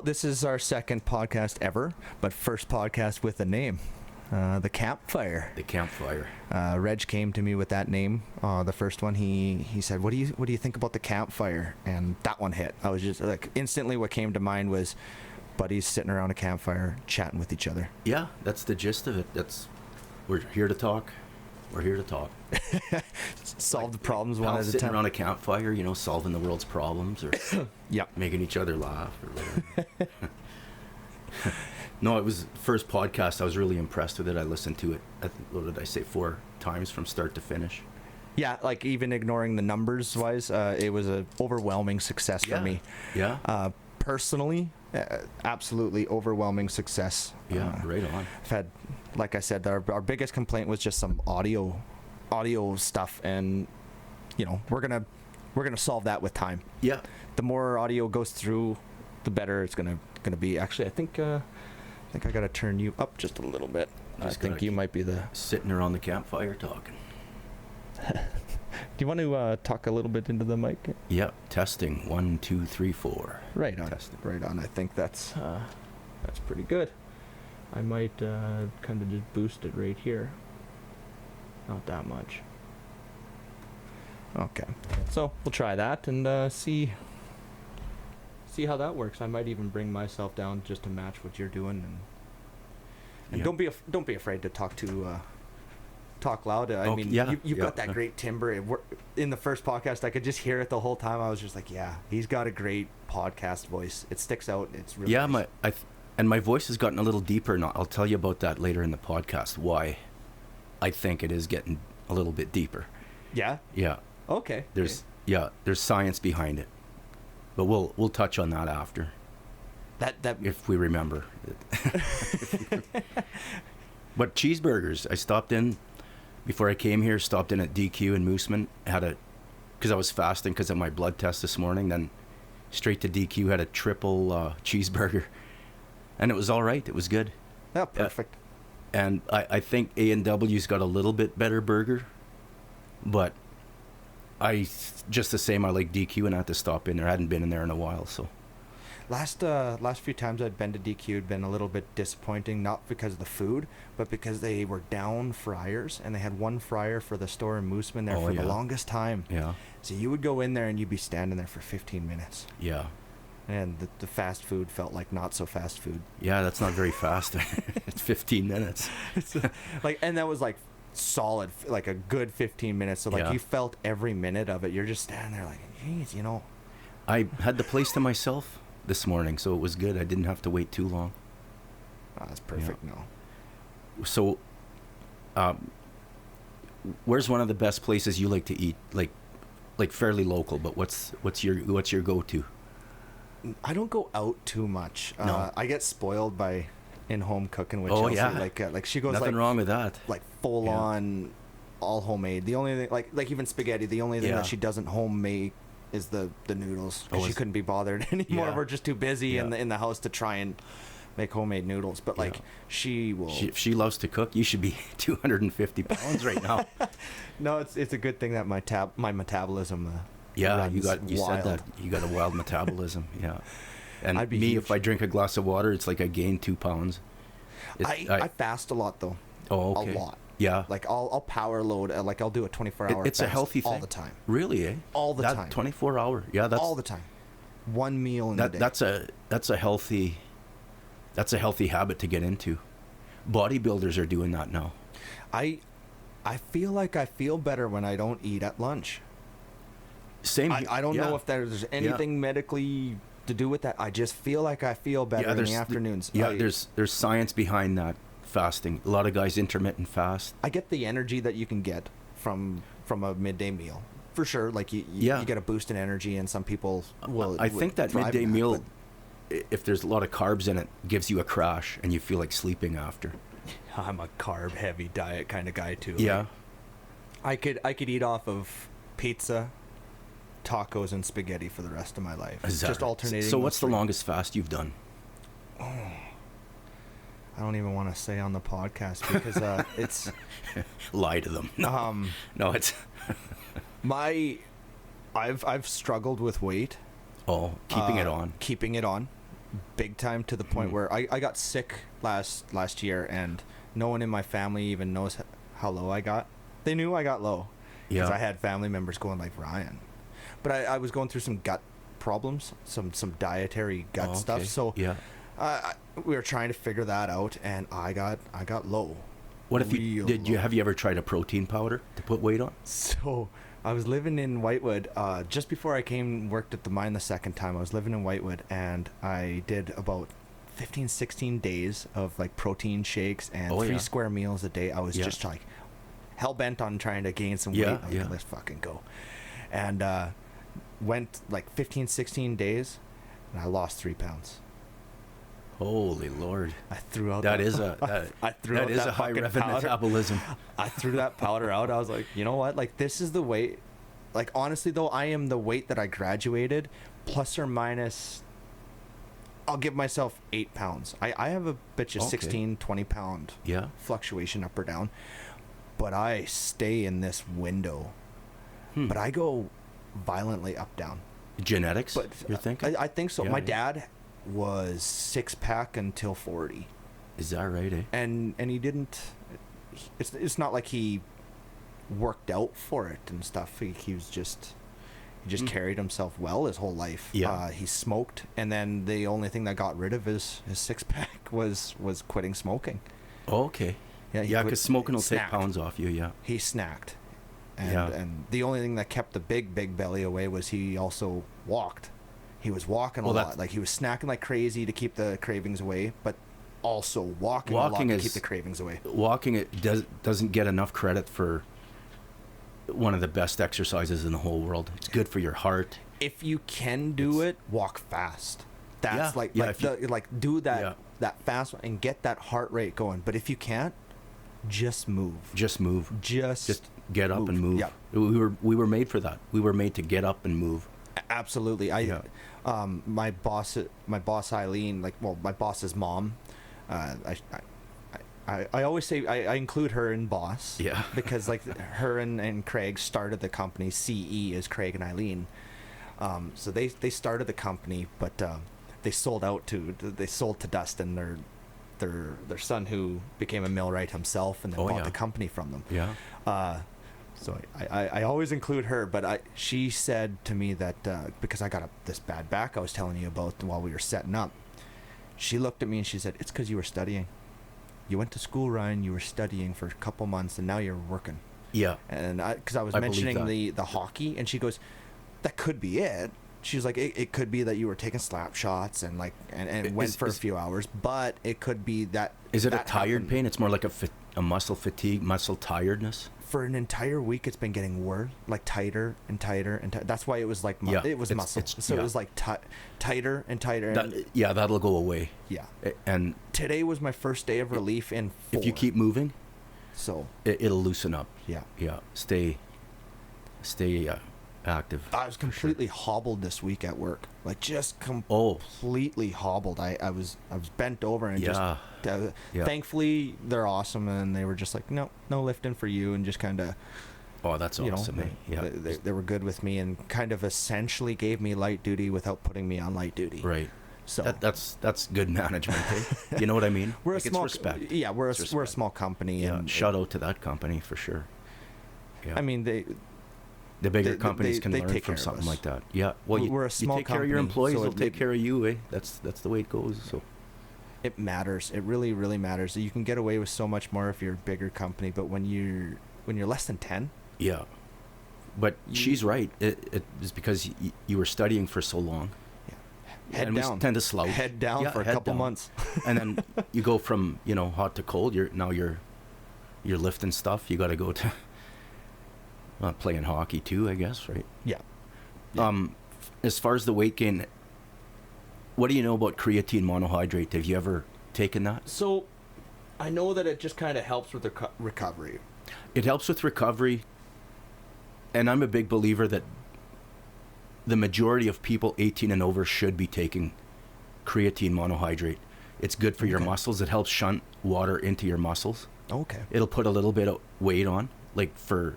this is our second podcast ever, but first podcast with a name. The Campfire. The Campfire. Reg came to me with that name. The first one, he said, "What do you think about the Campfire?" And that one hit. I was just like, instantly, what came to mind was buddies sitting around a campfire chatting with each other. Yeah, that's the gist of it. We're here to talk. We're here to talk. Solve the problems one at a time. Sitting around a campfire, solving the world's problems, or making each other laugh, or whatever. No, it was the first podcast. I was really impressed with it. I listened to it, what did I say, 4 times from start to finish. Yeah, like even ignoring the numbers wise, it was an overwhelming success for me. Yeah. Personally, absolutely overwhelming success. Yeah, right on. I've had, like I said, our biggest complaint was just some audio stuff, and we're gonna solve that with time. Yeah. The more audio goes through, the better it's gonna be. Actually, I think I gotta turn you up just a little bit. I think you might be sitting around the campfire talking. Do you want to talk a little bit into the mic? Yep. Testing 1, 2, 3, 4. Right on. Testing. Right on. I think that's pretty good. I might kind of just boost it right here. Not that much. Okay. So we'll try that and see how that works. I might even bring myself down just to match what you're doing, and don't be afraid to talk loud. I mean, you've got that great timbre. In the first podcast, I could just hear it the whole time. I was just like, yeah, he's got a great podcast voice. It sticks out. It's really nice. And my voice has gotten a little deeper, and I'll tell you about that later in the podcast, why I think it is getting a little bit deeper. Yeah? Yeah. Okay. There's science behind it. But we'll touch on that after. That if we remember. But cheeseburgers, I stopped in before I came here. Stopped in at DQ in Mooseman. Because I was fasting because of my blood test this morning. Then straight to DQ, had a triple cheeseburger, and it was all right. It was good. Yeah, perfect. And I think A&W's got a little bit better burger, but just the same, I like DQ, and I had to stop in there. I hadn't been in there in a while, so. Last few times I'd been to DQ had been a little bit disappointing, not because of the food, but because they were down fryers, and they had one fryer for the store in Mooseman there the longest time. Yeah. So you would go in there and you'd be standing there for 15 minutes. Yeah. And the fast food felt like not so fast food. Yeah, that's not very fast. It's 15 minutes. And that was like solid, like a good 15 minutes. So you felt every minute of it. You're just standing there like, geez, I had the place to myself this morning, so it was good. I didn't have to wait too long. Oh, that's perfect. Yeah. No. So, where's one of the best places you like to eat? Like fairly local, but what's your go-to? I don't go out too much. No. I get spoiled by in-home cooking with Chelsea. Yeah. Like she goes nothing wrong with that. Like full on, all homemade. The only thing, like even spaghetti, the only thing that she doesn't homemake is the noodles, because she couldn't be bothered anymore. We're just too busy in the house to try and make homemade noodles. But she will. If she loves to cook, you should be 250 pounds right now. No, it's a good thing that my metabolism. You said that you got a wild metabolism. Yeah. And if I drink a glass of water, it's like I gain 2 pounds. I fast a lot though. Oh, okay. A lot. Yeah. Like I'll power load. Like I'll do a 24-hour. It's fast a healthy thing all the time. Really, eh? All the time. 24-hour. Yeah, that's all the time. One meal in a day. That's a healthy habit to get into. Bodybuilders are doing that now. I feel like I feel better when I don't eat at lunch. Same. I don't know if there's anything medically to do with that. I just feel like I feel better in the afternoons. There's science behind that fasting. A lot of guys intermittent fast. I get the energy that you can get from a midday meal. For sure, like you get a boost in energy, and some people will. I think that midday meal, if there's a lot of carbs in it, gives you a crash and you feel like sleeping after. I'm a carb heavy diet kind of guy too. Yeah. Like, I could eat off of pizza, tacos, and spaghetti for the rest of my life. Just alternating. So what's the longest fast you've done? Oh, I don't even want to say on the podcast because it's lie to them. No, it's I've struggled with weight. Oh, keeping it on. Keeping it on. big time, to the point where I got sick last year, and no one in my family even knows how low I got. They knew I got low because I had family members going like, Ryan. But I was going through some gut problems, some dietary gut stuff. So we were trying to figure that out, and I got low. What if have you ever tried a protein powder to put weight on? So I was living in Whitewood just before I worked at the mine the second time. I was living in Whitewood, and I did about 15-16 days of like protein shakes and 3 square meals a day. I was just like hell bent on trying to gain some weight. I was like, let's fucking go. And went like 15-16 days, and I lost 3 pounds. Holy Lord! I threw out that is a high rev metabolism. I threw that powder out. I was like, you know what? Like, this is the weight. Like, honestly though, I am the weight that I graduated, plus or minus. I'll give myself 8 pounds. I have a bitch of 16, 20 pound fluctuation up or down, but I stay in this window. But I go violently up down. Genetics? But you're thinking? I think so. My dad was 6-pack until 40. Is that right? Eh? And he didn't. It's not like he worked out for it and stuff. He was just. He just carried himself well his whole life. Yeah. He smoked, and then the only thing that got rid of his 6-pack was quitting smoking. Oh, okay. Yeah, because smoking will take pounds off you. Yeah. He snacked, and the only thing that kept the big belly away was he also walked. He was walking a lot. Like, he was snacking like crazy to keep the cravings away, but also walking a lot to keep the cravings away. Walking doesn't get enough credit for one of the best exercises in the whole world. It's good for your heart. If you can do it, walk fast. That's do that fast one and get that heart rate going. But if you can't, just move. Just get up and move. Yeah. We were made for that. We were made to get up and move. Absolutely. My boss Eileen, my boss's mom, I always say I include her in boss. Yeah. Because like her and Craig started the company. CE is Craig and Eileen. So they started the company, but they sold to Dustin, their son, who became a millwright himself, and then bought the company from them. Yeah. So I always include her, but she said to me that because I got this bad back I was telling you about while we were setting up, she looked at me and she said, "It's because you were studying. You went to school, Ryan. You were studying for a couple months, and now you're working." Yeah. And because I was mentioning the hockey, and she goes, "That could be it." She's like, it could be that you were taking slap shots and went for a few hours, but it could be that. Is it a tired pain? It's more like a muscle fatigue, muscle tiredness. For an entire week, it's been getting worse, like tighter and tighter and tighter. That's why it was like it was muscle. So it was like tighter and tighter. That'll go away. Yeah. And today was my first day of relief in 4. If you keep moving, so it'll loosen up. Yeah. Yeah. Stay active. I was completely hobbled this week at work. Like, just completely hobbled. I was bent over and thankfully they're awesome, and they were just like, no lifting for you, and just kind of. Oh, that's awesome. They were good with me and kind of essentially gave me light duty without putting me on light duty. Right. So that's good management. Eh? You know what I mean? We're a small respect. Yeah, we're a small company. Yeah. And shout out to that company for sure. Yeah. I mean, the bigger companies can learn from something like that. Yeah. Well, we're a small you take care of your employees, they'll take care of you. Eh? That's the way it goes. So. It matters. It really, really matters. You can get away with so much more if you're a bigger company, but when you're less than 10. Yeah. But she's right. It is because you were studying for so long. Yeah. Head down. We tend to slouch. Head down for a couple months. And then you go from hot to cold. You're lifting stuff. You got to go to playing hockey too, I guess, right? Yeah. As far as the weight gain, what do you know about creatine monohydrate? Have you ever taken that? So, I know that it just kind of helps with the recovery. It helps with recovery, and I'm a big believer that the majority of people 18 and over should be taking creatine monohydrate. It's good for your muscles. It helps shunt water into your muscles. Okay. It'll put a little bit of weight on, like for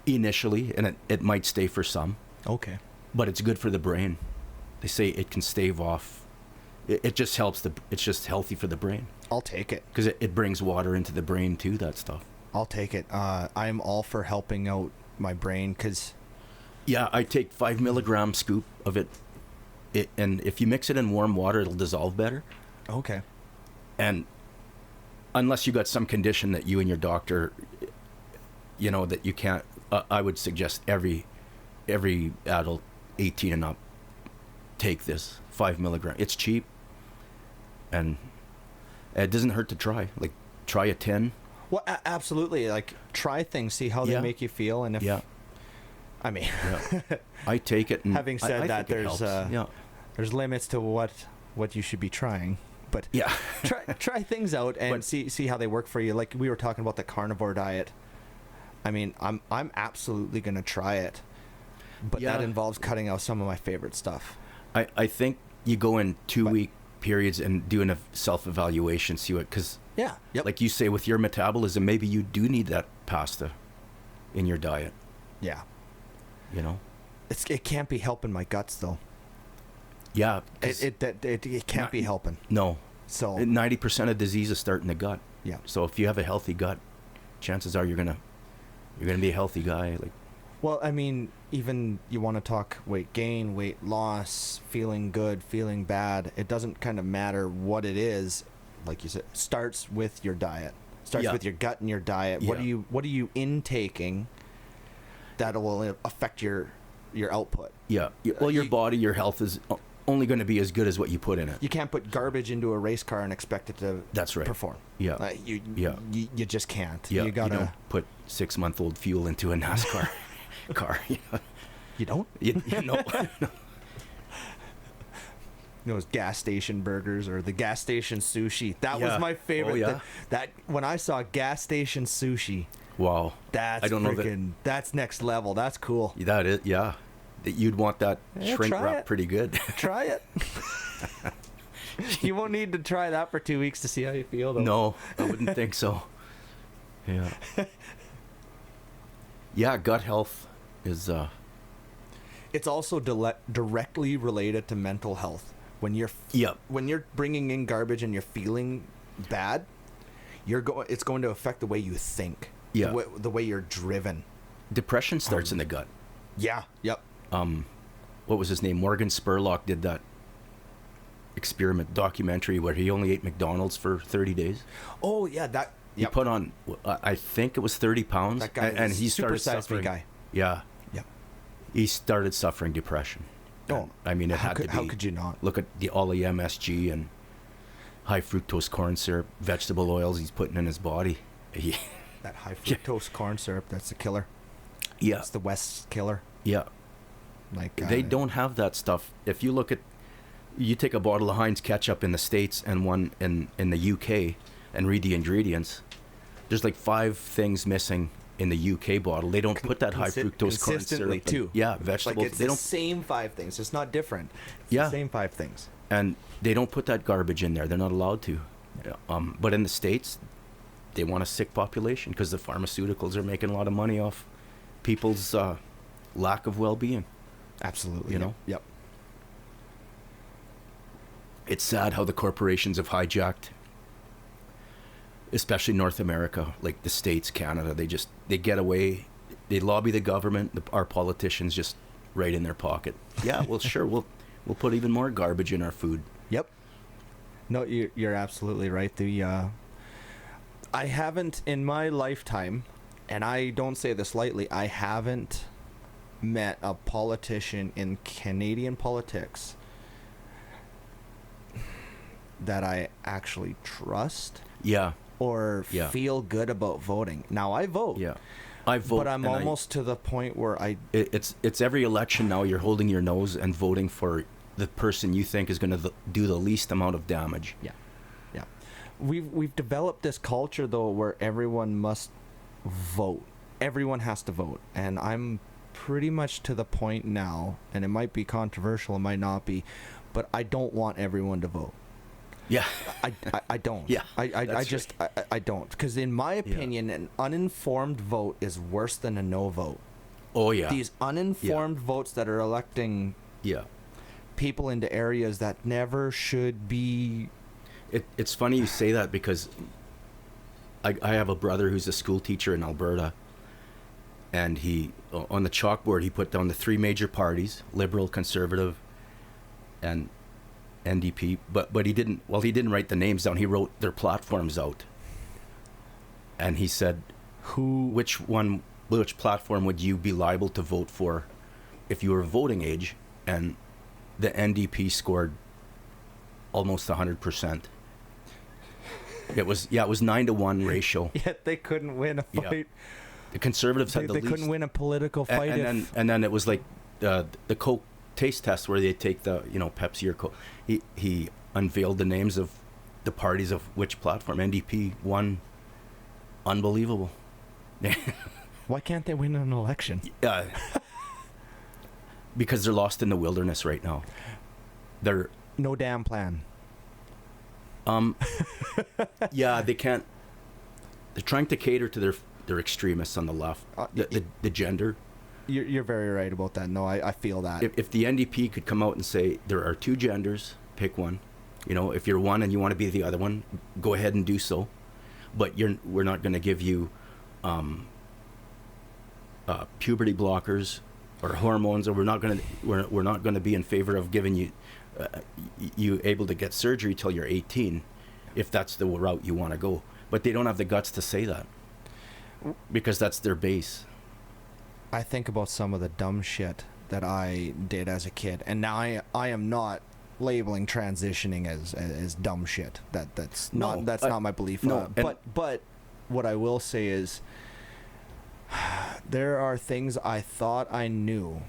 initially, and it might stay for some. Okay. But it's good for the brain. They say it can stave off it just helps it's just healthy for the brain. I'll take it. Because it brings water into the brain too, that stuff. I'll take it. I'm all for helping out my brain because... Yeah, I take 5 milligram scoop of it, and if you mix it in warm water, it'll dissolve better. Okay. And unless you got some condition that you and your doctor, that you can't, I would suggest every adult 18 and up take this 5 milligram. It's cheap, and it doesn't hurt to try. Like, try a 10. Well, absolutely. Like, try things, see how they make you feel, and if... Yeah. I mean... Yeah. I take it, and having said I that, there's limits to what you should be trying. But yeah, try things out and see how they work for you. Like we were talking about the carnivore diet. I mean, I'm absolutely going to try it, but that involves cutting out some of my favorite stuff. I think you go in 2-week periods and doing a self-evaluation, see what, because like you say, with your metabolism, maybe you do need that pasta in your diet. Yeah, it can't be helping my guts though. Yeah, it can't be helping. No. So 90% of diseases start in the gut. Yeah. So if you have a healthy gut, chances are you're gonna be a healthy guy. Like. Well, I mean, even you want to talk weight gain, weight loss, feeling good, feeling bad. It doesn't kind of matter what it is. Like you said, starts with your diet. Starts with your gut and your diet. Yeah. What are you intaking that will affect your output? Yeah. Well, your body, your health is only going to be as good as what you put in it. You can't put garbage into a race car and expect it to perform. Yeah. You just can't. Yeah. You gotta put 6-month-old fuel into a NASCAR car. You don't? No. Those gas station burgers or the gas station sushi. That was my favorite. Oh, yeah? That when I saw gas station sushi. Wow. That's next level. That's cool. That is, yeah. You'd want that shrink wrap pretty good. Try it. You won't need to try that for 2 weeks to see how you feel, though. No, I wouldn't think so. Yeah. Yeah, gut health is... It's also directly related to mental health. When you're bringing in garbage and you're feeling bad, it's going to affect the way you think. Yeah. The way you're driven. Depression starts in the gut. Yeah. Yep. What was his name? Morgan Spurlock did that experiment documentary where he only ate McDonald's for 30 days. Oh yeah, that. He put on, I think it was 30 pounds. That guy and he started suffering. Guy. Yeah. Yeah. He started suffering depression. Oh, I mean, how could you not? Look at all the MSG and high fructose corn syrup, vegetable oils he's putting in his body. That high fructose corn syrup, that's the killer. Yeah. It's the West's killer. Yeah. Like they don't have that stuff. If you look at, you take a bottle of Heinz ketchup in the States and one in the UK and read the ingredients, there's like 5 things missing in the UK bottle. They don't put that high fructose corn syrup too. Yeah, vegetables. Like it's the same 5 things. It's not different. It's the same 5 things. And they don't put that garbage in there. They're not allowed to. But in the States, they want a sick population because the pharmaceuticals are making a lot of money off people's lack of well-being. Absolutely. Yep. It's sad how the corporations have hijacked, especially North America, like the States, Canada. They get away. They lobby the government. Our politicians just right in their pocket. Yeah, well, sure, we'll put even more garbage in our food. Yep. No, you're absolutely right. I haven't in my lifetime, and I don't say this lightly, I haven't met a politician in Canadian politics that I actually trust. Yeah. Or feel good about voting. Now I vote. Yeah. I vote. But I'm almost to the point where it's every election now you're holding your nose and voting for the person you think is going to do the least amount of damage. Yeah. Yeah. We've developed this culture though where everyone must vote. Everyone has to vote. And I'm pretty much to the point now, and it might be controversial, it might not be, but I don't want everyone to vote. Yeah. I don't. Yeah. I don't. Because in my opinion, an uninformed vote is worse than a no vote. Oh, yeah. These uninformed votes that are electing people into areas that never should be. It's funny you say that because I have a brother who's a school teacher in Alberta, and he, on the chalkboard, he put down the three major parties: Liberal, Conservative, and NDP. But he didn't write the names down. He wrote their platforms out, and he said, which platform would you be liable to vote for if you were voting age? And the NDP scored almost 100%. It was 9-to-1 ratio. Yet they couldn't win a fight. Yeah. The Conservatives had the least. They couldn't win a political fight. And then it was like the Coke taste test where they take the Pepsi or Coke. He unveiled the names of the parties of which platform. NDP won. Unbelievable. Why can't they win an election? Because they're lost in the wilderness right now. They're no damn plan. Yeah, they can't. They're trying to cater to their extremists on the left. The gender. You're very right about that. No, I feel that. If the NDP could come out and say there are two genders, pick one. If you're one and you want to be the other one, go ahead and do so. But we're not going to give you puberty blockers or hormones, or we're not going to be in favor of giving you able to get surgery till you're 18, if that's the route you want to go. But they don't have the guts to say that because that's their base. I think about some of the dumb shit that I did as a kid, and now I am not labeling transitioning as dumb shit. That's not my belief. No, but what I will say is there are things I thought I knew.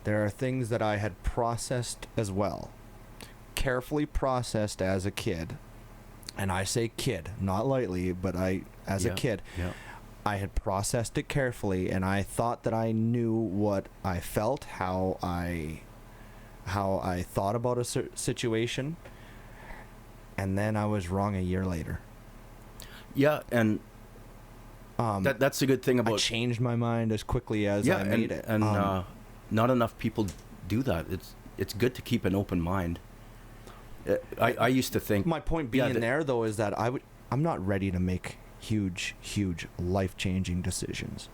There are things that I had processed as well, carefully processed as a kid, and I say kid not lightly, but a kid. Yeah. I had processed it carefully, and I thought that I knew what I felt, how I thought about a situation, and then I was wrong a year later. Yeah, and that's a good thing about. I changed my mind as quickly as I made it. And not enough people do that. It's good to keep an open mind. I used to think. My point being there though is that I'm not ready to make huge life-changing decisions.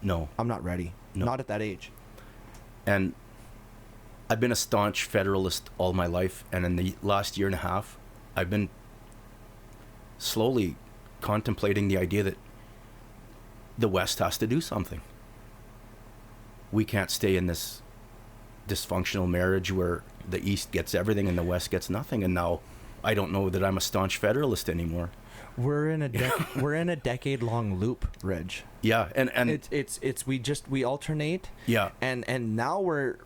No, I'm not ready. No. Not at that age. And I've been a staunch Federalist all my life, and in the last year and a half, I've been slowly contemplating the idea that the West has to do something. We can't stay in this dysfunctional marriage where the East gets everything and the West gets nothing. And now I don't know that I'm a staunch Federalist anymore. We're in a decade-long loop, Reg. Yeah, and we alternate. Yeah, and now we're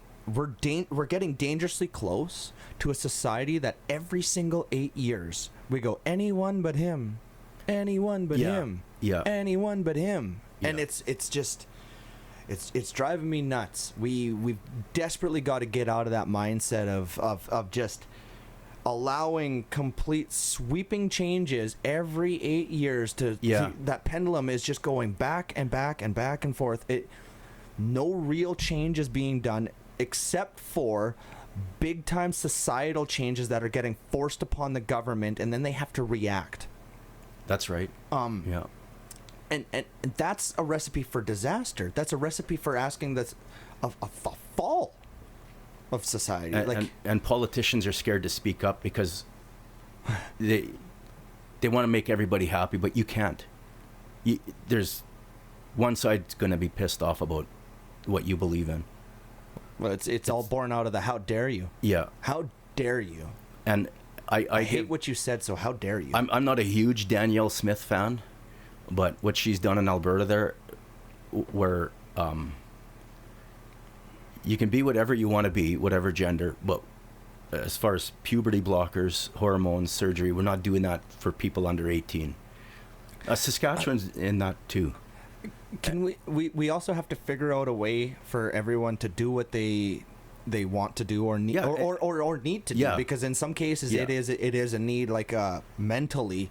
getting dangerously close to a society that every single 8 years we go anyone but him, anyone but him, anyone but him, and it's driving me nuts. We've desperately got to get out of that mindset of just allowing complete sweeping changes every 8 years to that pendulum is just going back and back and back and forth. No real change is being done except for big time societal changes that are getting forced upon the government, and then they have to react. That's right. And that's a recipe for disaster. That's a recipe for asking a fall of society. And politicians are scared to speak up because they want to make everybody happy, but you can't. There's one side's going to be pissed off about what you believe in. Well, it's all born out of the how dare you. Yeah. How dare you? And I hate what you said, so how dare you? I'm not a huge Danielle Smith fan, but what she's done in Alberta there, where you can be whatever you want to be, whatever gender, but as far as puberty blockers, hormones, surgery, we're not doing that for people under 18. Saskatchewan's in that too. Can we also have to figure out a way for everyone to do what they want to do or need or need to do, because in some cases it is a need, like mentally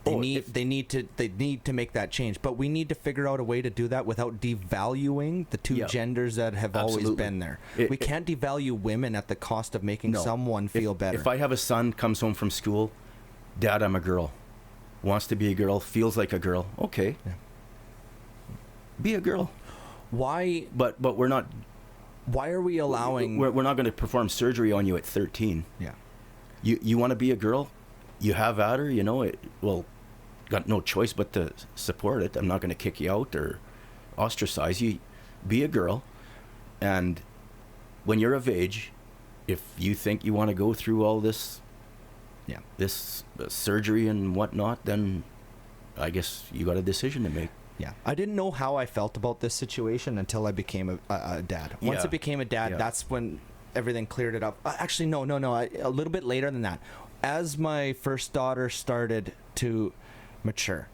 They need to make that change, but we need to figure out a way to do that without devaluing the two genders that have always been there. We can't devalue women at the cost of making someone feel better. If I have a son comes home from school, Dad, I'm a girl, wants to be a girl, feels like a girl, okay, be a girl. Why? But we're not. Why are we allowing? We're not going to perform surgery on you at 13. Yeah. You want to be a girl? You have at her, well, got no choice but to support it. I'm not going to kick you out or ostracize you. Be a girl. And when you're of age, if you think you want to go through all this, this surgery and whatnot, then I guess you got a decision to make. Yeah. I didn't know how I felt about this situation until I became a dad. Once I became a dad, that's when everything cleared it up. Actually, no. A little bit later than that. As my first daughter started to mature,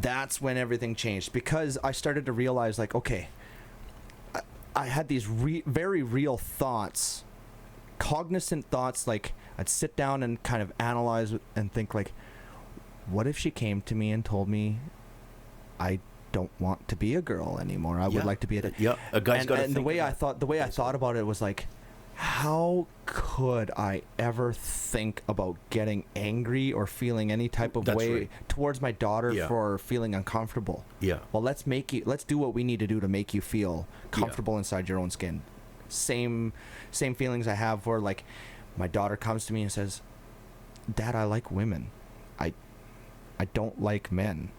that's when everything changed, because I started to realize, like, okay, I had these very real thoughts, cognizant thoughts. Like, I'd sit down and kind of analyze and think, like, what if she came to me and told me I don't want to be a girl anymore? I would like to be a guy's got to. And the way I thought about it was like, how could I ever think about getting angry or feeling any type of way towards my daughter for feeling uncomfortable? Yeah. Well, let's do what we need to do to make you feel comfortable inside your own skin. Same feelings I have where, like, my daughter comes to me and says, "Dad, I like women. I don't like men."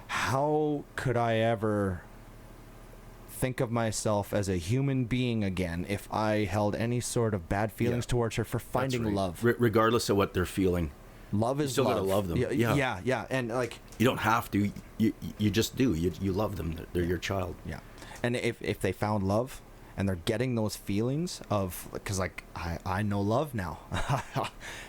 How could I ever think of myself as a human being again if I held any sort of bad feelings towards her for finding love? Regardless of what they're feeling. Love is still love. Gotta love them. Yeah. And, like, you don't have to. You just do. You love them. They're your child. Yeah. And if they found love and they're getting those feelings of, because, like, I know love now.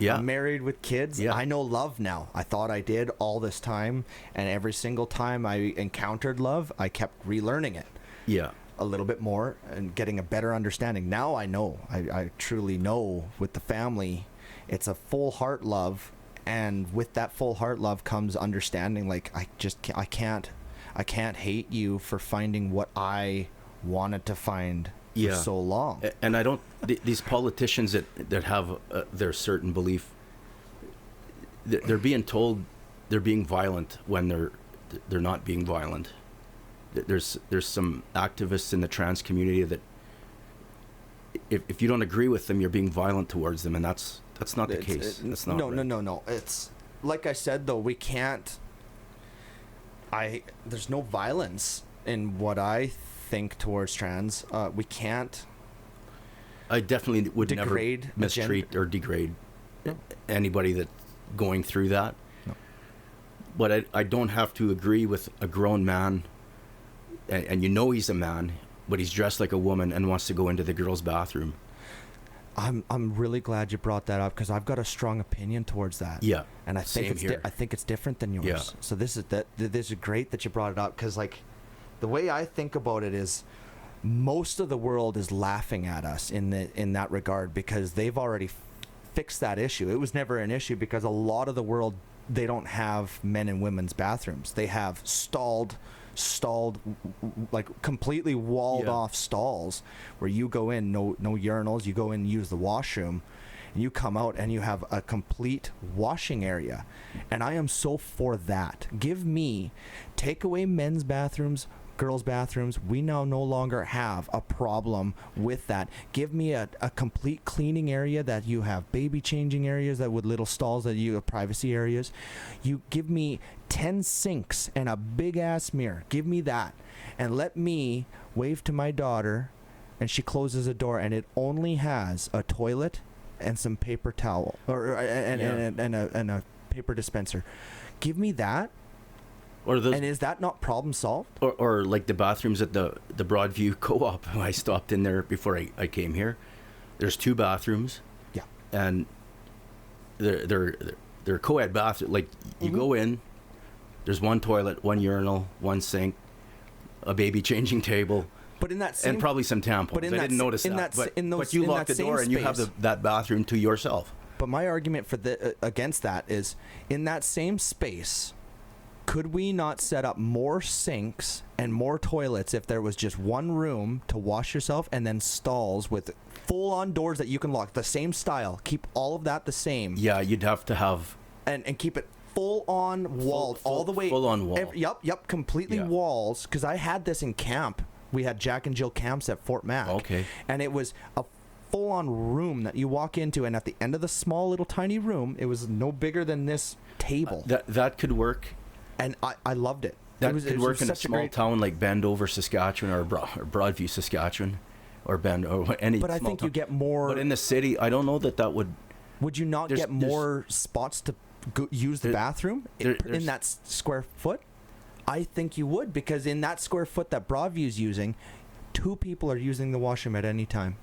I'm married with kids. I know love now. I thought I did all this time, and every single time I encountered love, I kept relearning it. Yeah. A little bit more and getting a better understanding. Now I know. I truly know with the family, it's a full heart love, and with that full heart love comes understanding. Like, I can't hate you for finding what I wanted to find for so long. And I don't. These politicians that have their certain belief, they're being told they're being violent when they're not being violent. There's some activists in the trans community that if you don't agree with them, you're being violent towards them, and that's not the case. That's not No. It's like I said, though, we can't. There's no violence in what I think towards trans. We can't. I definitely would never mistreat or degrade anybody that's going through that. No. But I don't have to agree with a grown man. And he's a man, but he's dressed like a woman and wants to go into the girls' bathroom. I'm really glad you brought that up, because I've got a strong opinion towards that. Yeah, and I think it's different than yours. Yeah. So this is great that you brought it up, because, like, the way I think about it is, most of the world is laughing at us in that regard, because they've already fixed that issue. It was never an issue because a lot of the world, they don't have men and women's bathrooms. They have stalled, like, completely walled off stalls where you go in, no urinals, you go in and use the washroom, and you come out and you have a complete washing area. And I am so for that. Take away men's bathrooms, girls' bathrooms. We now no longer have a problem with that. Give me a complete cleaning area, that you have baby changing areas, that with little stalls, that you have privacy areas. You give me 10 sinks and a big ass mirror. Give me that, and let me wave to my daughter, and she closes a door, and it only has a toilet and some paper towel and a paper dispenser. Give me that. And is that not problem solved? Or like the bathrooms at the Broadview Co-op. I stopped in there before I came here. There's 2 bathrooms. Yeah. And they're co-ed bathrooms. Like, you go in, there's 1 toilet, 1 urinal, 1 sink, a baby changing table. But in that same, and probably some tampons. I didn't notice that. But you lock the door and you have that bathroom to yourself. But my argument for against that is, in that same space, could we not set up more sinks and more toilets if there was just one room to wash yourself, and then stalls with full-on doors that you can lock, the same style? Keep all of that the same. Yeah, you'd have to have... And keep it full-on walled all the way. Full-on wall. Yep, completely walls. Because I had this in camp. We had Jack and Jill camps at Fort Mac. Okay. And it was a full-on room that you walk into, and at the end of the small little tiny room, it was no bigger than this table. That could work. And I loved it. That could work in a small town like Bendover, Saskatchewan, or Broadview, Saskatchewan, or Bend, or any. But I think you get more. But in the city, I don't know that would. Would you not get more spots to use the bathroom in that square foot? I think you would, because in that square foot that Broadview's using, 2 people are using the washroom at any time.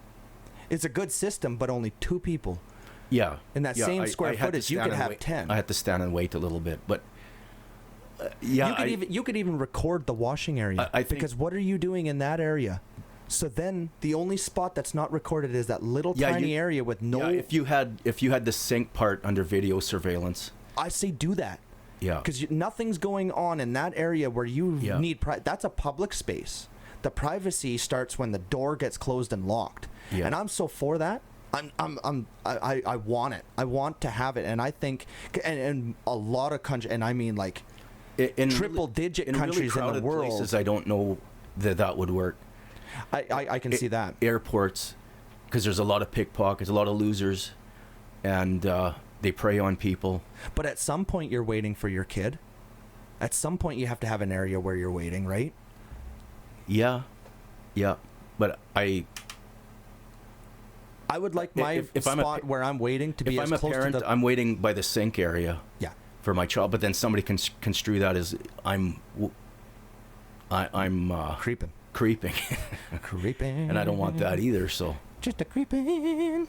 It's a good system, but only 2 people. Yeah. In that same square footage, you could have 10. I had to stand and wait a little bit, but. Yeah, you could even record the washing area. I think, because what are you doing in that area? So then the only spot that's not recorded is that little tiny area with no. Yeah, if you had the sink part under video surveillance, I say do that. Yeah, because nothing's going on in that area where you need. That's a public space. The privacy starts when the door gets closed and locked. Yeah. And I'm so for that. I want it. I want to have it, and I think, and a lot of countries, and I mean like. In triple-digit countries really in the world. Places, I don't know that would work. I can see that. Airports, because there's a lot of pickpockets, a lot of losers, and they prey on people. But at some point, you're waiting for your kid. At some point, you have to have an area where you're waiting, right? Yeah. But I would like my spot where I'm waiting to be as close to the... If I'm a parent, I'm waiting by the sink area. Yeah. For my child, but then somebody can construe that as I'm creeping, creeping, and I don't want that either. So just a creeping.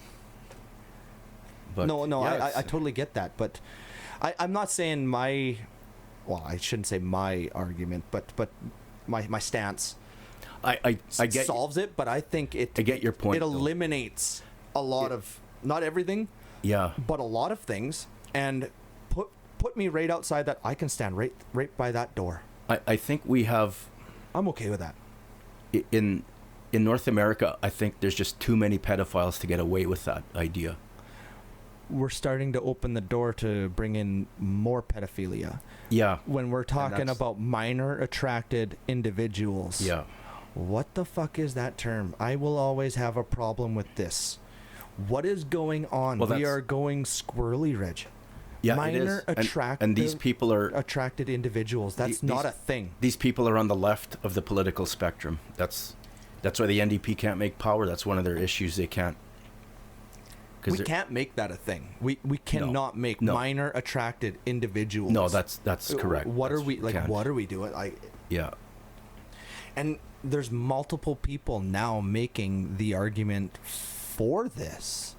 But no, yeah, I totally get that, but I'm not saying I shouldn't say my argument, but my stance. I get solves it, but I think I get your point. It eliminates a lot of, not everything, but a lot of things, and put me right outside that. I can stand right by that door. I think we have. I'm okay with that. In North America, I think there's just too many pedophiles to get away with that idea. We're starting to open the door to bring in more pedophilia. Yeah. When we're talking about minor attracted individuals. Yeah. What the fuck is that term? I will always have a problem with this. What is going on? Well, we are going squirrely, Reg. Yeah, minor attracted, and these people are attracted individuals. That's not a thing. These people are on the left of the political spectrum. That's why the NDP can't make power. That's one of their issues. They can't. We can't make that a thing. We cannot make minor attracted individuals. No, that's correct. What are we like? What are we doing? Yeah. And there's multiple people now making the argument for this.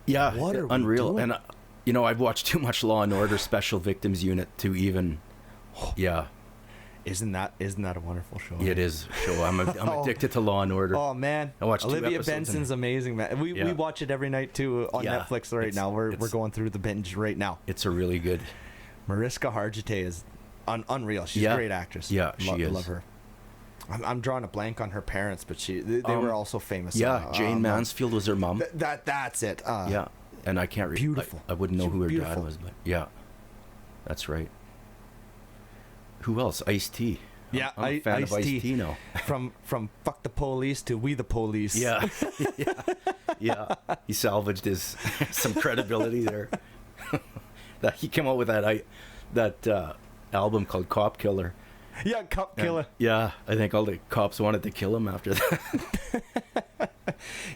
Yeah, what are unreal. We doing? And I've watched too much Law and Order Special Victims Unit to even. Yeah. Isn't that a wonderful show? It is a show. I'm addicted to Law and Order. Oh man, I watched Olivia Benson's amazing, man. We watch it every night too on Netflix right now. We're going through the binge right now. It's a really good. Mariska Hargitay is unreal. She's a great actress. Yeah, she is. Love her. I'm drawing a blank on her parents, but they were also famous. Yeah, Jane Mansfield was her mom. That's it. Yeah, and I can't read. Beautiful. I wouldn't know who her dad was, but yeah, that's right. Who else? Ice-T. Yeah, I'm a fan of Ice-T now. From Fuck the Police to We the Police. Yeah, yeah. He salvaged some credibility there. That he came out with that album called Cop Killer. Yeah, Cop Killer. Yeah, I think all the cops wanted to kill him after that.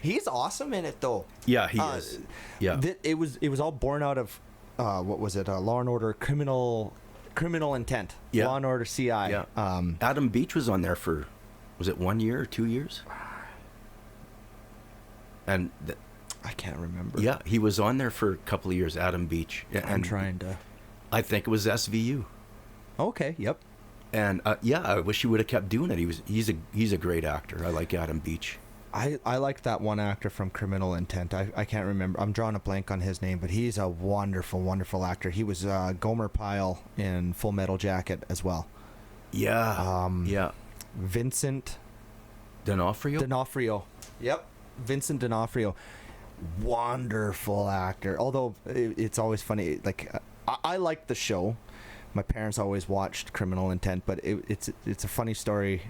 He's awesome in it, though. Yeah, he is. Yeah, it was all born out of what was it? Law and Order Criminal Intent. Yeah. Law and Order CI. Yeah. Adam Beach was on there for, was it 1 year or 2 years? And I can't remember. Yeah, he was on there for a couple of years. Adam Beach. I'm trying to. I think it was SVU. Okay. Yep. And I wish he would have kept doing it. He's a great actor. I like Adam Beach. I liked that one actor from Criminal Intent. I can't remember. I'm drawing a blank on his name, but he's a wonderful, wonderful actor. He was Gomer Pyle in Full Metal Jacket as well. Yeah. Yeah. Vincent D'Onofrio? D'Onofrio. Yep. Vincent D'Onofrio. Wonderful actor. Although it's always funny. Like I liked the show. My parents always watched Criminal Intent, but it's a funny story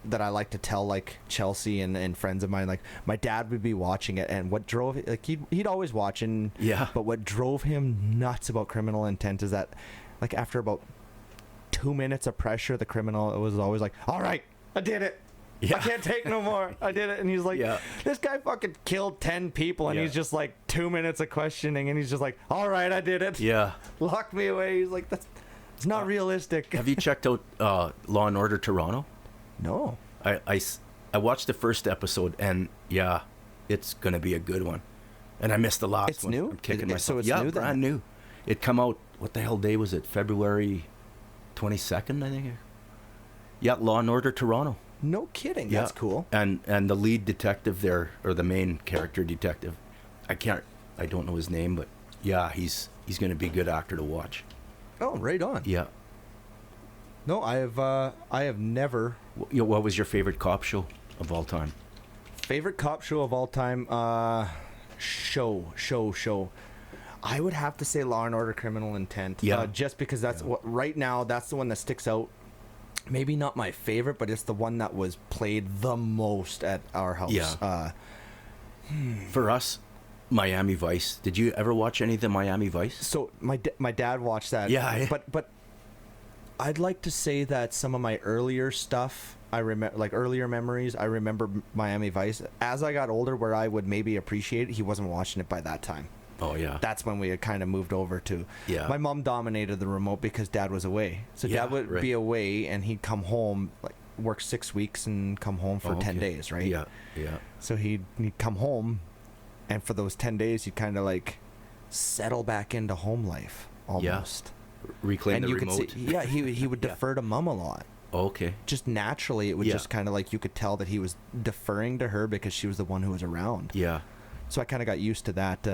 that I like to tell, like Chelsea and friends of mine. Like my dad would be watching it, and what drove it, like he'd always watch, and Yeah. but what drove him nuts about Criminal Intent is that, like, after about 2 minutes of pressure, the criminal was always like, all right, I did it. Yeah. I can't take no more. I did it. And he's like, Yeah. this guy fucking killed 10 people, and Yeah. he's just like 2 minutes of questioning, and he's just like, all right, I did it. Yeah. Lock me away. He's like, it's not realistic. Have you checked out Law and Order Toronto? No. I watched the first episode, and yeah, it's gonna be a good one. And I missed the last It's one. new? I'm kicking myself. So it's yeah, new then? brand new. It come out. What the hell day was it? February 22nd, I think. Yeah, Law and Order Toronto. No kidding. Yeah. That's cool. And the lead detective there, or the main character detective, I don't know his name, but yeah, he's gonna be a good actor to watch. Oh, right on. Yeah. No, I have never. What was your favorite cop show of all time? Favorite cop show of all time? Show. I would have to say Law and Order Criminal Intent. Yeah. Just because that's what right now, that's the one that sticks out. Maybe not my favorite, but it's the one that was played the most at our house. Yeah. For us, Miami Vice. Did you ever watch any of the Miami Vice? So my dad watched that. Yeah. But I'd like to say that some of my earlier stuff, I remember, like earlier memories, I remember Miami Vice. As I got older, where I would maybe appreciate it, he wasn't watching it by that time. Oh yeah. That's when we had kind of moved over to. Yeah. My mom dominated the remote because dad was away. So Yeah, dad would right. be away, and he'd come home, like work 6 weeks and come home for 10 okay. days, right? Yeah. Yeah. So he'd come home, and for those 10 days, he'd kind of like settle back into home life almost. Reclaim And the you remote. could see, yeah, he would Yeah. defer to mom a lot. Oh, okay. Just naturally, it would Yeah. just kind of like, you could tell that he was deferring to her because she was the one who was around. Yeah. So I kind of got used to that.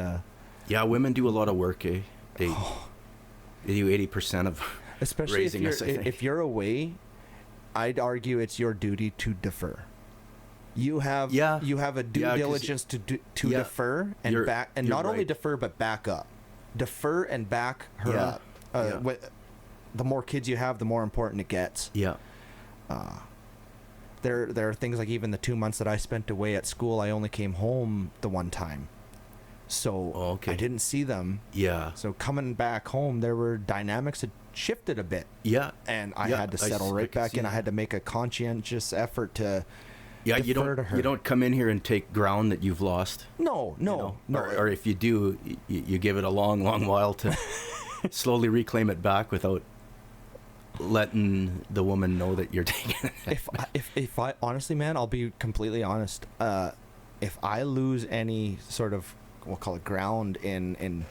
Yeah. Women do a lot of work, eh? They do 80% of Especially raising us, I think. if you're away, I'd argue it's your duty to defer. You have a due Yeah, 'cause diligence to yeah, defer and you're- back, and you're not only right. defer but back up. Defer and back her Yeah, up. yeah. The more kids you have, the more important it gets. Yeah. There are things like even the 2 months that I spent away at school, I only came home the one time. So Oh, okay. I didn't see them. Yeah. So coming back home, there were dynamics that shifted a bit. Yeah. And I Yeah, had to I settle s- I right can back see in. I that. had to make a conscientious effort to Yeah. defer to her. You don't come in here and take ground that you've lost. No. you know? Or if you do, you give it a long, long while to slowly reclaim it back without letting the woman know that you're taking it. if I honestly, man, I'll be completely honest. If I lose any sort of, we'll call it ground in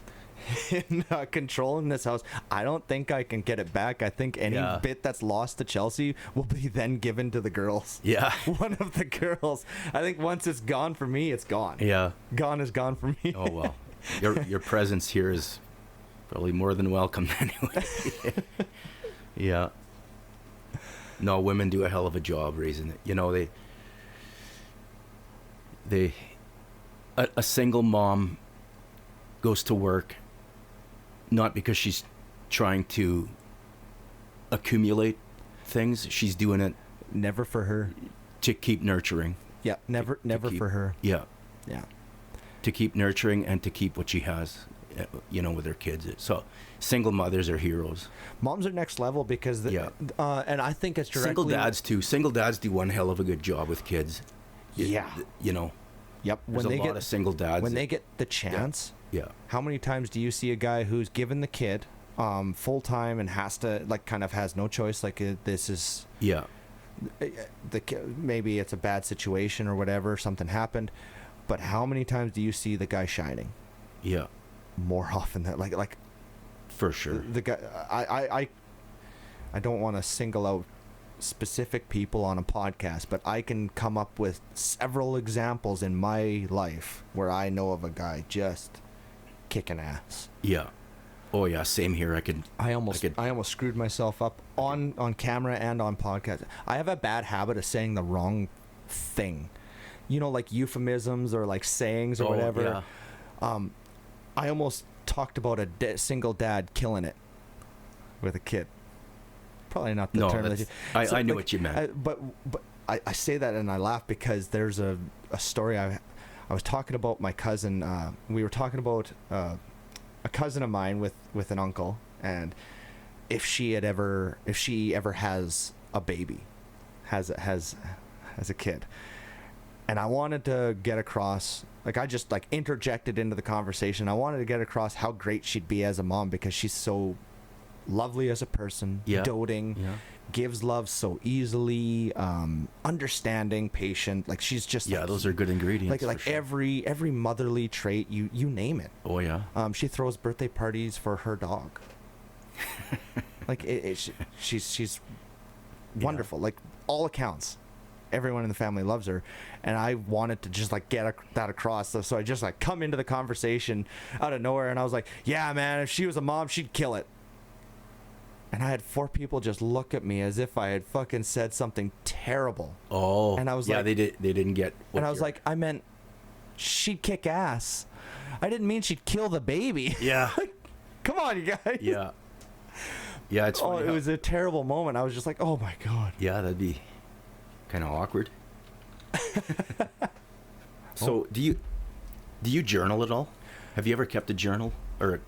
control in this house, I don't think I can get it back. I think any Yeah. bit that's lost to Chelsea will be then given to the girls. Yeah. One of the girls. I think once it's gone for me, it's gone. Yeah. Gone is gone for me. Oh well. Your presence here is probably more than welcome anyway. Yeah. No, women do a hell of a job raising it. You know, a single mom goes to work not because she's trying to accumulate things. She's doing it Never for her. to keep nurturing. Yeah, never keep- for her. Yeah. Yeah. To keep nurturing and to keep what she has, with her kids. So single mothers are heroes. Moms are next level because Yeah. And I think it's directly Single dads too. Single dads do one hell of a good job with kids. Yeah. You know, Yep. there's a lot of single dads. when they get the chance, Yeah. how many times do you see a guy who's given the kid full time and has to kind of has no choice, like this is Yeah. maybe it's a bad situation or whatever, something happened, but how many times do you see the guy shining? Yeah. More often than like For sure. the guy. I don't want to single out specific people on a podcast, but I can come up with several examples in my life where I know of a guy just kicking ass. Yeah. Oh yeah, same here. I almost screwed myself up on camera and on podcast. I have a bad habit of saying the wrong thing. You know, like euphemisms or like sayings or whatever. Yeah. I almost talked about a single dad killing it with a kid. Probably not the term that you... I knew what you meant. But I say that and I laugh because there's a story. I was talking about my cousin. We were talking about a cousin of mine with an uncle, and if she ever has a baby, has a kid. And I wanted to get across, like I just like interjected into the conversation. I wanted to get across how great she'd be as a mom because she's so lovely as a person, doting, gives love so easily, understanding, patient. Like she's just those are good ingredients. Like sure. every motherly trait you name it. Oh yeah. She throws birthday parties for her dog. Like she's wonderful. Like all accounts. Everyone in the family loves her, and I wanted to just like get that across. So I just like come into the conversation out of nowhere, and I was like, "Yeah, man, if she was a mom, she'd kill it." And I had 4 people just look at me as if I had fucking said something terrible. Oh, and I was like, they didn't get. And I was like, I meant she'd kick ass. I didn't mean she'd kill the baby. Yeah. Come on, you guys. Yeah. Yeah, it's. Oh, it was a terrible moment. I was just like, oh my god. Yeah, that'd be kind of awkward. So, do you journal at all? Have you ever kept a journal or?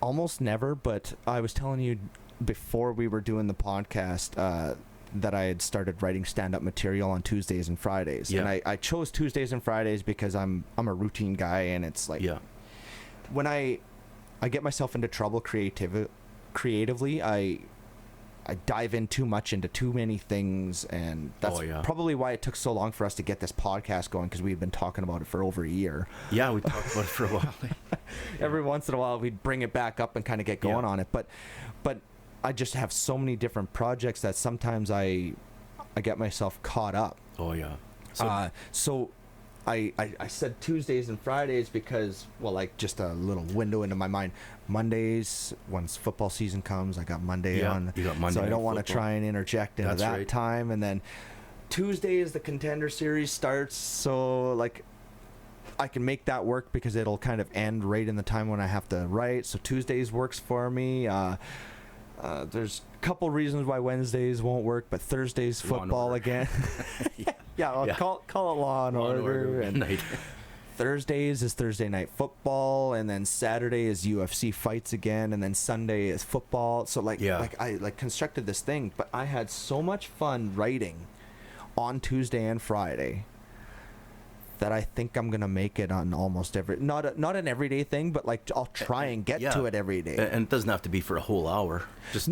Almost never, but I was telling you before we were doing the podcast that I had started writing stand-up material on Tuesdays and Fridays. Yeah. And I chose Tuesdays and Fridays because I'm a routine guy, and it's like when I get myself into trouble creatively, I dive in too much into too many things, and that's probably why it took so long for us to get this podcast going, because we've been talking about it for over a year. Yeah, we talked about it for a while. Every once in a while we'd bring it back up and kind of get going on it, but I just have so many different projects that sometimes I get myself caught up. Oh yeah. So I said Tuesdays and Fridays because, well, like just a little window into my mind. Mondays, once football season comes, I got Monday on. You got Monday. So I don't want to try and interject into that time. And then Tuesday is the Contender Series starts, so like I can make that work because it'll kind of end right in the time when I have to write. So Tuesdays works for me. There's a couple reasons why Wednesdays won't work, but Thursdays football again. Call it Law and Order. And Thursdays is Thursday night football, and then Saturday is UFC fights again, and then Sunday is football. So like I constructed this thing, but I had so much fun writing on Tuesday and Friday that I think I'm gonna make it on almost every not an everyday thing, but like I'll try and get to it every day. And it doesn't have to be for a whole hour.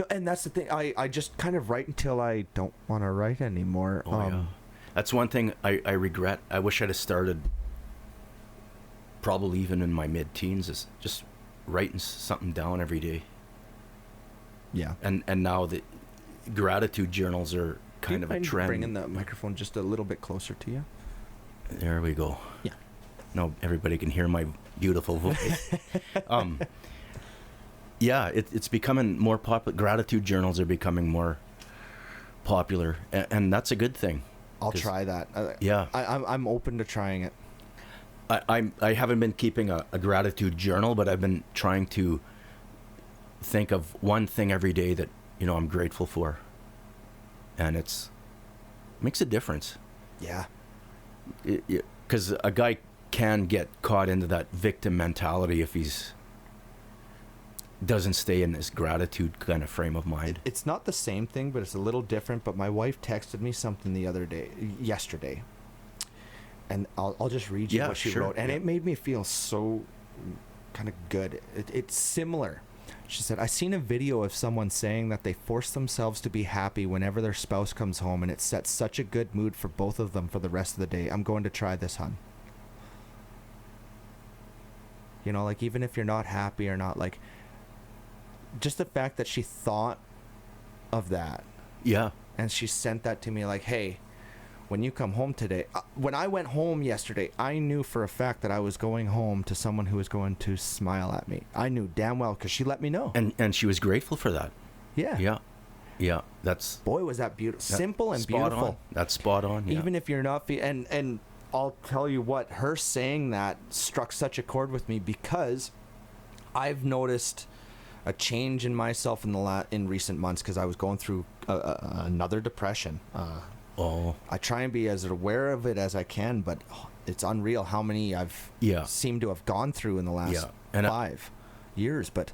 And that's the thing. I just kind of write until I don't want to write anymore. That's one thing I regret. I wish I'd have started probably even in my mid-teens, is just writing something down every day. Yeah. And now the gratitude journals are kind of a trend. Bringing the microphone just a little bit closer to you. There we go. Yeah. Now everybody can hear my beautiful voice. It's becoming more popular. Gratitude journals are becoming more popular, and that's a good thing. I'll try that. I'm open to trying it. I haven't been keeping a gratitude journal, but I've been trying to think of one thing every day that I'm grateful for, and makes a difference. Yeah. Because a guy can get caught into that victim mentality if he's doesn't stay in this gratitude kind of frame of mind. It's not the same thing, but it's a little different. But my wife texted me something yesterday, and I'll just read you what she wrote, and it made me feel so kind of good. It's similar. She said, I seen a video of someone saying that they force themselves to be happy whenever their spouse comes home, and it sets such a good mood for both of them for the rest of the day. I'm going to try this, hon. Like even if you're not happy or not, like just the fact that she thought of that. Yeah. and she sent that to me like, hey, when you come home today, when I went home yesterday, I knew for a fact that I was going home to someone who was going to smile at me. I knew damn well because she let me know. And she was grateful for that. Yeah. Yeah. That's Boy, was that beautiful, simple and spot beautiful. on. That's spot on. Yeah. Even if you're not, and I'll tell you what, her saying that struck such a chord with me because I've noticed a change in myself in recent months because I was going through another depression. I try and be as aware of it as I can, but it's unreal how many I've seemed to have gone through in the last 5 years. But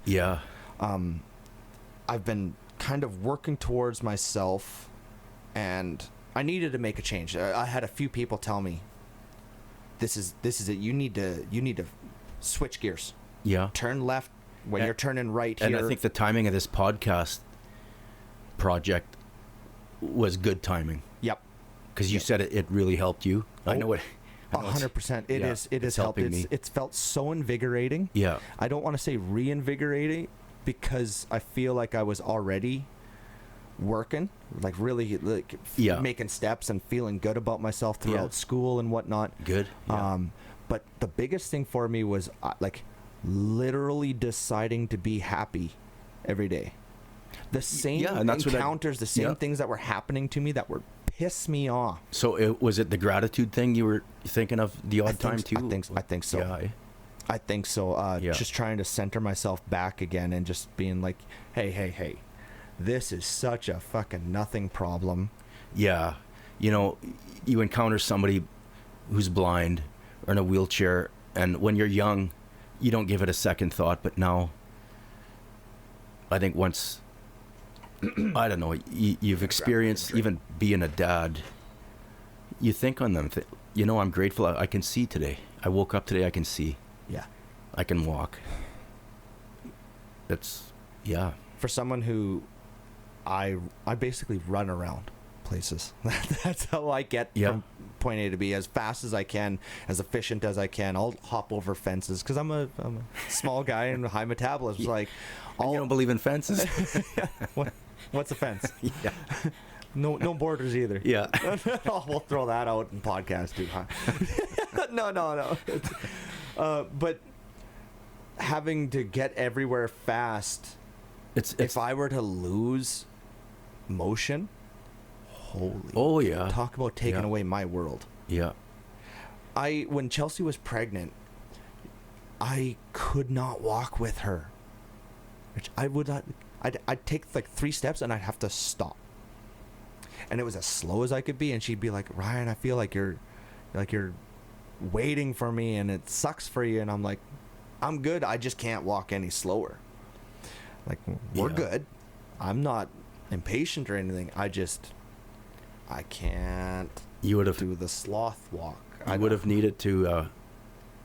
I've been kind of working towards myself, and I needed to make a change. I had a few people tell me, "This is it. You need to switch gears. Yeah, turn left when you're turning right here." And I think the timing of this podcast project was good timing. Yep. Because you said it really helped you. I know it. 100%. It has helped. It's felt so invigorating. Yeah. I don't want to say reinvigorating because I feel like I was already working, like really making steps and feeling good about myself throughout school and whatnot. Good. Yeah. But the biggest thing for me was like literally deciding to be happy every day. The same encounters, the same things that were happening to me that were piss me off. So was it the gratitude thing you were thinking of the odd time too? I think so. Yeah. I think so. Just trying to center myself back again and just being like, hey, this is such a fucking nothing problem. Yeah. You know, you encounter somebody who's blind or in a wheelchair, and when you're young, you don't give it a second thought, but now I think once I don't know, you've experienced even being a dad, you think on them. I'm grateful I can see today. I woke up today, I can see. Yeah. I can walk. That's, yeah. For someone who I basically run around places. That's how I get from point A to B as fast as I can, as efficient as I can. I'll hop over fences because I'm a small guy and high metabolism. Like, you don't believe in fences? What's a fence? Yeah. No borders either. Yeah. We'll throw that out in podcast too, huh? No. But having to get everywhere fast. If I were to lose motion, talk about taking away my world. Yeah. When Chelsea was pregnant, I could not walk with her. Which I'd take like 3 steps and I'd have to stop. And it was as slow as I could be, and she'd be like, "Ryan, I feel like you're waiting for me and it sucks for you." And I'm like, "I'm good. I just can't walk any slower." Like, we're good. I'm not impatient or anything. I can't do the sloth walk. I would have needed to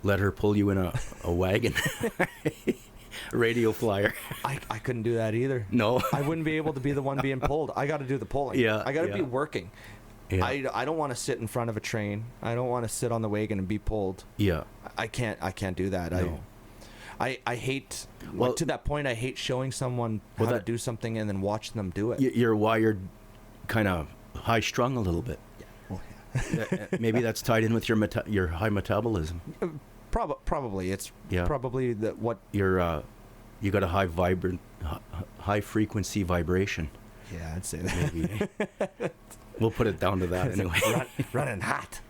let her pull you in a wagon. Radio flyer. I couldn't do that either. No. I wouldn't be able to be the one being pulled. I got to do the pulling. Yeah. I got to be working. Yeah. I don't want to sit in front of a train. I don't want to sit on the wagon and be pulled. Yeah. I can't do that. No. I hate, to that point, I hate showing someone how to do something and then watching them do it. You're wired kind of high strung a little bit. Yeah. Well, yeah. Maybe that's tied in with your high metabolism. Probably. It's probably what you're you got a high frequency vibration. Yeah, I'd say that. Maybe. We'll put it down to that anyway. Running hot.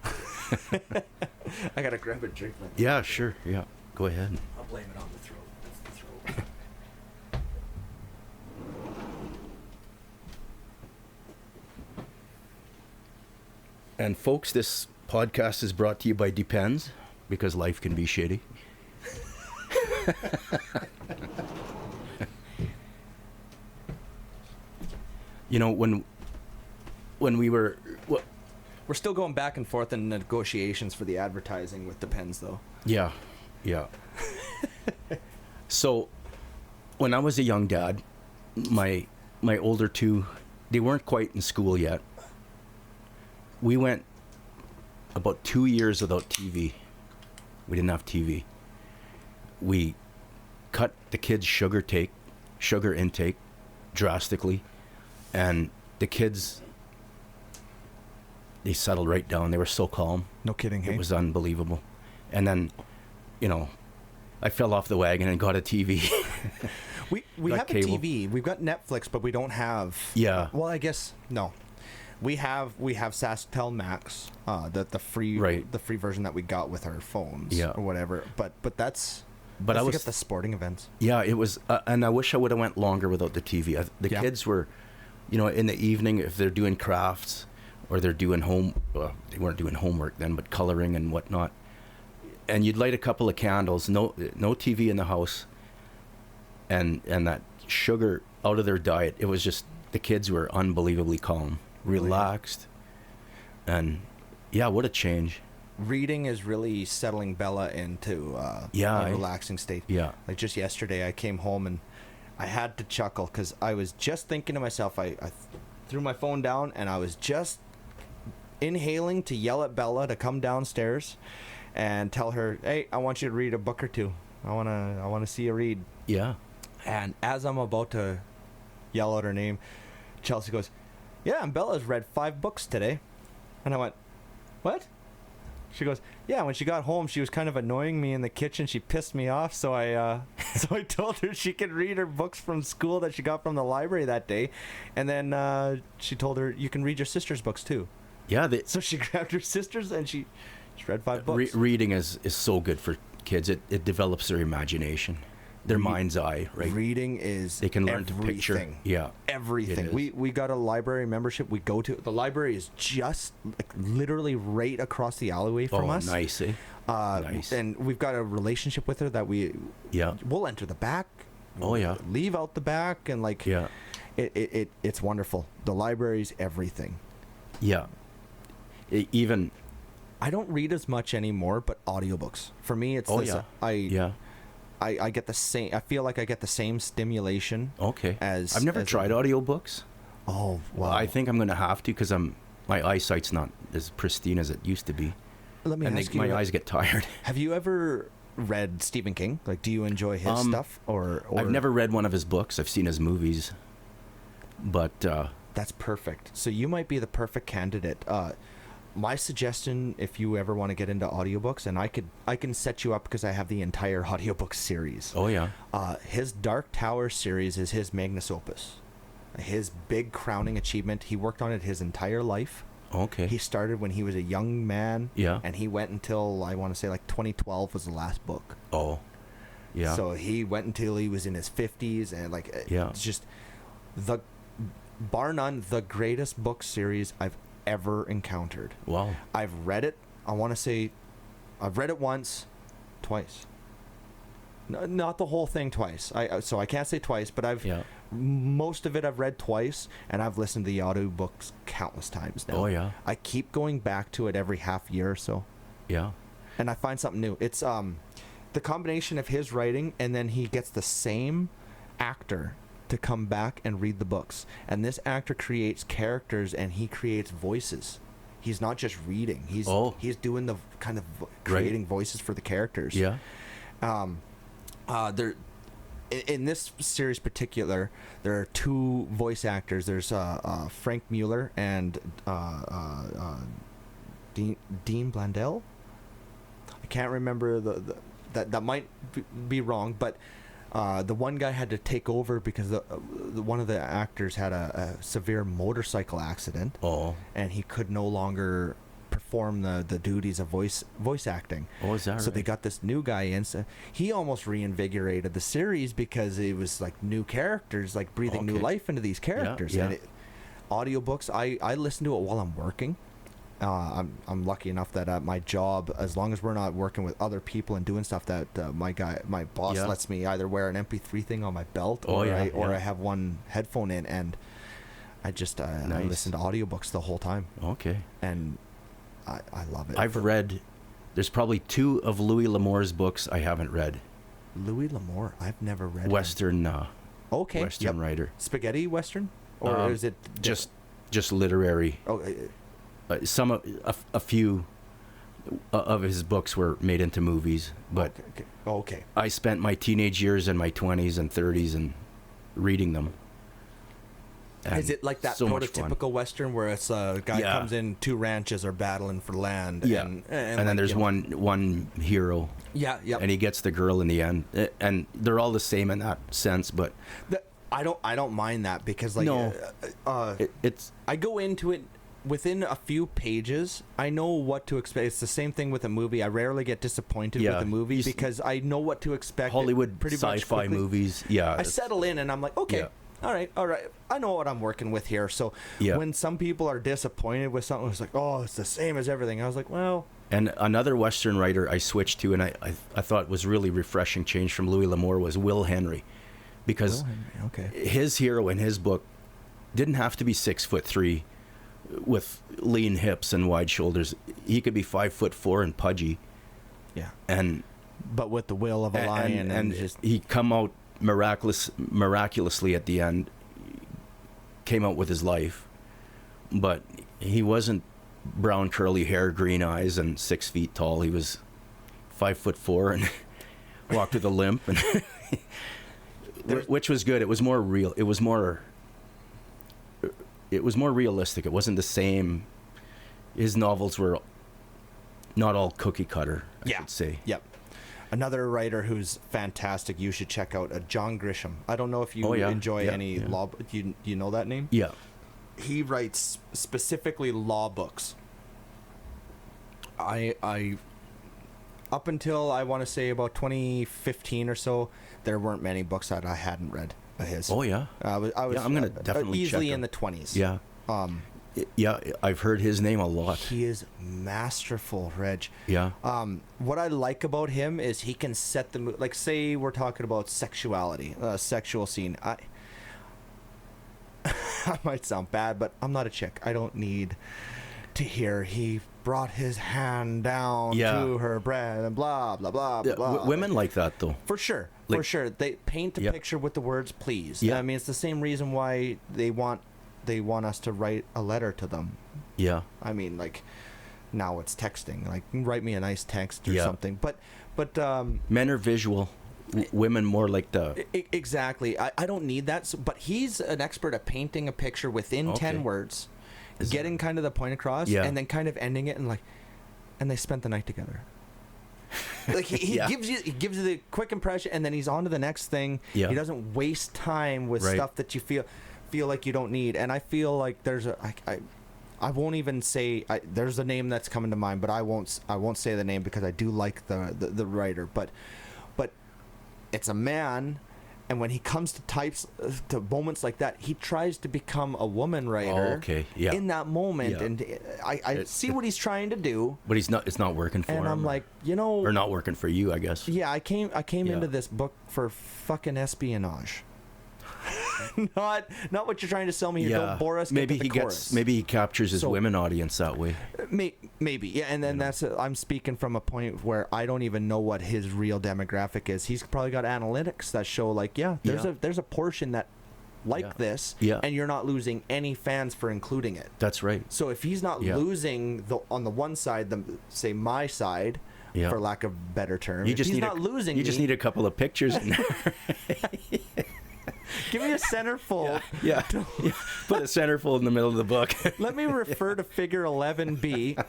I gotta grab a drink. Yeah, sure. Yeah, go ahead. I'll blame it on the throat. That's the throat. And folks, this podcast is brought to you by Depends, because life can be shitty. You know, when we were... We're still going back and forth in negotiations for the advertising with Depends, though. Yeah. So, when I was a young dad, my older two, they weren't quite in school yet. We went about 2 years without TV. We didn't have TV. We cut the kids' sugar intake drastically, and the kids they settled right down. They were so calm. No kidding. Hey? It was unbelievable. And then, I fell off the wagon and got a TV. We Got have cable. a TV. We've got Netflix, but we don't have. Yeah. Well, I guess no. We have SaskTel Max, the free Right. the free version that we got with our phones, Yeah. or whatever. But that's. But I was at the sporting events. Yeah, it was, and I wish I would have went longer without the TV. The Yeah. kids were, in the evening, if they're doing crafts or they're doing they weren't doing homework then, but coloring and whatnot. And you'd light a couple of candles, no TV in the house, and that sugar out of their diet. It was just, the kids were unbelievably calm, relaxed, and yeah, what a change. Reading is really settling Bella into a relaxing state. Yeah. Like just yesterday, I came home and I had to chuckle because I was just thinking to myself, I threw my phone down and I was just inhaling to yell at Bella to come downstairs and tell her, hey, I want you to read a book or two. I wanna see you read. Yeah. And as I'm about to yell out her name, Chelsea goes, yeah, and Bella's read 5 books today. And I went, what? She goes, yeah, when she got home, she was kind of annoying me in the kitchen. She pissed me off, so I told her she could read her books from school that she got from the library that day. And then she told her, you can read your sister's books too. Yeah. So she grabbed her sister's and she read 5 books. Reading is so good for kids. It develops their imagination, their mind's eye, right? Reading is They can learn to picture. everything. Yeah. Everything. It is. We got a library membership we go to. The library is just literally right across the alleyway from us. Nice, eh? Nice. And we've got a relationship with her that we'll enter the back. Oh, yeah. Leave out the back and Yeah. It's wonderful. The library's everything. Yeah. Even I don't read as much anymore, but audiobooks. For me, it's I get the same. I feel like I get the same stimulation. Okay. As I've never as tried audiobooks. Oh wow! Well, I think I'm going to have to because my eyesight's not as pristine as it used to be. Let me ask you. My eyes get tired. Have you ever read Stephen King? Like, do you enjoy his stuff? Or I've never read one of his books. I've seen his movies, but that's perfect. So you might be the perfect candidate. My suggestion, if you ever want to get into audiobooks, and I can set you up because I have the entire audiobook series. Oh yeah. His Dark Tower series is his magnus opus, his big crowning achievement. He worked on it his entire life. Okay. He started when he was a young man. Yeah. And he went until, I want to say, like 2012 was the last book. Oh. Yeah. So he went until he was in his 50s, and it's just bar none, the greatest book series I've ever encountered. Wow. I've read it. I want to say I've read it once, twice. Not the whole thing twice. So I can't say twice, but most of it I've read twice, and I've listened to the audiobooks countless times now. Oh yeah. I keep going back to it every half year or so. Yeah. And I find something new. It's the combination of his writing, and then he gets the same actor to come back and read the books. And this actor creates characters and he creates voices. He's not just reading. He's doing the kind of creating voices for the characters. Yeah. There in this series particular, there are 2 voice actors. There's Frank Mueller and Dean Blandell. I can't remember that might be wrong, but the one guy had to take over because one of the actors had a severe motorcycle accident. Oh. And he could no longer perform the duties of voice acting. Oh, is that right? So they got this new guy in. So he almost reinvigorated the series because it was like new characters, like breathing new life into these characters. Yeah. And audiobooks, I listen to it while I'm working. I'm lucky enough that at my job, as long as we're not working with other people and doing stuff, that my boss lets me either wear an MP3 thing on my belt or I have one headphone in, and I just I listen to audiobooks the whole time. Okay. And I love it. I've read, there's probably 2 of Louis L'Amour's books I haven't read. Louis L'Amour, I've never read. Western. Western writer. Spaghetti Western, or is it just literary? Oh. A few of his books were made into movies, but okay. I spent my teenage years and my 20s and 30s and reading them. And is it like that so much fun. prototypical Western where it's a guy Yeah. comes in, two ranches are battling for land? Yeah. And then like, there's you know, one hero, Yeah, yeah. and he gets the girl in the end. And they're all the same in that sense, but I don't mind that because like No. It's I go into it within a few pages. I know what to expect. It's the same thing with a movie. I rarely get disappointed Yeah. with a movie You s- because I know what to expect. Hollywood pretty much sci-fi quickly. movies. Yeah, I settle in and I'm like, okay, Yeah. all right. I know what I'm working with here. So Yeah. when some people are disappointed with something, it's like, oh, it's the same as everything. I was like, well, And another Western writer I switched to, and I thought was really refreshing change from Louis L'Amour was Will Henry, because okay. his hero in his book didn't have to be 6'3" with lean hips and wide shoulders. He could be 5'4" and pudgy, Yeah. and But with the will of a lion and just he come out miraculously at the end, came out with his life, but he wasn't brown curly hair, green eyes, and 6 feet tall. He was 5'4" and walked with a limp, and which was good. It was more real. It was more realistic. It wasn't the same. His novels were not all cookie cutter, I should say. Yep. Another writer who's fantastic, you should check out, John Grisham. I don't know if you enjoy any law. Do you know that name? Yeah. He writes specifically law books. I up until I want to say about 2015 or so, there weren't many books that I hadn't read of his. Oh yeah. I was I'm gonna definitely easily check in him. the 20s. Yeah. Yeah, I've heard his name a lot. He is masterful, Reg. Yeah. What I like about him is he can set the mood. Like, say we're talking about sexuality, sexual scene. I might sound bad, but I'm not a chick. I don't need to hear he brought his hand down to her breast and blah blah blah blah. blah. Women like that though. For sure, Like- for sure. They paint a Yeah. picture with the words "please." Yeah. I mean, it's the same reason why they want us to write a letter to them. Yeah. I mean, like, now it's texting. Like, write me a nice text or Yeah. something. But Men are visual. Women more like the. exactly. I don't need that. But he's an expert at painting a picture within 10 words, getting kind of the point across, and then kind of ending it and they spent the night together. Like he gives you the quick impression, and then he's on to the next thing. Yeah. He doesn't waste time with stuff that you feel like you don't need. And I feel like there's I won't even say there's a name that's coming to mind, but I won't say the name because I do like the writer, but it's a man, and when he comes to moments like that, he tries to become a woman writer. In that moment, and I see what he's trying to do, but it's not working for him. and I'm like, or not working for you, I guess. Yeah, I came into this book for fucking espionage. not what you're trying to sell me here. Don't bore us. Maybe chorus. maybe he captures his women audience that way. Maybe, yeah. And then I'm speaking from a point where I don't even know what his real demographic is. He's probably got analytics that show like, there's a portion that this, and you're not losing any fans for including it. That's right. So if he's not losing on the one side, say my side, for lack of better term, You just he's need not losing. You just need a couple of pictures in there. Give me a centerfold. Yeah. Put a centerfold in the middle of the book. Let me refer to figure 11B.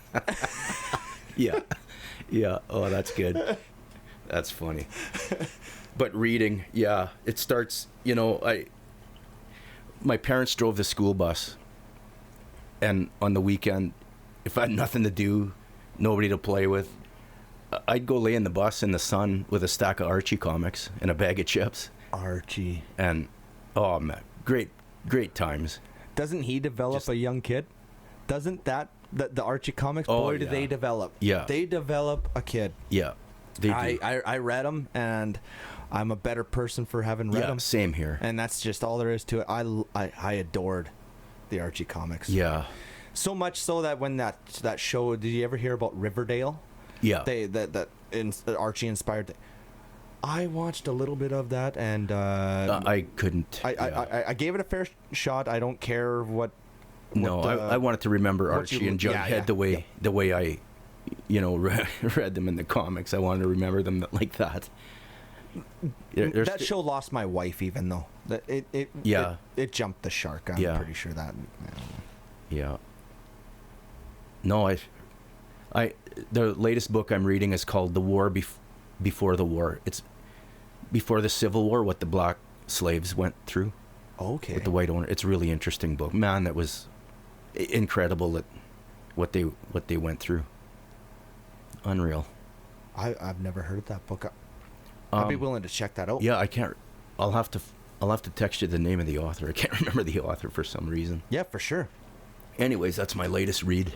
Yeah. Oh, that's good. That's funny. But reading, it starts, my parents drove the school bus, and on the weekend, if I had nothing to do, nobody to play with, I'd go lay in the bus in the sun with a stack of Archie comics and a bag of chips. Archie. And, oh man, great times. Doesn't he develop a young kid? Doesn't the Archie comics, do they develop? Yeah. They develop a kid. Yeah, they do. I read them, and I'm a better person for having read them. Same here. And that's just all there is to it. I adored the Archie comics. Yeah. So much so that when that show, did you ever hear about Riverdale? Yeah. That Archie inspired thing. I watched a little bit of that, and I couldn't. I gave it a fair shot. I don't care what. I wanted to remember Archie and Jughead the way I, read them in the comics. I wanted to remember them like that. That show lost my wife, even though. It jumped the shark. I'm pretty sure that. Yeah. No, the latest book I'm reading is called The War Before the War. It's before the Civil War, what the black slaves went through. Okay. With the white owner. It's a really interesting book. Man, that was incredible that what they went through. Unreal. I've never heard of that book. I'd be willing to check that out. Yeah, I can't. I'll have to text you the name of the author. I can't remember the author for some reason. Yeah, for sure. Anyways, that's my latest read.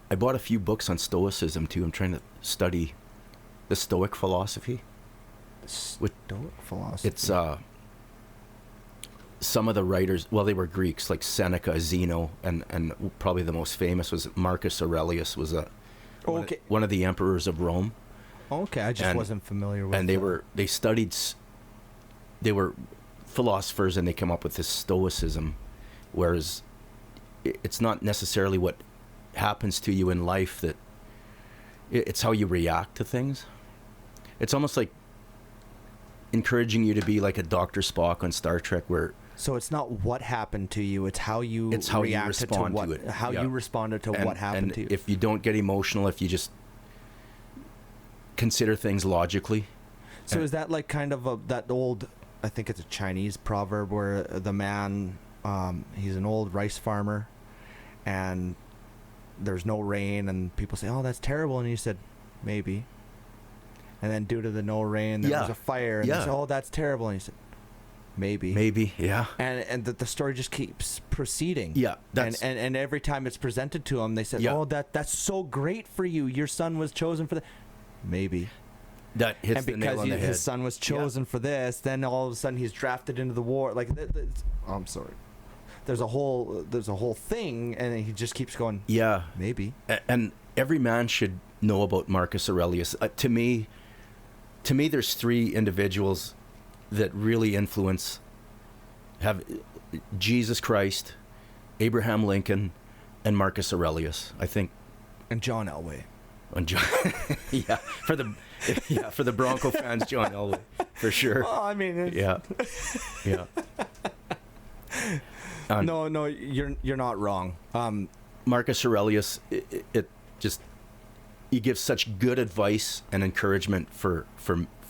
I bought a few books on Stoicism too. I'm trying to study the Stoic philosophy. Stoic philosophy. It's some of the writers. Well, they were Greeks, like Seneca, Zeno, and probably the most famous was Marcus Aurelius. Was one of the emperors of Rome. Okay, I just wasn't familiar with. And they were philosophers, and they came up with this Stoicism, whereas it's not necessarily what happens to you in life, that it's how you react to things. It's almost like encouraging you to be like a Dr. Spock on Star Trek, where so it's not what happened to you, it's how you reacted to what to it. How you responded to what happened to you. If you don't get emotional, if you just consider things logically. So is that like kind of that old, I think it's a Chinese proverb, where the man, he's an old rice farmer, and there's no rain, and people say, "Oh, that's terrible," and he said, "Maybe." And then due to the no rain, there was a fire, and they said, "Oh, that's terrible," and he said, "Maybe." Maybe, yeah. And the story just keeps proceeding. Yeah, and every time it's presented to him, they said, "Oh, that's so great for you. Your son was chosen for that." Maybe. That hits the nail on the head. His son was chosen for this, then all of a sudden he's drafted into the war. Like, I'm sorry. There's a whole thing, and he just keeps going. Yeah, maybe. And every man should know about Marcus Aurelius. To me, there's three individuals that really have Jesus Christ, Abraham Lincoln, and Marcus Aurelius. I think, and John Elway. And John, for the Bronco fans, John Elway, for sure. Well, I mean, yeah. No, you're not wrong. Marcus Aurelius, he gives such good advice and encouragement for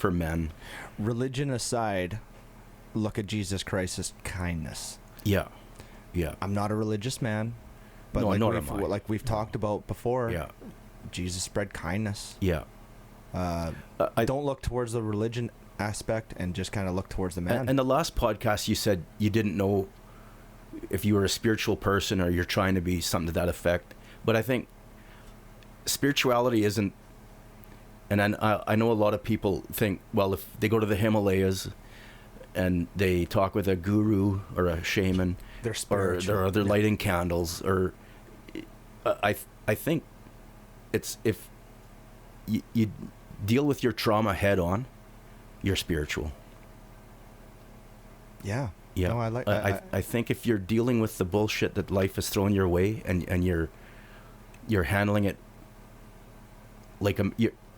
men. Religion aside, look at Jesus Christ as kindness. Yeah. I'm not a religious man, but like we've talked about before. Yeah. Jesus spread kindness. Yeah. I don't look towards the religion aspect, and just kind of look towards the man. And the last podcast, you said you didn't know if you were a spiritual person or you're trying to be something to that effect. But I think spirituality isn't, and I know a lot of people think, well, if they go to the Himalayas and they talk with a guru or a shaman, they're spiritual, or they're lighting candles, or I think it's, if you deal with your trauma head on, you're spiritual. Yeah. Yeah. No, I think if you're dealing with the bullshit that life is throwing your way, and you're handling it like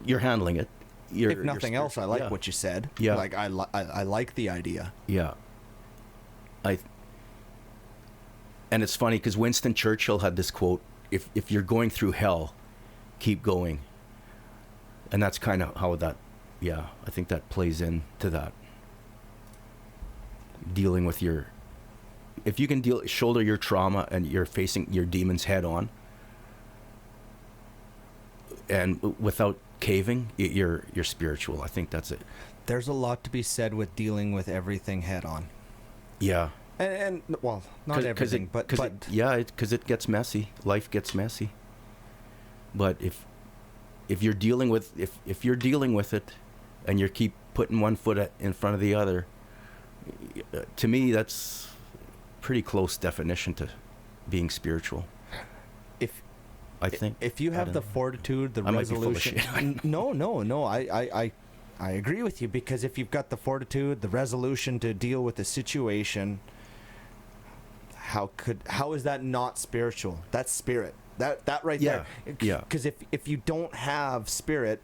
you're handling it. If nothing else, I like what you said. Yeah. Like I like the idea. Yeah. And it's funny because Winston Churchill had this quote: "If you're going through hell, keep going." And that's kind of how that. Yeah, I think that plays into that. Dealing with if you can shoulder your trauma and you're facing your demons head on, and without caving, you're spiritual. I think that's it. There's a lot to be said with dealing with everything head on. Yeah. And well, not everything, but because it gets messy. Life gets messy. But if you're dealing with it, and you keep putting one foot in front of the other, to me, that's pretty close definition to being spiritual. I think if you have the fortitude, the resolution. No. I agree with you, because if you've got the fortitude, the resolution to deal with the situation, how is that not spiritual? That's spirit. That right there. Yeah. Because if you don't have spirit,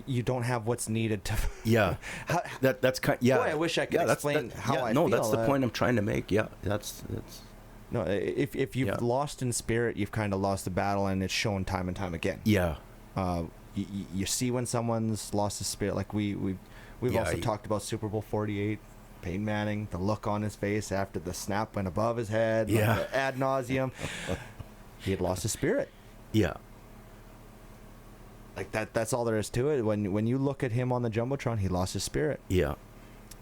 you don't have what's needed to. Yeah, that's kind. Yeah, Boy, I wish I could explain how I no, feel. that's the point I'm trying to make. Yeah, that's. No, if you've lost in spirit, you've kind of lost the battle, and it's shown time and time again. Yeah. You see when someone's lost his spirit, like we've also talked about Super Bowl 48, Peyton Manning, the look on his face after the snap went above his head, like ad nauseum. He had lost his spirit. Yeah. Like that's all there is to it. When you look at him on the Jumbotron, he lost his spirit. Yeah.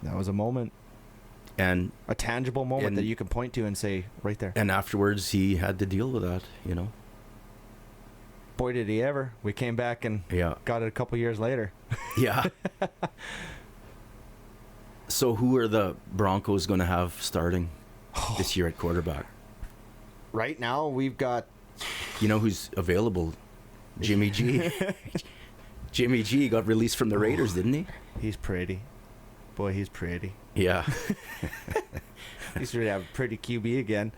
That was a moment. And a tangible moment that you can point to and say, right there. And afterwards, he had to deal with that, Boy, did he ever. We came back and got it a couple years later. Yeah. So who are the Broncos going to have starting this year at quarterback? Right now, we've got... You know who's available? Jimmy G. Jimmy G got released from the Raiders, didn't he? He's pretty. Boy, he's pretty. Yeah. He's going to have a pretty QB again.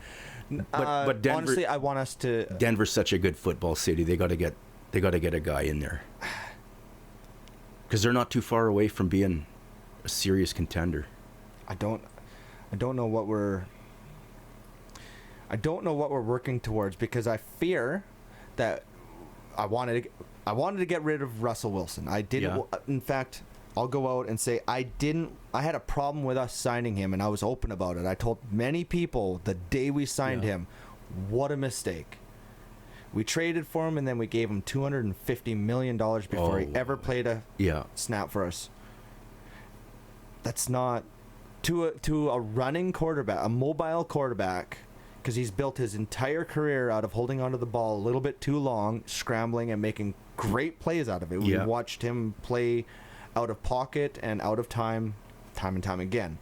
But Denver, honestly, I want us to... Denver's such a good football city. They got to get a guy in there. Because they're not too far away from being a serious contender. I don't know what we're working towards, because I fear that I wanted to get rid of Russell Wilson. I didn't. Yeah. In fact, I'll go out and say I had a problem with us signing him, and I was open about it. I told many people the day we signed him, what a mistake. We traded for him, and then we gave him $250 million before he ever played a snap for us. That's not to a running quarterback, a mobile quarterback, because he's built his entire career out of holding onto the ball a little bit too long, scrambling, and making great plays out of it. We watched him play out of pocket and out of time and time again.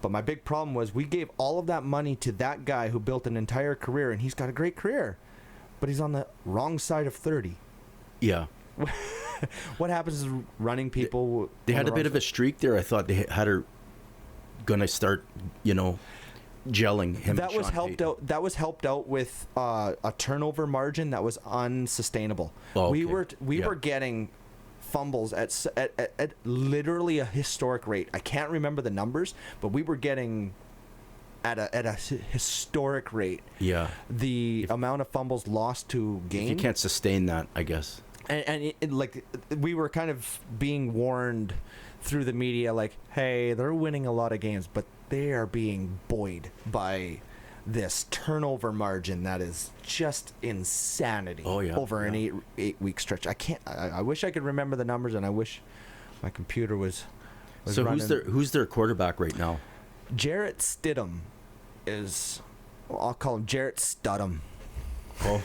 But my big problem was we gave all of that money to that guy who built an entire career, and he's got a great career, but he's on the wrong side of 30. Yeah. What happens is running people... They had a bit of a streak there. I thought they had her going to start, gelling him. That was helped out. That was helped out with a turnover margin that was unsustainable. Oh, okay. We were getting fumbles at literally a historic rate. I can't remember the numbers, but we were getting at a historic rate. Yeah. The amount of fumbles lost to gain. You can't sustain that, I guess. And like we were kind of being warned through the media, like, hey, they're winning a lot of games, but they are being buoyed by this turnover margin that is just insanity. Over an 8-week stretch. I wish I could remember the numbers, and I wish my computer was so running. Who's their quarterback right now? Jarrett Stidham is... Well, I'll call him Jarrett Studham. Oh.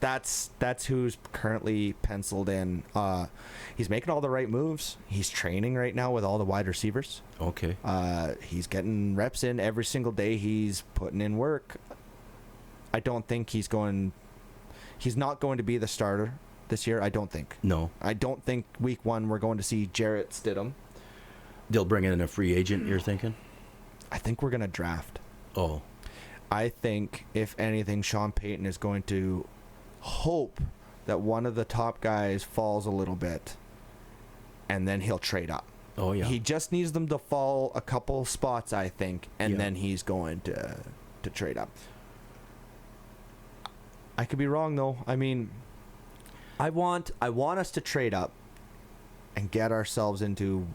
That's who's currently penciled in. He's making all the right moves. He's training right now with all the wide receivers. Okay. He's getting reps in every single day. He's putting in work. I don't think he's not going to be the starter this year. I don't think. No. I don't think week 1 we're going to see Jarrett Stidham. They'll bring in a free agent, you're thinking? I think we're going to draft. Oh. I think, if anything, Sean Payton is going to hope that one of the top guys falls a little bit, and then he'll trade up. Oh, yeah. He just needs them to fall a couple spots, I think, and then he's going to trade up. I could be wrong, though. I mean, I want us to trade up and get ourselves into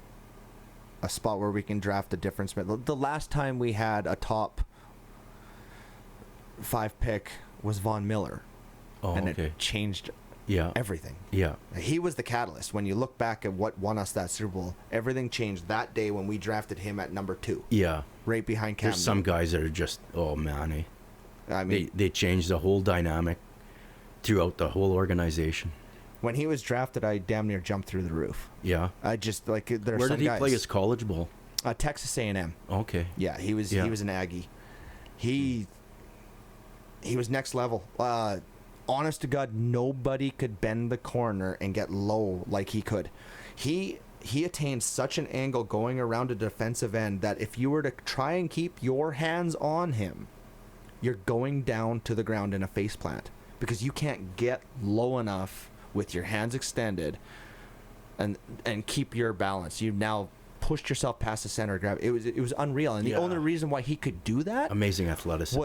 a spot where we can draft a difference. The last time we had a top 5 pick was Von Miller. Oh, and it changed everything. Yeah. He was the catalyst. When you look back at what won us that Super Bowl, everything changed that day when we drafted him at number 2. Yeah. Right behind Cam. There's some guys that are just, oh man, I mean, they changed the whole dynamic throughout the whole organization. When he was drafted, I damn near jumped through the roof. Yeah. I just, like, there's some guys. Where did he play his college ball? Texas A&M. Okay. Yeah, he was an Aggie. He was next level. Honest to God, nobody could bend the corner and get low like he could. He attained such an angle going around a defensive end that if you were to try and keep your hands on him, you're going down to the ground in a face plant, because you can't get low enough with your hands extended and keep your balance. You now pushed yourself past the center of gravity. It was unreal. And the only reason why he could do that, amazing athleticism,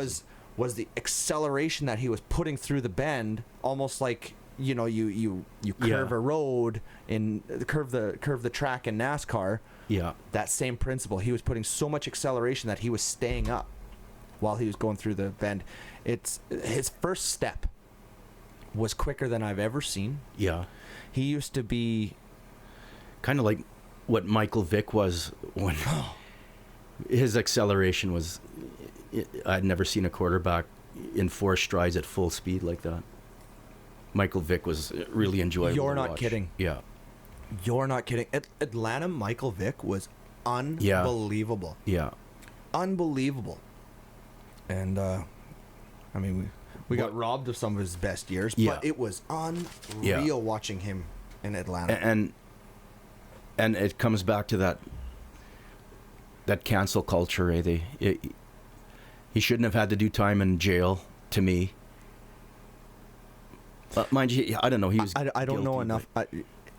was the acceleration that he was putting through the bend, almost like, you know, you curve a road and curve the track in NASCAR. Yeah. That same principle. He was putting so much acceleration that he was staying up while he was going through the bend. It's his first step was quicker than I've ever seen. Yeah. He used to be kind of like what Michael Vick was when his acceleration was. I'd never seen a quarterback in 4 strides at full speed like that. Michael Vick was really enjoyable. You're to not watch. kidding. Yeah. You're not kidding. Atlanta Michael Vick was unbelievable. Yeah. Unbelievable. And I mean, we got robbed of some of his best years, but it was unreal watching him in Atlanta. And it comes back to that cancel culture. He shouldn't have had to do time in jail, to me. Mind you, I don't know. He was. I don't know enough.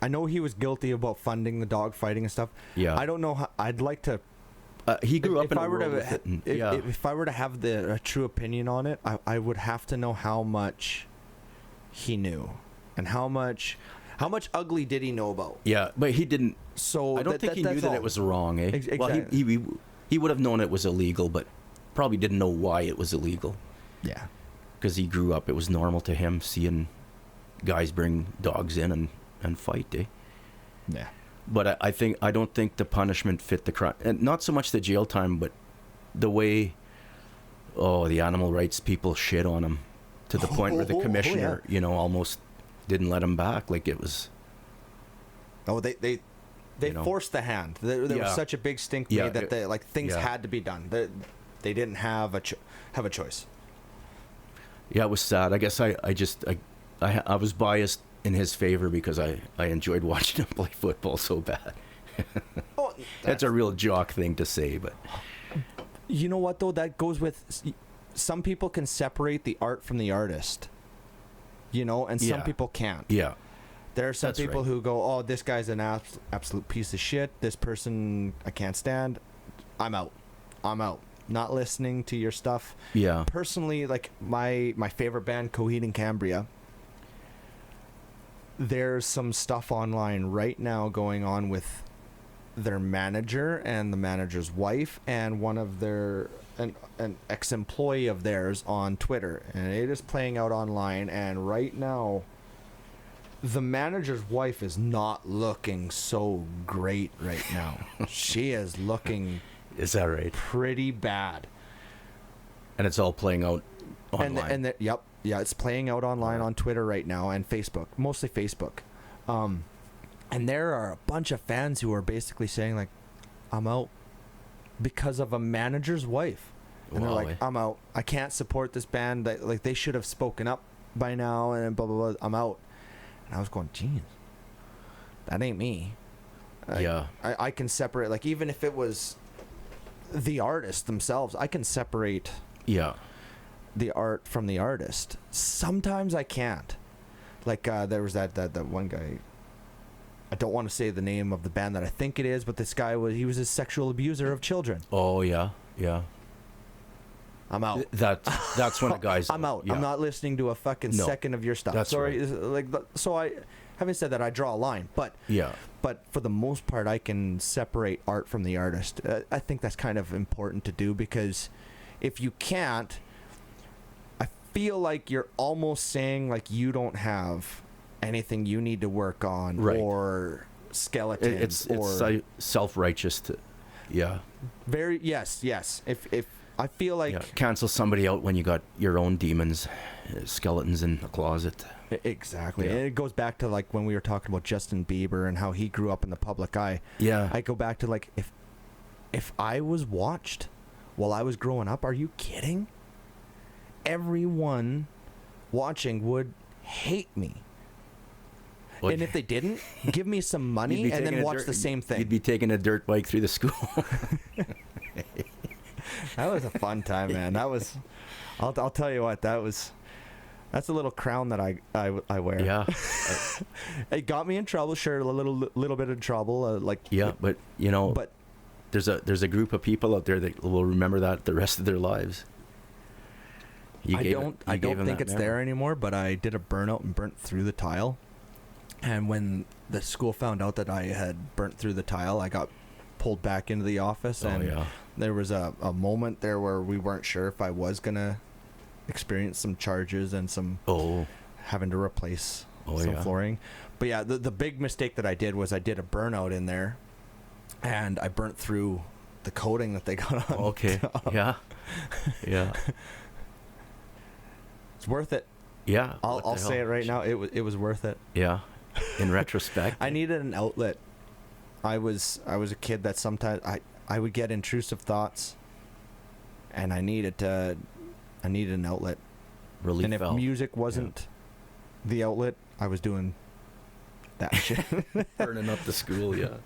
I know he was guilty about funding the dog fighting and stuff. Yeah. I don't know how. I'd like to. He grew up in a world with it. If I were to have a true opinion on it, I would have to know how much he knew, and how much ugly did he know about. Yeah, but he didn't. So I don't think he knew that it was wrong. Exactly. Well, he would have known it was illegal, but probably didn't know why it was illegal. Yeah. Because he grew up, it was normal to him seeing guys bring dogs in and fight. Yeah. But I don't think the punishment fit the crime, and not so much the jail time, but the way, the animal rights people shit on him to the point where the commissioner, almost didn't let him back. Like it was. Oh, they forced the hand. There was such a big stink made that things had to be done. They didn't have a choice. Yeah, it was sad. I guess I was biased in his favor because I enjoyed watching him play football so bad. That's a real jock thing to say, but you know what though? That goes with some people can separate the art from the artist. And some people can't. Yeah. There are some people who go, "Oh, this guy's an absolute piece of shit. This person I can't stand. I'm out. Not listening to your stuff." Yeah. Personally, like my favorite band, Coheed and Cambria, there's some stuff online right now going on with their manager and the manager's wife and one of their an ex-employee of theirs on Twitter, and it is playing out online. And right now, the manager's wife is not looking so great right now. She is looking. Is that right? Pretty bad. And it's all playing out online. It's playing out online on Twitter right now and Facebook, mostly Facebook. And there are a bunch of fans who are basically saying like, "I'm out," because of a manager's wife. And they're like, "I'm out. I can't support this band. Like they should have spoken up by now." And blah blah blah. I'm out. And I was going, "Geez, that ain't me." I can separate. Like even if it was the artist themselves, I can separate the art from the artist. Sometimes I can't. Like there was that one guy, I don't want to say the name of the band that I think it is, but this guy was a sexual abuser of children. Oh yeah. I'm out. That's when a guy's I'm out. Yeah. I'm not listening to a fucking second of your stuff. That's Sorry, right. Having said that, I draw a line, but for the most part, I can separate art from the artist. I think that's kind of important to do, because if you can't, I feel like you're almost saying like you don't have anything you need to work on, or skeletons. It's self-righteous Very yes. If I feel like cancel somebody out when you got your own demons, skeletons in the closet. Exactly. And it goes back to like when we were talking about Justin Bieber and how he grew up in the public eye. Yeah. I go back to like if I was watched while I was growing up, are you kidding? Everyone watching would hate me. And if they didn't, give me some money and then watch the same thing. You'd be taking a dirt bike through the school. That was a fun time, man. That was, I'll tell you what, that was That's a little crown that I wear. Yeah. It got me in trouble, sure, a little bit of trouble, Yeah, but you know, but there's a group of people out there that will remember that the rest of their lives. I don't think it's there anymore, but I did a burnout and burnt through the tile. And when the school found out that I had burnt through the tile, I got pulled back into the office, and there was a moment there where we weren't sure if I was gonna experience some charges and some having to replace some flooring. But yeah, the big mistake that I did was I did a burnout in there, and I burnt through the coating that they got on. Okay. Top. Yeah. Yeah. It's worth it. Yeah. I'll say it right now. It was worth it. Yeah. In retrospect, I needed an outlet. I was a kid that sometimes I would get intrusive thoughts, and I needed an outlet. Relief and if valve. music wasn't the outlet, I was doing that shit. Burning up the school, yeah.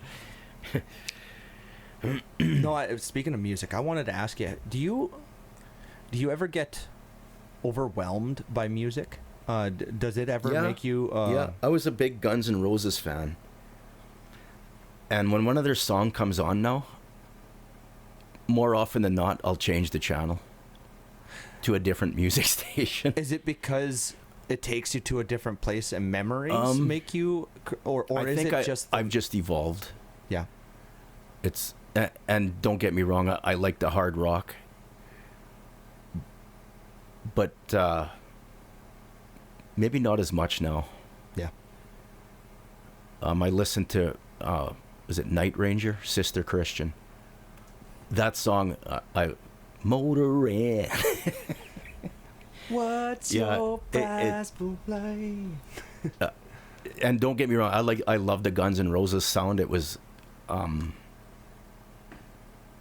No, speaking of music, I wanted to ask you: do you ever get overwhelmed by music? Does it ever make you? Yeah, I was a big Guns N' Roses fan, and when one of their song comes on now, more often than not, I'll change the channel to a different music station. Is it because it takes you to a different place and memories make you, or is it just? I've just evolved. Yeah. It's and don't get me wrong, I like the hard rock, but maybe not as much now. Yeah. I listened to was it Night Ranger, Sister Christian. That song, Motorin. What's your gospel line? And don't get me wrong, I love the Guns N' Roses sound. It was,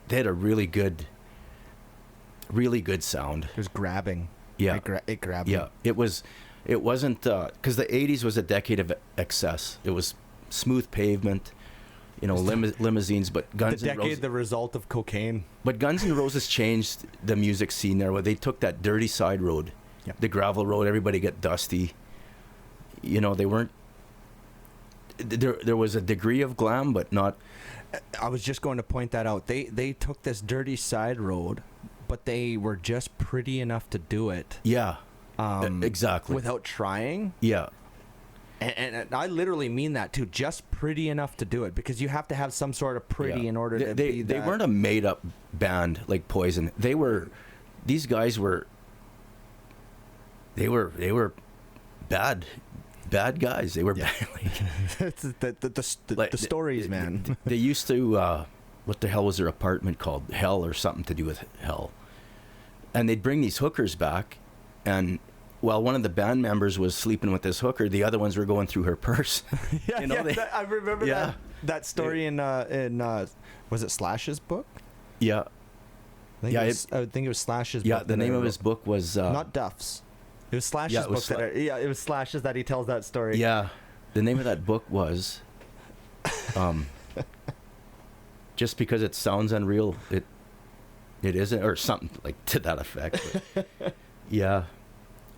they had a really good sound. It was grabbing. Yeah, it grabbed. Yeah, me. It wasn't because the '80s was a decade of excess. It was smooth pavement, you know, limousines. But Guns N' Roses, the result of cocaine. But Guns N' Roses changed the music scene there, where they took that dirty side road, the gravel road. Everybody got dusty. You know, they weren't. There was a degree of glam, but not. I was just going to point that out. They took this dirty side road, but they were just pretty enough to do it. Yeah. Exactly. Without trying. Yeah. And I literally mean that too. Just pretty enough to do it, because you have to have some sort of pretty in order to be that. They weren't a made-up band like Poison. These guys were. They were bad guys. They were bad. The stories, man. They used to. What the hell was their apartment called? Hell or something to do with hell. And they'd bring these hookers back, and while one of the band members was sleeping with this hooker, the other ones were going through her purse. I remember that story in was it Slash's book? Yeah. I think it was Slash's book. Yeah, the name of his book was not Duff's. It was Slash's book. It was Slash's that he tells that story. Yeah, the name of that book was. Just because it sounds unreal, it isn't, or something like to that effect. But, yeah,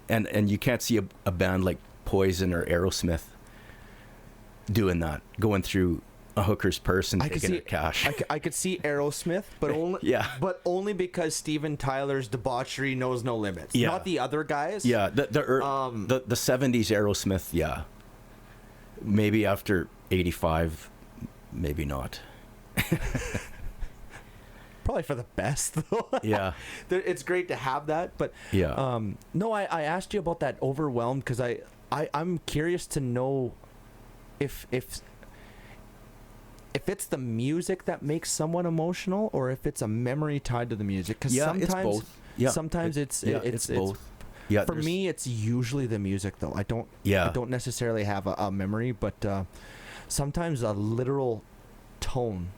and you can't see a band like Poison or Aerosmith doing that, going through a hooker's purse and taking her cash. I could see Aerosmith, but only because Steven Tyler's debauchery knows no limits. Yeah. Not the other guys. Yeah, the 70s Aerosmith. Yeah, maybe after 85, maybe not. Probably for the best, though. Yeah. It's great to have that, but yeah. No, I asked you about that overwhelmed because I'm curious to know if it's the music that makes someone emotional, or if it's a memory tied to the music. Because sometimes it's both. Yeah. Sometimes it's both. Yeah. For me, it's usually the music, though. I don't necessarily have a memory, but sometimes a literal tone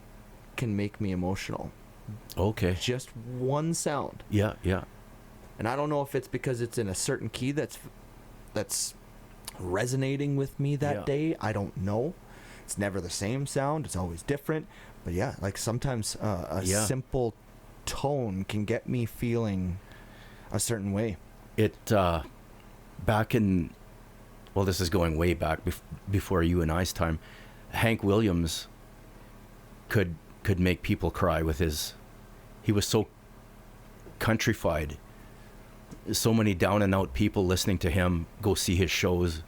can make me emotional. Okay. Just one sound. Yeah. And I don't know if it's because it's in a certain key that's resonating with me that day. I don't know. It's never the same sound. It's always different. But yeah, like sometimes a simple tone can get me feeling a certain way. back in, well, this is going way back before you and I's time, Hank Williams could make people cry with his, he was so countrified. So many down and out people listening to him go see his shows.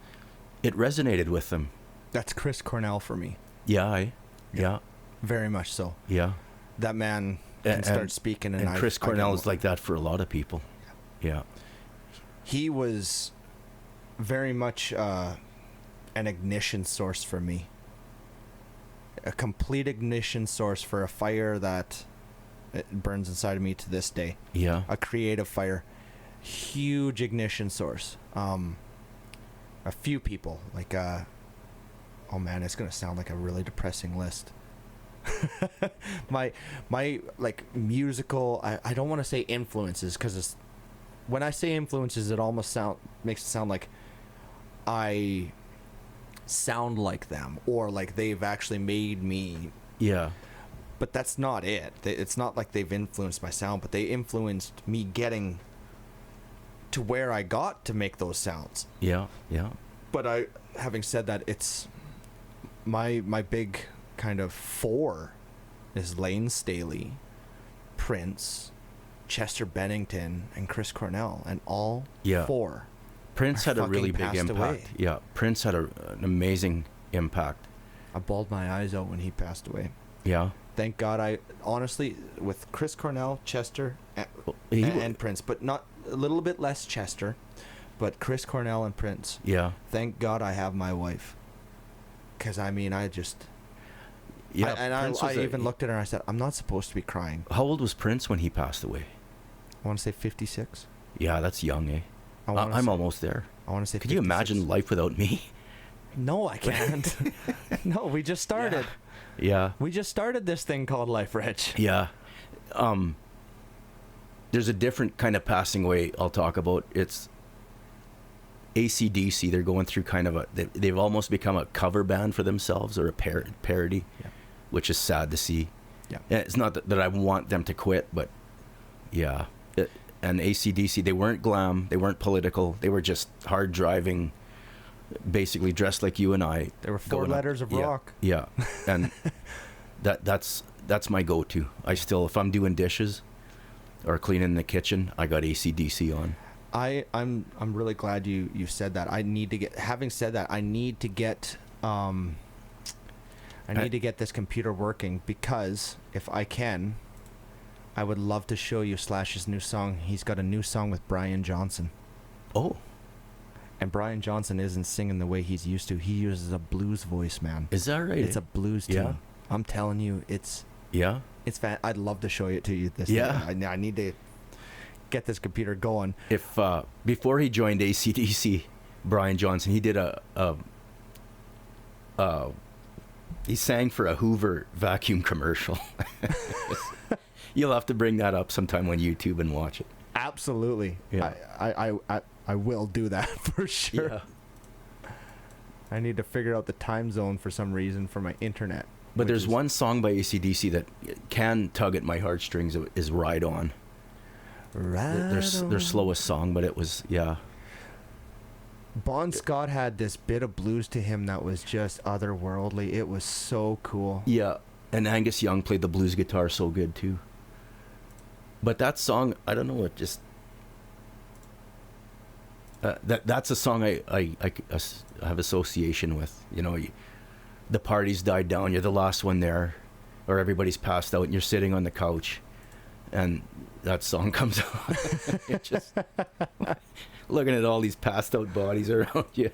It resonated with them. That's Chris Cornell for me. Yeah, yeah. Very much so. Yeah. That man can start speaking, and Chris Cornell is like that for a lot of people. Yeah. He was very much an ignition source for me. A complete ignition source for a fire that it burns inside of me to this day. Yeah. A creative fire. Huge ignition source. A few people, like, oh man, it's going to sound like a really depressing list. my like musical, I don't want to say influences, because when I say influences, it almost makes it sound like I sound like them, or like they've actually made me. Yeah. But that's not it. It's not like they've influenced my sound, but they influenced me getting to where I got to make those sounds. Yeah, yeah. But having said that, it's my big kind of four is Lane Staley, Prince, Chester Bennington, and Chris Cornell, and all four. Prince had a really big impact. Away. Yeah, Prince had an amazing impact. I bawled my eyes out when he passed away. Yeah. Thank God. I honestly, with Chris Cornell, Chester, and Prince, but not a little bit less Chester, but Chris Cornell and Prince. Yeah. Thank God I have my wife. Because I mean, I just. Yeah. I even looked at her and I said, I'm not supposed to be crying. How old was Prince when he passed away? I want to say 56. Yeah, that's young, eh? I'm almost there. I want to say. Could you imagine life without me? No, I can't. No, we just started. Yeah. We just started this thing called Life, Rich. Yeah. There's a different kind of passing away I'll talk about. It's AC/DC. They're going through kind of they've almost become a cover band for themselves, or a parody, which is sad to see. Yeah. And it's not that I want them to quit, but yeah. And AC/DC, they weren't glam, they weren't political, they were just hard driving, basically dressed like you and I. There were four letters of rock. Yeah, and that's my go-to. I still, if I'm doing dishes or cleaning the kitchen, I got AC/DC on. I'm really glad you said that. I need to get. Having said that, I need to get this computer working, because if I can, I would love to show you Slash's new song. He's got a new song with Brian Johnson. Oh. And Brian Johnson isn't singing the way he's used to. He uses a blues voice, man. Is that right? It's a blues tune. Yeah. I'm telling you, it's... Yeah? It's I'd love to show it to you this day. I need to get this computer going. If, before he joined AC/DC, Brian Johnson, he did he sang for a Hoover vacuum commercial. You'll have to bring that up sometime on YouTube and watch it. Absolutely. Yeah. I will do that for sure. Yeah. I need to figure out the time zone for some reason for my internet. But there's one song by AC/DC that can tug at my heartstrings, is Ride On. Their slowest song, but it was, yeah. Bon Scott had this bit of blues to him that was just otherworldly. It was so cool. Yeah, and Angus Young played the blues guitar so good too. But that song, I don't know, it just... that's a song I have association with. You know, the party's died down, you're the last one there, or everybody's passed out and you're sitting on the couch, and that song comes on. You're just looking at all these passed out bodies around you.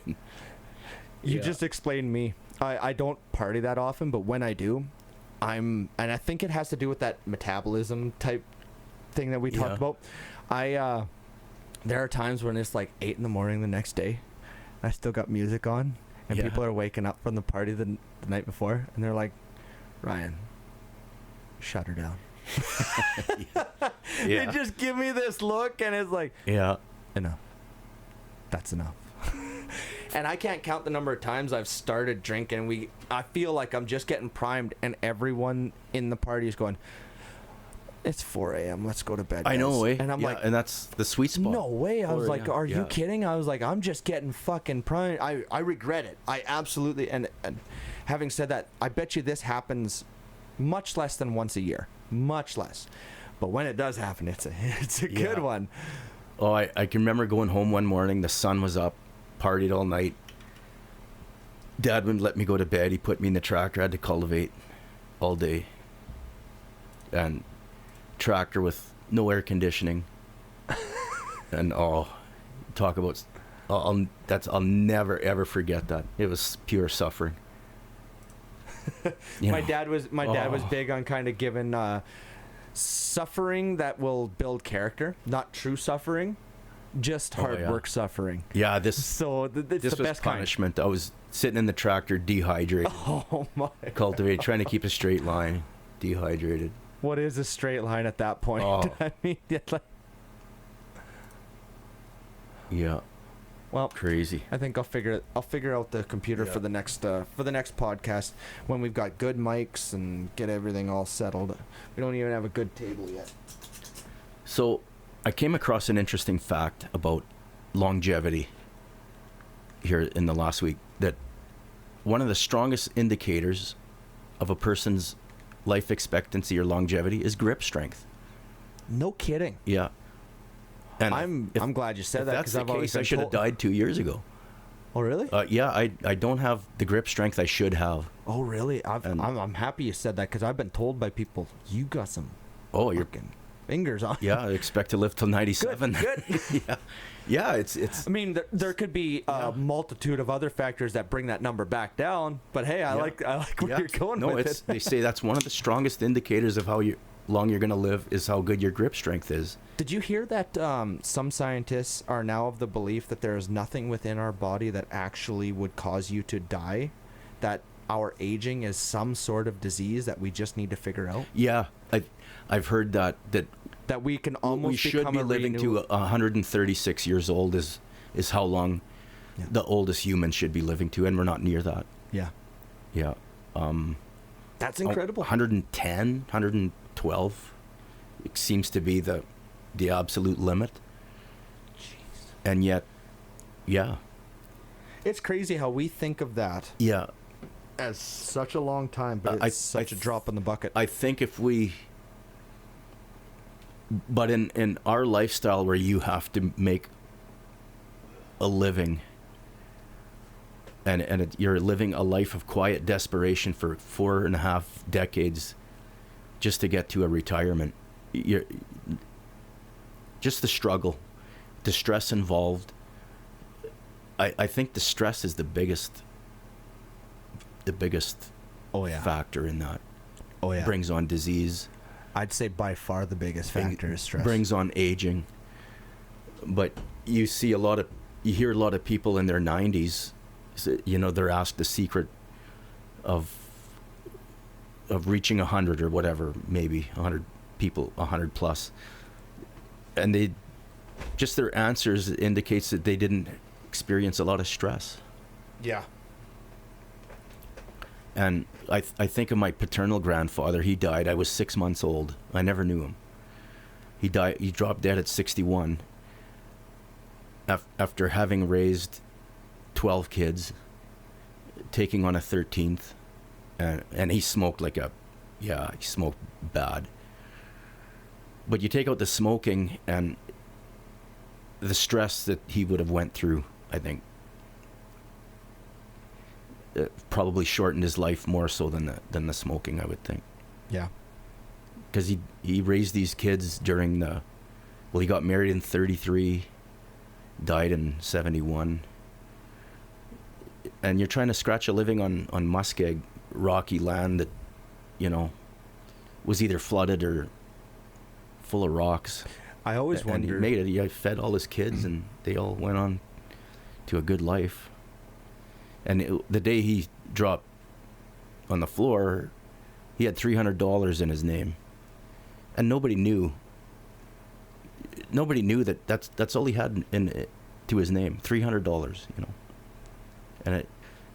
You just explained me. I don't party that often, but when I do, and I think it has to do with that metabolism type thing that we talked about. There are times when it's like 8 a.m. the next day, I still got music on, and people are waking up from the party the night before, and they're like, Ryan, shut her down. They just give me this look, and it's like, enough. That's enough. And I can't count the number of times I've started drinking. I feel like I'm just getting primed, and everyone in the party is going, it's 4 a.m. Let's go to bed. I know, guys." eh? And I'm like, and that's the sweet spot. no way. I was 4 like, a.m. are you Yeah. kidding? I was like, I'm just getting fucking primed. I regret it. I absolutely, and having said that, I bet you this happens much less than once a year. Much less. But when it does happen, it's a good one. Oh, I can remember going home one morning. The sun was up, partied all night. Dad wouldn't let me go to bed. He put me in the tractor. I had to cultivate all day. And tractor with no air conditioning. And talk about, I'll never ever forget that. It was pure suffering. My dad was big on kind of giving suffering that will build character, not true suffering, just hard work suffering. Yeah, So it's this the was best punishment. I was sitting in the tractor, dehydrated, Oh my! cultivated, trying to keep a straight line, dehydrated. What is a straight line at that point? Oh. I mean, Yeah, well, crazy. I think I'll figure out the computer for the next podcast when we've got good mics and get everything all settled. We don't even have a good table yet. So, I came across an interesting fact about longevity here in the last week, that one of the strongest indicators of a person's life expectancy or longevity is grip strength. No kidding. Yeah. And I'm glad you said that, because because I've always been I should have told. died 2 years ago. Oh really? Yeah, I don't have the grip strength I should have. Oh really? I'm happy you said that, because I've been told by people, you got some You're fucking fingers on. yeah. I expect to live till 97. Good. yeah. It's. I mean, there could be a multitude of other factors that bring that number back down, but hey, I like where you're going with it. They say that's one of the strongest indicators of how long you're going to live is how good your grip strength is. Did you hear that some scientists are now of the belief that there is nothing within our body that actually would cause you to die? That our aging is some sort of disease that we just need to figure out? Yeah, I've heard that we can almost we should become be living to 136 years old is how long the oldest human should be living to, and we're not near that. Yeah. Yeah. That's incredible. 110, 112 it seems to be the absolute limit. Jeez. And yet, yeah. It's crazy how we think of that Yeah. as such a long time, but it's such a drop in the bucket. I think but in our lifestyle where you have to make a living and you're living a life of quiet desperation for 4.5 decades just to get to a retirement, just the struggle, the stress involved. I think the stress is the biggest factor in that. Oh yeah. Brings on disease. I'd say by far the biggest factor is stress. Brings on aging. But you hear a lot of people in their 90s, they're asked the secret of reaching 100 or whatever, maybe 100 people, 100 plus. And their answers indicates that they didn't experience a lot of stress. Yeah. And I think of my paternal grandfather. He died. I was 6 months old. I never knew him. He died. He dropped dead at 61. After having raised 12 kids, taking on a 13th, and he smoked he smoked bad. But you take out the smoking and the stress that he would have went through, I think, probably shortened his life more so than the smoking, I would think. Yeah. Because he raised these kids during he got married in 33, died in 71. And you're trying to scratch a living on muskeg, rocky land that, was either flooded or full of rocks. I always wondered. And he made it. He fed all his kids, and they all went on to a good life. And the day he dropped on the floor, he had $300 in his name, and nobody knew. Nobody knew that's all he had to his name, $300. And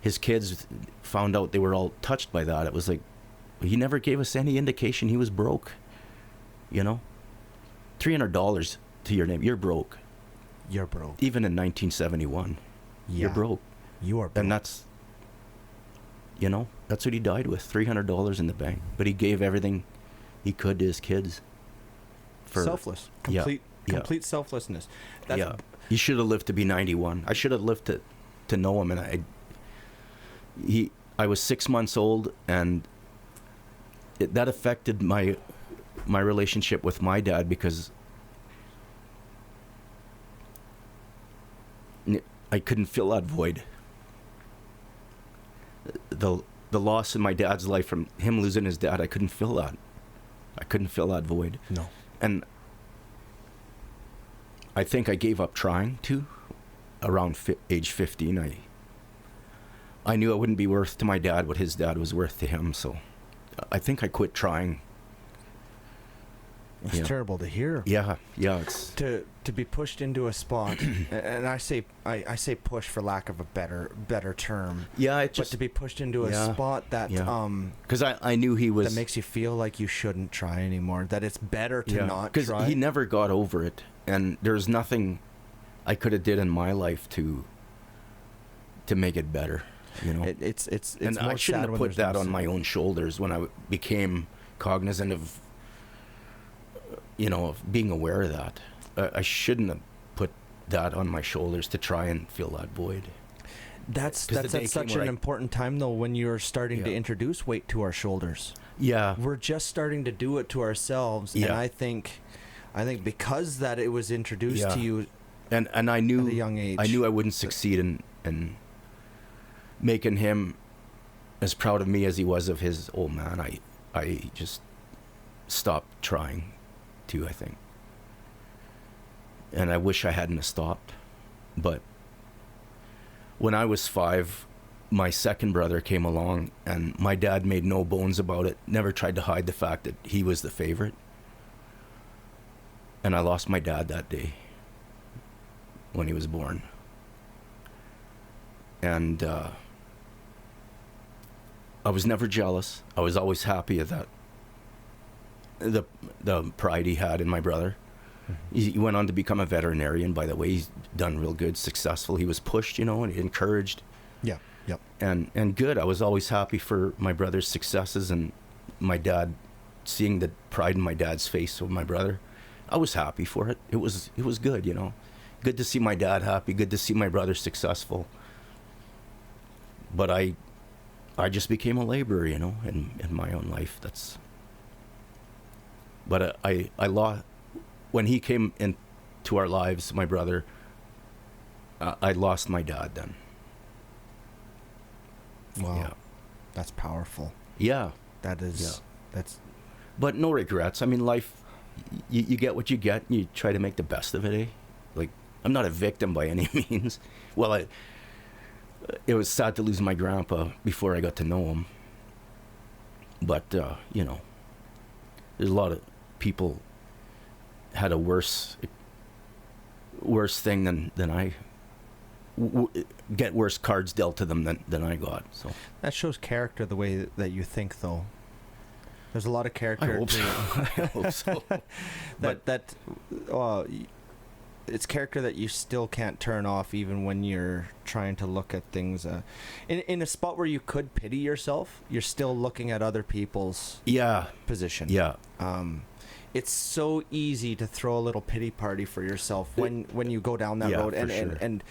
his kids found out. They were all touched by that. It was like he never gave us any indication he was broke. You know, $300 to your name. You're broke. You're broke. Even in 1971, you're broke. You are broke. And that's, you know, that's what he died with, $300 in the bank. But he gave everything he could to his kids. Selfless. Complete selflessness. He should have lived to be 91. I should have lived to know him. And I was 6 months old, and that affected my relationship with my dad, because I couldn't fill that void. The loss in my dad's life from him losing his dad, I couldn't fill that. I couldn't fill that void. No. And I think I gave up trying to around age 15. I knew I wouldn't be worth to my dad what his dad was worth to him, so I think I quit trying. It's terrible to hear. Yeah, it's to be pushed into a spot, and I say push for lack of a better term. Yeah, but to be pushed into a spot that because I knew he was, that makes you feel like you shouldn't try anymore. That it's better to not try. Because he never got over it, and there's nothing I could have did in my life to make it better. You know, it's and more I shouldn't sad have put that on my own shoulders when I became cognizant of, you know, of being aware of that. I shouldn't have put that on my shoulders to try and fill that void. That's at such an important time, though, when you're starting to introduce weight to our shoulders. Yeah, we're just starting to do it to ourselves, and I think because that it was introduced to you, and I knew at a young age, I knew I wouldn't succeed in making him as proud of me as he was of his old man. I just stopped trying to, I think. And I wish I hadn't have stopped. But when I was 5, my second brother came along, and my dad made no bones about it, never tried to hide the fact that he was the favorite. And I lost my dad that day when he was born. And I was never jealous. I was always happy at that. The pride he had in my brother. Mm-hmm. He went on to become a veterinarian, by the way. He's done real good, successful. He was pushed, you know, and encouraged. Yeah, yep. And good. I was always happy for my brother's successes, and my dad, seeing the pride in my dad's face of my brother. I was happy for it. It was good, you know. Good to see my dad happy, good to see my brother successful. But I just became a laborer, you know, in my own life. But I lost, when he came into our lives, my brother, I lost my dad then. Wow. Yeah. That's powerful. Yeah. That is, that's... But no regrets. I mean, life, you get what you get, and you try to make the best of it, eh? Like, I'm not a victim by any means. Well, it was sad to lose my grandpa before I got to know him. But, you know, there's a lot of people had a worse thing than I get worse cards dealt to them than I got. So that shows character, the way that you think, though. There's a lot of character. I hope so. I hope so. It's character that you still can't turn off, even when you're trying to look at things in a spot where you could pity yourself. You're still looking at other people's position. Yeah. It's so easy to throw a little pity party for yourself when you go down that road, and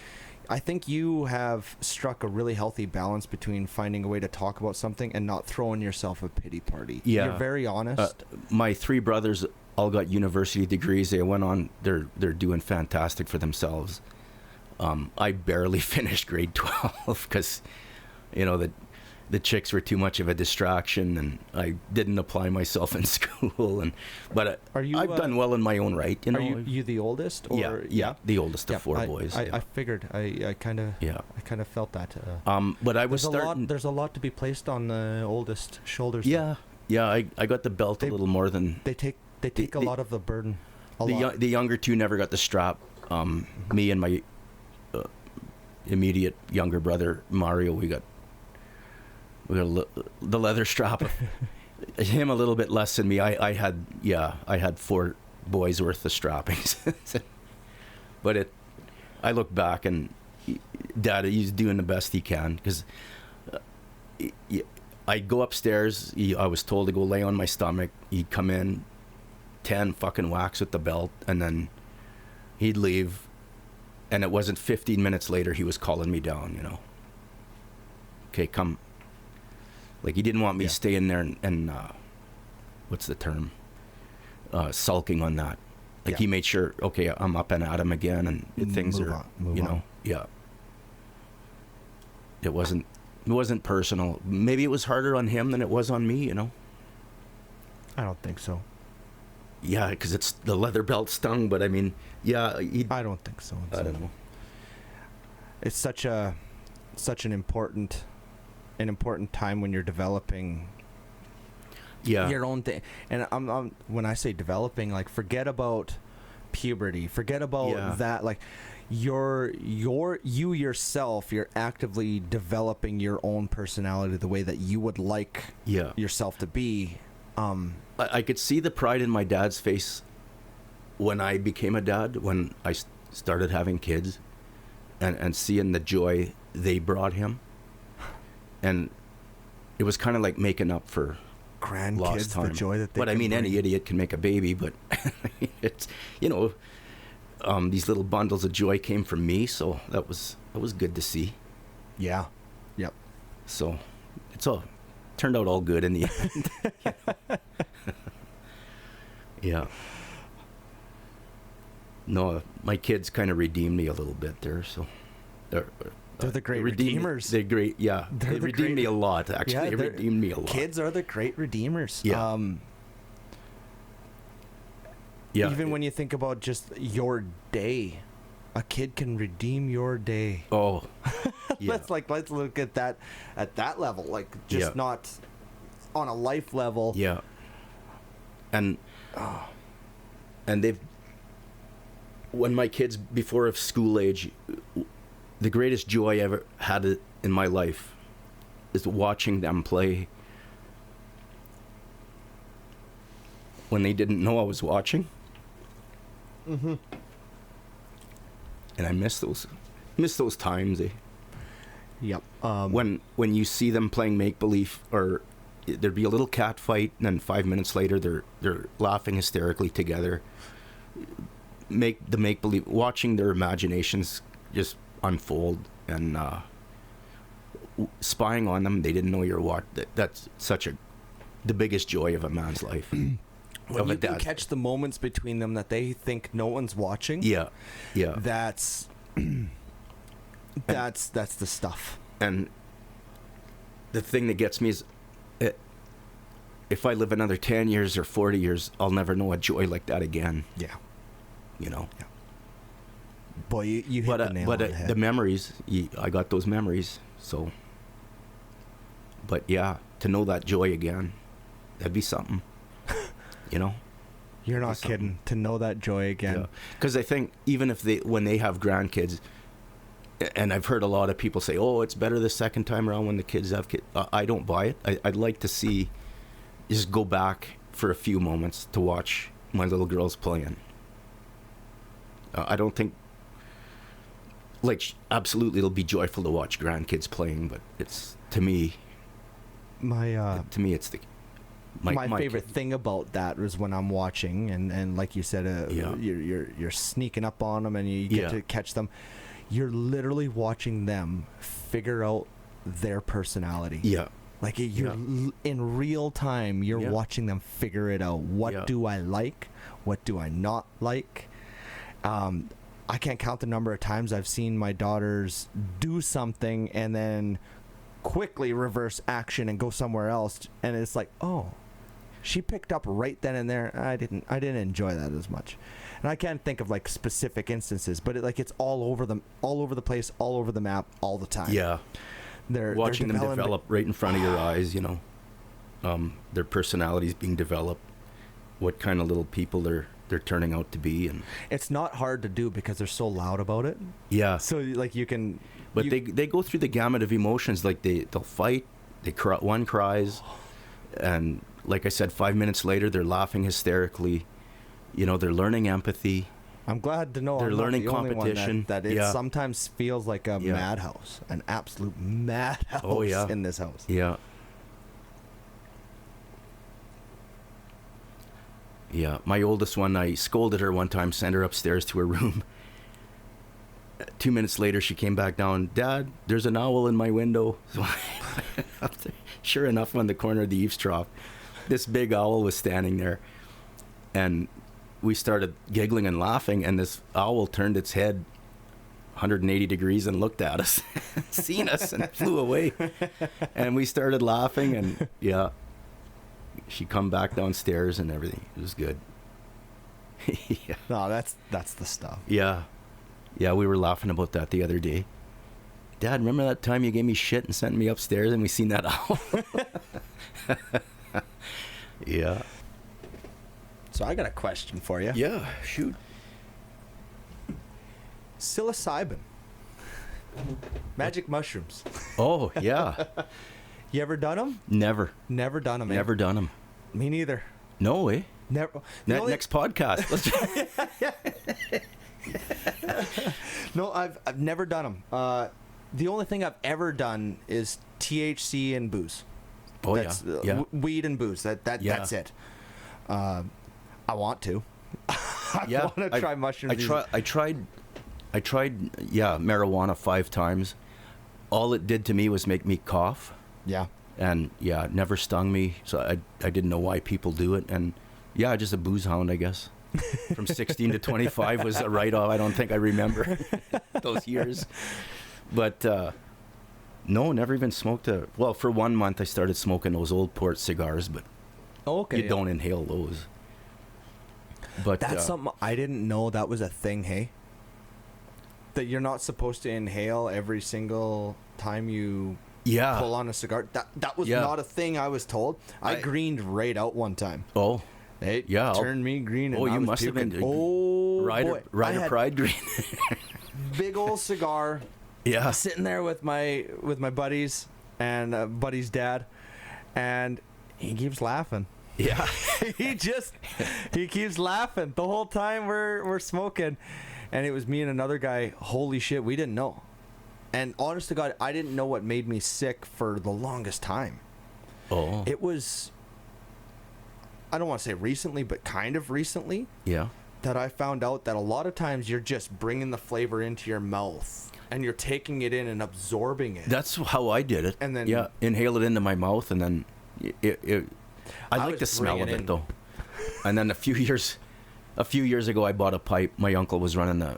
I think you have struck a really healthy balance between finding a way to talk about something and not throwing yourself a pity party. Yeah. You're very honest. My 3 brothers all got university degrees. They went on, they're doing fantastic for themselves. I barely finished grade 12 because, you know, the chicks were too much of a distraction, and I didn't apply myself in school. But I've done well in my own right. You know, are you the oldest? Or yeah, the oldest of 4 boys. I figured. I kind of felt that. But I was starting. There's a lot to be placed on the oldest shoulders. Yeah. I got the belt a little more than they take. They take a lot of the burden. The younger 2 never got the strap. Me and my immediate younger brother Mario, we got the leather strap. Him a little bit less than me. I had 4 boys worth of strappings. But I look back and Dad, he's doing the best he can, because I'd go upstairs. I was told to go lay on my stomach. He'd come in, 10 fucking whacks with the belt, and then he'd leave. And it wasn't 15 minutes later he was calling me down, Okay, come. Like, he didn't want me staying there and what's the term? Sulking on that. Like, he made sure, okay, I'm up and at him again, and things Move are, on. Yeah. It wasn't personal. Maybe it was harder on him than it was on me, I don't think so. Yeah, because it's the leather belt stung, but I mean, yeah. I don't think so. I don't know. It's such an important time when you're developing your own thing. And I'm when I say developing, like, forget about puberty, forget about that. Like, you yourself, you're actively developing your own personality the way that you would like yourself to be. I could see the pride in my dad's face when I became a dad, when I started having kids, and seeing the joy they brought him. And it was kind of like making up for grandkids, lost time. the joy that they But I mean, bring. any idiot can make a baby, but it's, these little bundles of joy came from me, so that was good to see. Yeah. Yep. So it's all turned out all good in the end. Yeah. No, my kids kind of redeemed me a little bit there, so they're the great redeemers. They're great, yeah. They redeemed me a lot, actually. Yeah, they redeemed me a lot. Kids are the great redeemers. Yeah. Yeah. Even when you think about just your day, a kid can redeem your day. Oh. Yeah. Let's look at that level, like, just not on a life level. Yeah. And they've, when my kids before of school age, the greatest joy I ever had in my life is watching them play when they didn't know I was watching. Mm-hmm. And I miss those times. Yep. When you see them playing make believe, or there'd be a little cat fight, and then 5 minutes later they're laughing hysterically together. Make believe, watching their imaginations just unfold, and spying on them. They didn't know you're watching. That's the biggest joy of a man's life. When you can catch the moments between them that they think no one's watching. Yeah. That's the stuff. And the thing that gets me is, if I live another 10 years or 40 years, I'll never know a joy like that again. Yeah. Yeah. Boy, you hit the nail on the head. The memories, I got those memories. So, but yeah, to know that joy again, that'd be something. You're not kidding. To know that joy again. Because I think even when they have grandkids, and I've heard a lot of people say, "Oh, it's better the second time around when the kids have kids." I don't buy it. I'd like to just go back for a few moments to watch my little girls playing. I don't think, absolutely it'll be joyful to watch grandkids playing, but it's, to me, it's my favorite thing about that was when I'm watching, and like you said, you're sneaking up on them and you get to catch them. You're literally watching them figure out their personality. Yeah. Like, you're in real time, you're watching them figure it out. What do I like? What do I not like? I can't count the number of times I've seen my daughters do something and then quickly reverse action and go somewhere else, and it's like, oh, she picked up right then and there. I didn't enjoy that as much. And I can't think of specific instances, but it's all over the place, all over the map, all the time. Yeah. They're watching them develop right in front of your eyes, their personalities being developed, what kind of little people they're turning out to be. And it's not hard to do because they're so loud about it. Yeah. So you can. But they go through the gamut of emotions. Like they'll fight. They cry. One cries, and like I said, 5 minutes later, they're laughing hysterically. You know, they're learning empathy. I'm glad to know They're I'm not learning the only competition. one that it Yeah. sometimes feels like a Yeah. madhouse, an absolute madhouse Oh, yeah. in this house. Yeah. Yeah. My oldest one, I scolded her one time, sent her upstairs to her room. 2 minutes later, she came back down. Dad, there's an owl in my window. So up there. Sure enough, on the corner of the eaves trough, this big owl was standing there. And we started giggling and laughing, and this owl turned its head 180 degrees and looked at us, seen us, and flew away. And we started laughing, and yeah, she come back downstairs and everything. It was good. Yeah. No, that's the stuff. Yeah. Yeah, we were laughing about that the other day. Dad, remember that time you gave me shit and sent me upstairs and we seen that owl? Yeah. So I got a question for you. Yeah, shoot. Psilocybin. Magic mushrooms. Oh, yeah. You ever done them? Never. Never done them. Never done them. Me neither. No way. Never. The only- Next podcast. Let's No, I've never done them. The only thing I've ever done is THC and booze. Oh, That's, yeah. weed and booze. Yeah. That's it. I want to. I Yeah, want to try mushrooms. I tried marijuana 5 times. All it did to me was make me cough. Yeah. And yeah, it never stung me, so I didn't know why people do it. And yeah, just a booze hound, I guess. From 16 to 25 was a write-off. I don't think I remember those years. But no, never even smoked well, for 1 month I started smoking those old port cigars, but you don't inhale those. But that's something I didn't know that was a thing, hey? That you're not supposed to inhale every single time you pull on a cigar. That was not a thing I was told. I greened right out one time. Oh. It Yeah. turned me green. And I You was must puking. have been. Oh, Rider boy. Pride green. Big old cigar. Yeah. Sitting there with my buddies and buddy's dad, and he keeps laughing. Yeah. he keeps laughing the whole time we're smoking, and it was me and another guy. Holy shit, we didn't know. And honest to God, I didn't know what made me sick for the longest time. Oh. It was, I don't want to say recently, but kind of recently. Yeah. That I found out that a lot of times you're just bringing the flavor into your mouth and you're taking it in and absorbing it. That's how I did it. And then inhale it into my mouth, and then I like the smell of it though. And then a few years ago, I bought a pipe. My uncle was running a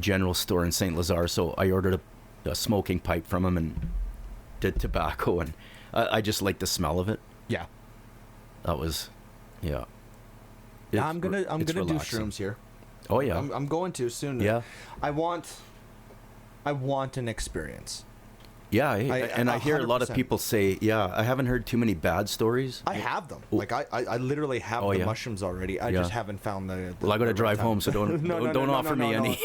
general store in St. Lazare, so I ordered a smoking pipe from him and did tobacco, and I just like the smell of it. Yeah. That was, yeah. I'm gonna do relaxing. shrooms here. Oh yeah. I'm going to soon. Yeah. I want an experience. Yeah, I hear a lot of 100%. people say, I haven't heard too many bad stories. I have them. Like I literally have the mushrooms already. I just haven't found the well, I got to drive home, so don't offer me any.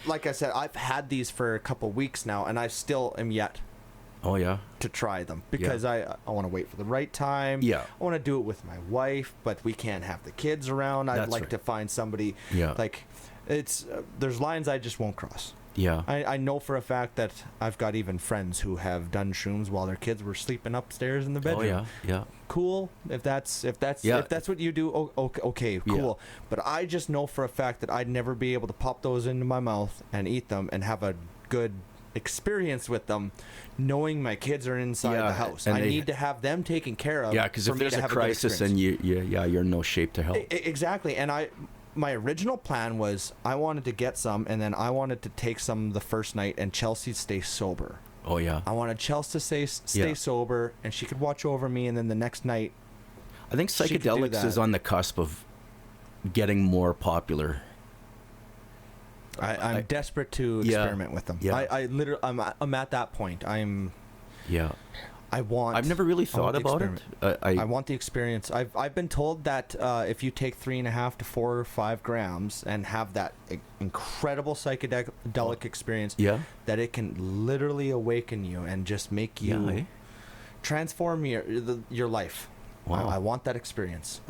like I said, I've had these for a couple weeks now, and I still am yet. Oh yeah. To try them because I want to wait for the right time. Yeah. I want to do it with my wife, but we can't have the kids around. I'd like to find somebody. Yeah. Like, it's there's lines I just won't cross. Yeah. I know for a fact that I've got even friends who have done shrooms while their kids were sleeping upstairs in the bedroom. Oh yeah. Cool. If that's what you do, okay, cool. Yeah. But I just know for a fact that I'd never be able to pop those into my mouth and eat them and have a good experience with them, knowing my kids are inside the house. I need to have them taken care of. Yeah, because if there's a crisis and you're in no shape to help. Exactly. And my original plan was I wanted to get some, and then I wanted to take some the first night and Chelsea stay sober. Oh yeah. I wanted Chelsea to stay sober, and she could watch over me, and then the next night. I think psychedelics is on the cusp of getting more popular. I'm desperate to experiment with them. Yeah. I literally, I'm at that point. I've never really thought about it. I want the experience. I've been told that if you take 3.5 to 4 or 5 grams and have that incredible psychedelic experience, that it can literally awaken you and just make you transform your life. Wow. I want that experience.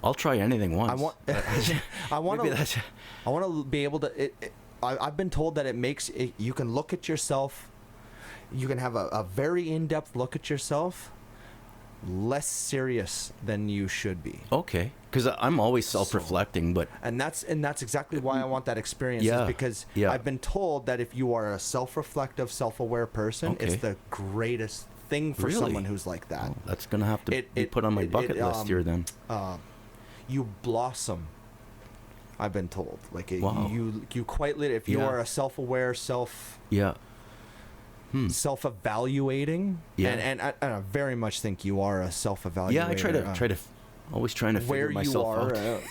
I'll try anything once. I want I want to be able to. I've been told that it makes it, you can look at yourself. You can have a very in-depth look at yourself, less serious than you should be. Okay, because I'm always self-reflecting, but and that's exactly why I want that experience. Yeah, is because yeah. I've been told that if you are a self-reflective, self-aware person, Okay. it's the greatest thing for Really? someone who's like that. oh, that's gonna have to be put on my bucket list here then. You blossom. I've been told, like Wow. you quite literally, if you Yeah. are a self-aware, Yeah. self-evaluating, Yeah. and I very much think you are a self-evaluator. Yeah, I always trying to where figure you myself are. out.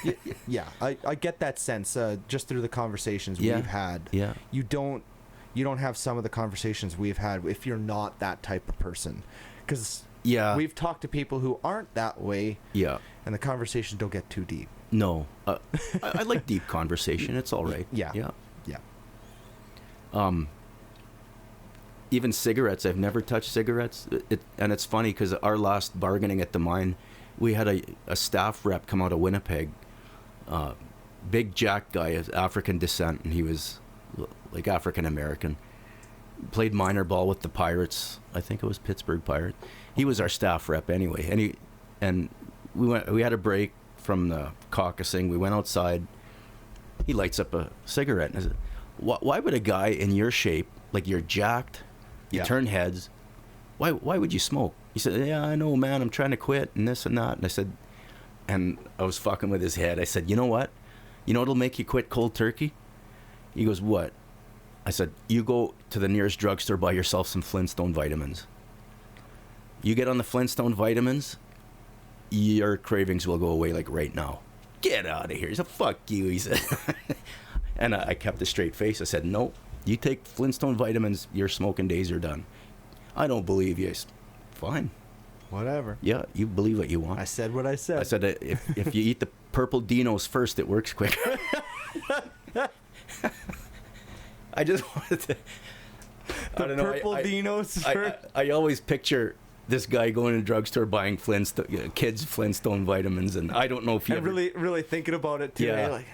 Yeah, I get that sense just through the conversations Yeah. we've had. Yeah. You don't have some of the conversations we've had if you're not that type of person, because Yeah. we've talked to people who aren't that way, Yeah. and the conversations don't get too deep. No. I like deep conversation. It's all right. Yeah. Yeah. Yeah. Even cigarettes. I've never touched cigarettes. And it's funny because our last bargaining at the mine, we had a staff rep come out of Winnipeg, big jack guy of African descent, and he was like African American. Played minor ball with the Pirates. I think it was Pittsburgh Pirates. He was our staff rep anyway, and we had a break from the caucusing. We went outside. He lights up a cigarette, and I said, "Why would a guy in your shape, like you're jacked, you Yeah. turn heads? Why would you smoke?" He said, "Yeah, I know, man. I'm trying to quit and this and that." And I said, and I was fucking with his head. I said, "You know what? You know what'll make you quit cold turkey?" He goes, "What?" I said, "You go to the nearest drugstore, buy yourself some Flintstone vitamins. You get on the Flintstone vitamins, your cravings will go away like right now. Get out of here." He said, "Fuck you," he said. And I kept a straight face. I said, "No, you take Flintstone vitamins, your smoking days are done." "I don't believe you." I said, "Fine. Whatever. Yeah, you believe what you want." I said what I said. I said, if you eat the purple Dinos first, it works quicker. I just wanted to... I don't know. Purple Dinos. I always picture this guy going to the drugstore buying kids Flintstone vitamins, and I don't know if you and ever... really thinking about it too. Yeah. Like,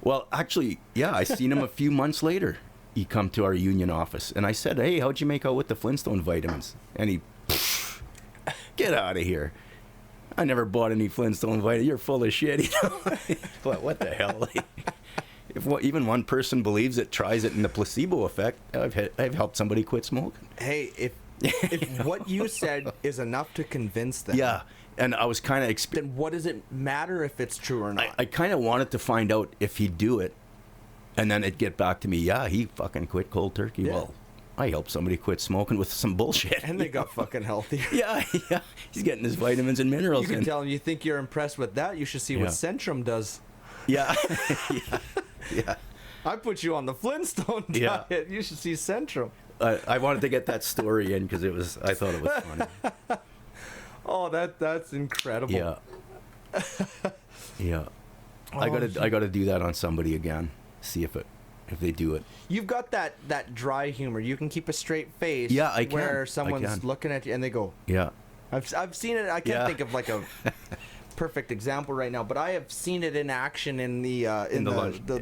Well, actually, yeah, I seen him a few months later. He come to our union office, and I said, "Hey, how'd you make out with the Flintstone vitamins?" And he, "Get out of here. I never bought any Flintstone vitamins. You're full of shit." You know? What the hell? If even one person believes it, tries it, and the placebo effect, I've helped somebody quit smoking. hey, if what you said is enough to convince them, Yeah, and I was kind of... then what does it matter if it's true or not? I kind of wanted to find out if he'd do it, and then it'd get back to me, yeah, he fucking quit cold turkey. Yeah. Well, I helped somebody quit smoking with some bullshit. And they got fucking healthy. Yeah, he's getting his vitamins and minerals You can in. tell them you think you're impressed with that. You should see what Yeah. Centrum does. Yeah. Yeah. I put you on the Flintstone Yeah. diet. You should see Centrum. I wanted to get that story in because I thought it was funny. Oh, that's incredible. Yeah. Yeah. Oh, I gotta do that on somebody again. See if they do it. You've got that dry humor. You can keep a straight face. Yeah, I can. Where I someone's can. looking at you and they go, Yeah. I've seen it. I can't Yeah. think of like a perfect example right now, but I have seen it in action in the lunchroom. The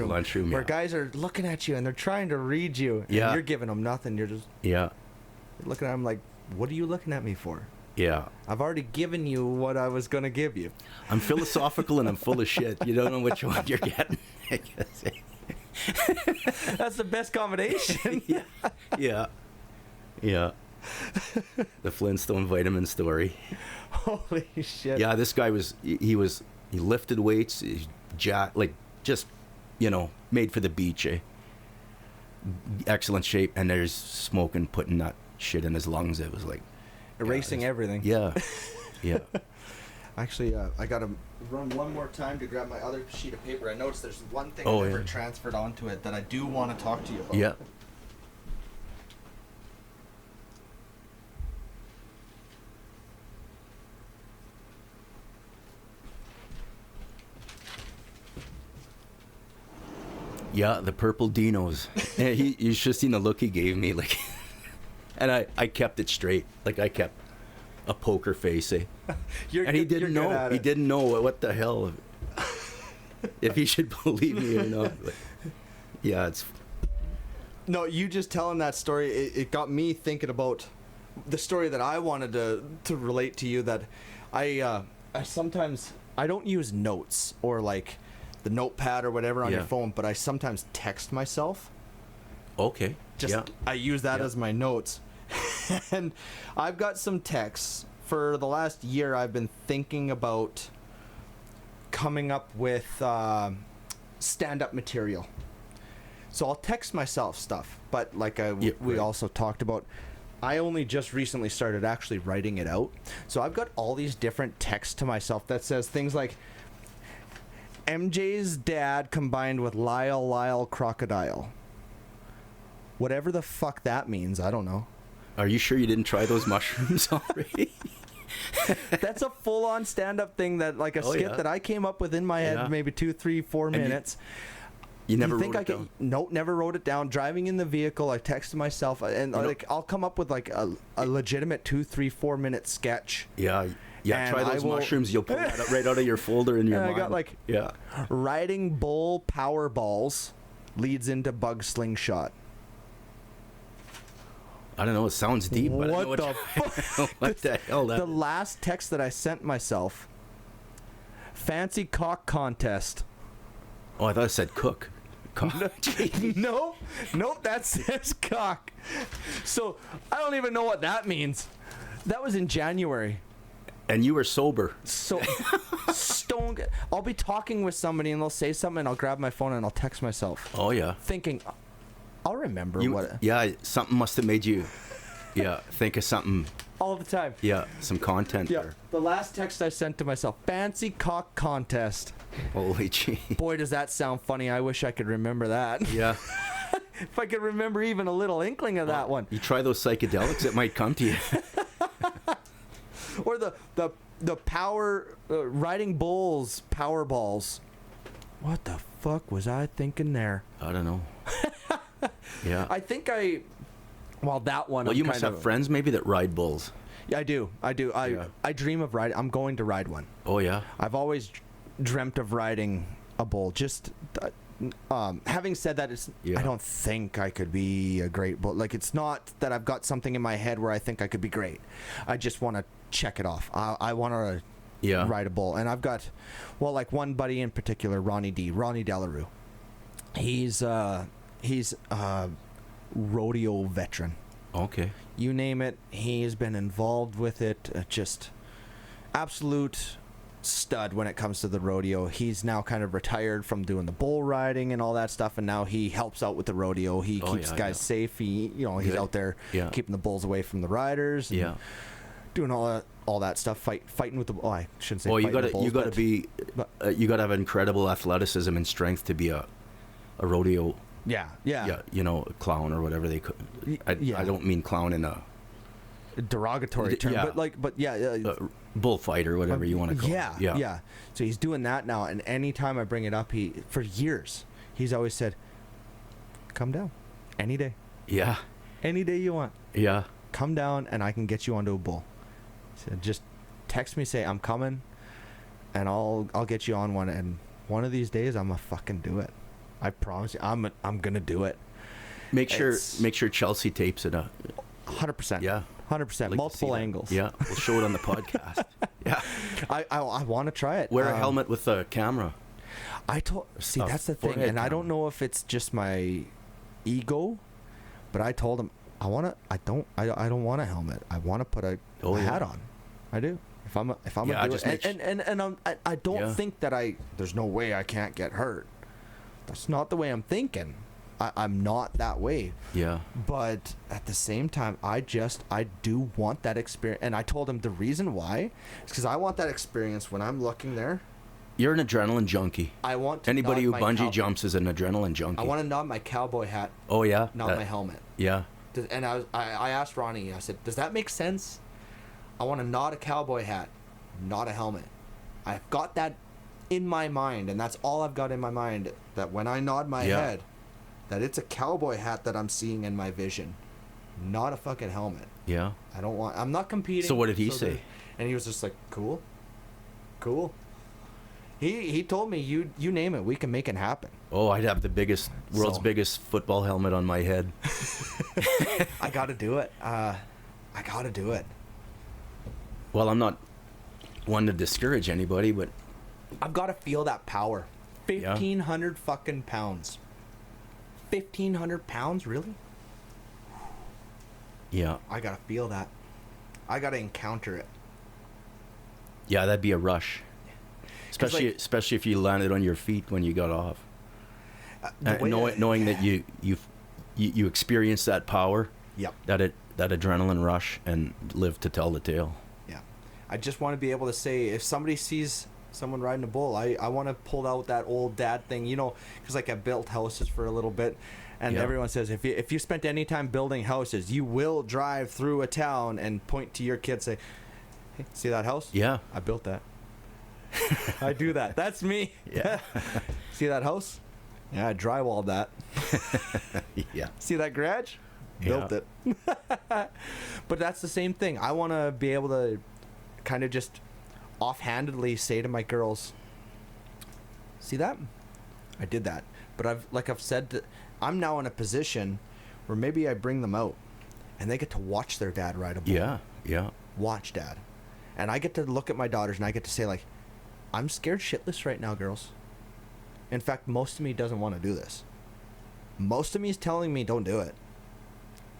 lunchroom, where yeah. guys are looking at you and they're trying to read you. And Yeah. you're giving them nothing. You're just Yeah. looking at them like, what are you looking at me for? Yeah. I've already given you what I was gonna give you. I'm philosophical and I'm full of shit. You don't know which one you're getting. That's the best combination. Yeah. Yeah. Yeah. The Flintstone vitamin story. Holy shit. Yeah, this guy he lifted weights, he's just, made for the beach, eh? Excellent shape, and there's smoking, putting that shit in his lungs. It was like Erasing everything. Yeah. Yeah. Actually, I gotta run one more time to grab my other sheet of paper. I noticed there's one thing Oh, I never yeah. transferred onto it that I do want to talk to you about. Yeah. Yeah, the purple Dinos. Yeah, you should have seen the look he gave me. Like, And I kept it straight. Like, I kept a poker face, eh? You're And he good- you're didn't good know. at He it. didn't know what the hell, if he should believe me or not. But yeah, it's... No, you just telling that story, it got me thinking about the story that I wanted to relate to you, that I sometimes, I don't use notes or like the notepad or whatever on your Yeah. phone, but I sometimes text myself. Okay. Just yeah. I use that Yeah. as my notes. And I've got some texts. For the last year, I've been thinking about coming up with stand-up material. So I'll text myself stuff, but like we right. also talked about, I only just recently started actually writing it out. So I've got all these different texts to myself that says things like MJ's dad combined with Lyle crocodile. Whatever the fuck that means, I don't know. Are you sure you didn't try those mushrooms already? That's a full-on stand-up thing, that like a Oh, skit yeah. that I came up with in my head, Yeah. maybe 2, 3, 4 you- minutes. You never You think wrote I it could? down? Nope, never wrote it down. Driving in the vehicle, I texted myself, and You know- like I'll come up with like a legitimate 2, 3, 4 minute sketch. Yeah. Yeah, And try I those will- mushrooms. You'll pull that right out of your folder in your And I mind. got like yeah. riding bull power balls leads into bug slingshot. I don't know. It sounds deep, but I What know the fuck? what the hell that The last text that I sent myself: fancy cock contest. Oh, I thought it said cook. Cock. No, nope, that says cock. So I don't even know what that means. That was in January. And you were sober. So stone. I'll be talking with somebody and they'll say something, and I'll grab my phone and I'll text myself, Oh yeah. thinking, I'll remember You, what. yeah, something must have made you. Yeah, think of something. All the time. Yeah, some content Yeah. there. The last text I sent to myself: fancy cock contest. Holy gee. Boy, does that sound funny. I wish I could remember that. Yeah. If I could remember even a little inkling of that one. You try those psychedelics, it might come to you. Or the power riding bulls power balls. What the fuck was I thinking there? I don't know. Yeah. I think well, that one. Well, I'm you must kind have of, friends maybe that ride bulls. Yeah, I do. Yeah. I dream of riding. I'm going to ride one. Oh yeah. I've always dreamt of riding a bull. Just having said that, Yeah. I don't think I could be a great bull. Like, it's not that I've got something in my head where I think I could be great. I just want to check it off. I want to Yeah. ride a bull, and I've got, well, like one buddy in particular, Ronnie Delarue. He's a rodeo veteran. Okay. You name it, he's been involved with it. Just absolute stud when it comes to the rodeo. He's now kind of retired from doing the bull riding and all that stuff, and now he helps out with the rodeo. He Oh, keeps yeah, guys yeah. safe. He's Good. out there Yeah. keeping the bulls away from the riders. And Yeah. doing all that stuff. Fighting with the. Oh, I shouldn't say. Well, you fighting the gotta bulls, you gotta but- be you gotta have incredible athleticism and strength to be a rodeo. Yeah. Yeah, you know, a clown or whatever they could. Yeah. I don't mean clown in a Derogatory term, Yeah. but yeah. bullfighter, whatever you want to call yeah, it. Yeah. yeah. So he's doing that now, and anytime I bring it up, for years he's always said, "Come down, any day, Yeah. any day you want. Yeah. Come down, and I can get you onto a bull." He said, "Just text me, say I'm coming, and I'll get you on one. And one of these days, I'm gonna fucking do it. I promise you, I'm gonna do it. Make sure It's- Chelsea tapes it up. 100%. Yeah. 100%. Like to see Multiple that. angles. Yeah, we'll show it on the podcast. Yeah. I want to try it. Wear a helmet with a camera. See, A that's the thing, forehead and I camera. don't know if it's just my ego, but I told him I don't want a helmet. I want to put a hat on. I do. If I'm Yeah, gonna do just it, make and I don't Yeah. think that there's no way I can't get hurt. That's not the way I'm thinking. I'm not that way. Yeah. But at the same time, I do want that experience. And I told him the reason why is because I want that experience when I'm looking there. You're an adrenaline junkie. I want to Anybody who nod my bungee jumps is an adrenaline junkie. I want to nod my cowboy hat, Oh yeah. not my helmet. Yeah. And I asked Ronnie, I said, does that make sense? I want to nod a cowboy hat, not a helmet. I've got that in my mind, and that's all I've got in my mind, that when I nod my Yeah. head, that it's a cowboy hat that I'm seeing in my vision, not a fucking helmet. Yeah. I'm not competing. So what did he say? And he was just like, cool. He told me, you name it, we can make it happen. Oh, I'd have the world's biggest football helmet on my head. I gotta do it. Well, I'm not one to discourage anybody, but I've got to feel that power. 1,500 fucking pounds. 1,500 pounds, really? Yeah. I gotta feel that. I gotta encounter it. Yeah, that'd be a rush. Especially if you landed on your feet when you got off. Knowing that you experienced that power. Yep. That adrenaline rush and live to tell the tale. Yeah. I just want to be able to say, if somebody sees someone riding a bull, I want to pull out that old dad thing, because like I built houses for a little bit, and everyone says if you spent any time building houses, you will drive through a town and point to your kids, say, hey, see that house? Yeah. I built that. I do that. That's me. Yeah. See that house? Yeah, I drywalled that. Yeah. See that garage? Built it. But that's the same thing. I want to be able to kind of just offhandedly say to my girls, see that? I did that. But I've said, I'm now in a position where maybe I bring them out and they get to watch their dad ride a bull. Yeah. Watch dad. And I get to look at my daughters and I get to say, like, I'm scared shitless right now, girls. In fact, most of me doesn't want to do this. Most of me is telling me don't do it.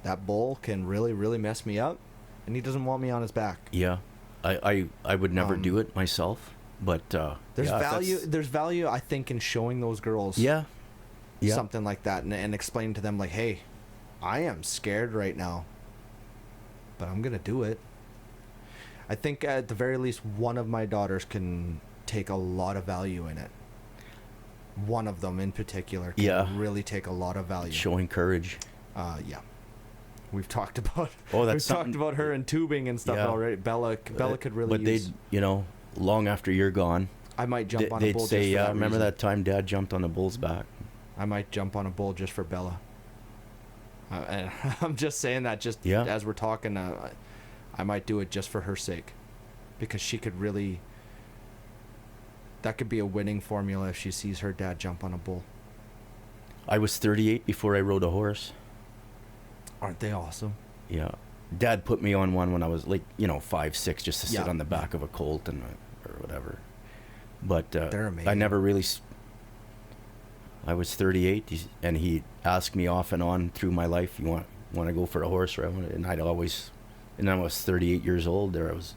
That bull can really, really mess me up, and he doesn't want me on his back. Yeah. I would never do it myself, but there's value I think in showing those girls something like that and explaining to them, like, hey, I am scared right now, but I'm gonna do it. I think at the very least one of my daughters can take a lot of value in it. One of them in particular can really take a lot of value. Showing courage. Yeah. We've talked about talked about her in tubing and stuff already. Bella could really use. But long after you're gone, I might jump on a bull. They'd say, just for remember reason. that time Dad jumped on a bull's back? I might jump on a bull just for Bella. I'm just saying that as we're talking. I might do it just for her sake, because she could really. That could be a winning formula if she sees her dad jump on a bull. I was 38 before I rode a horse. Aren't they awesome? Yeah. Dad put me on one when I was 5, 6, just to sit on the back of a colt or whatever. But they're amazing. I never really. I was 38, and he asked me off and on through my life, you want to go for a horse ride? And I was 38 years old. There I was.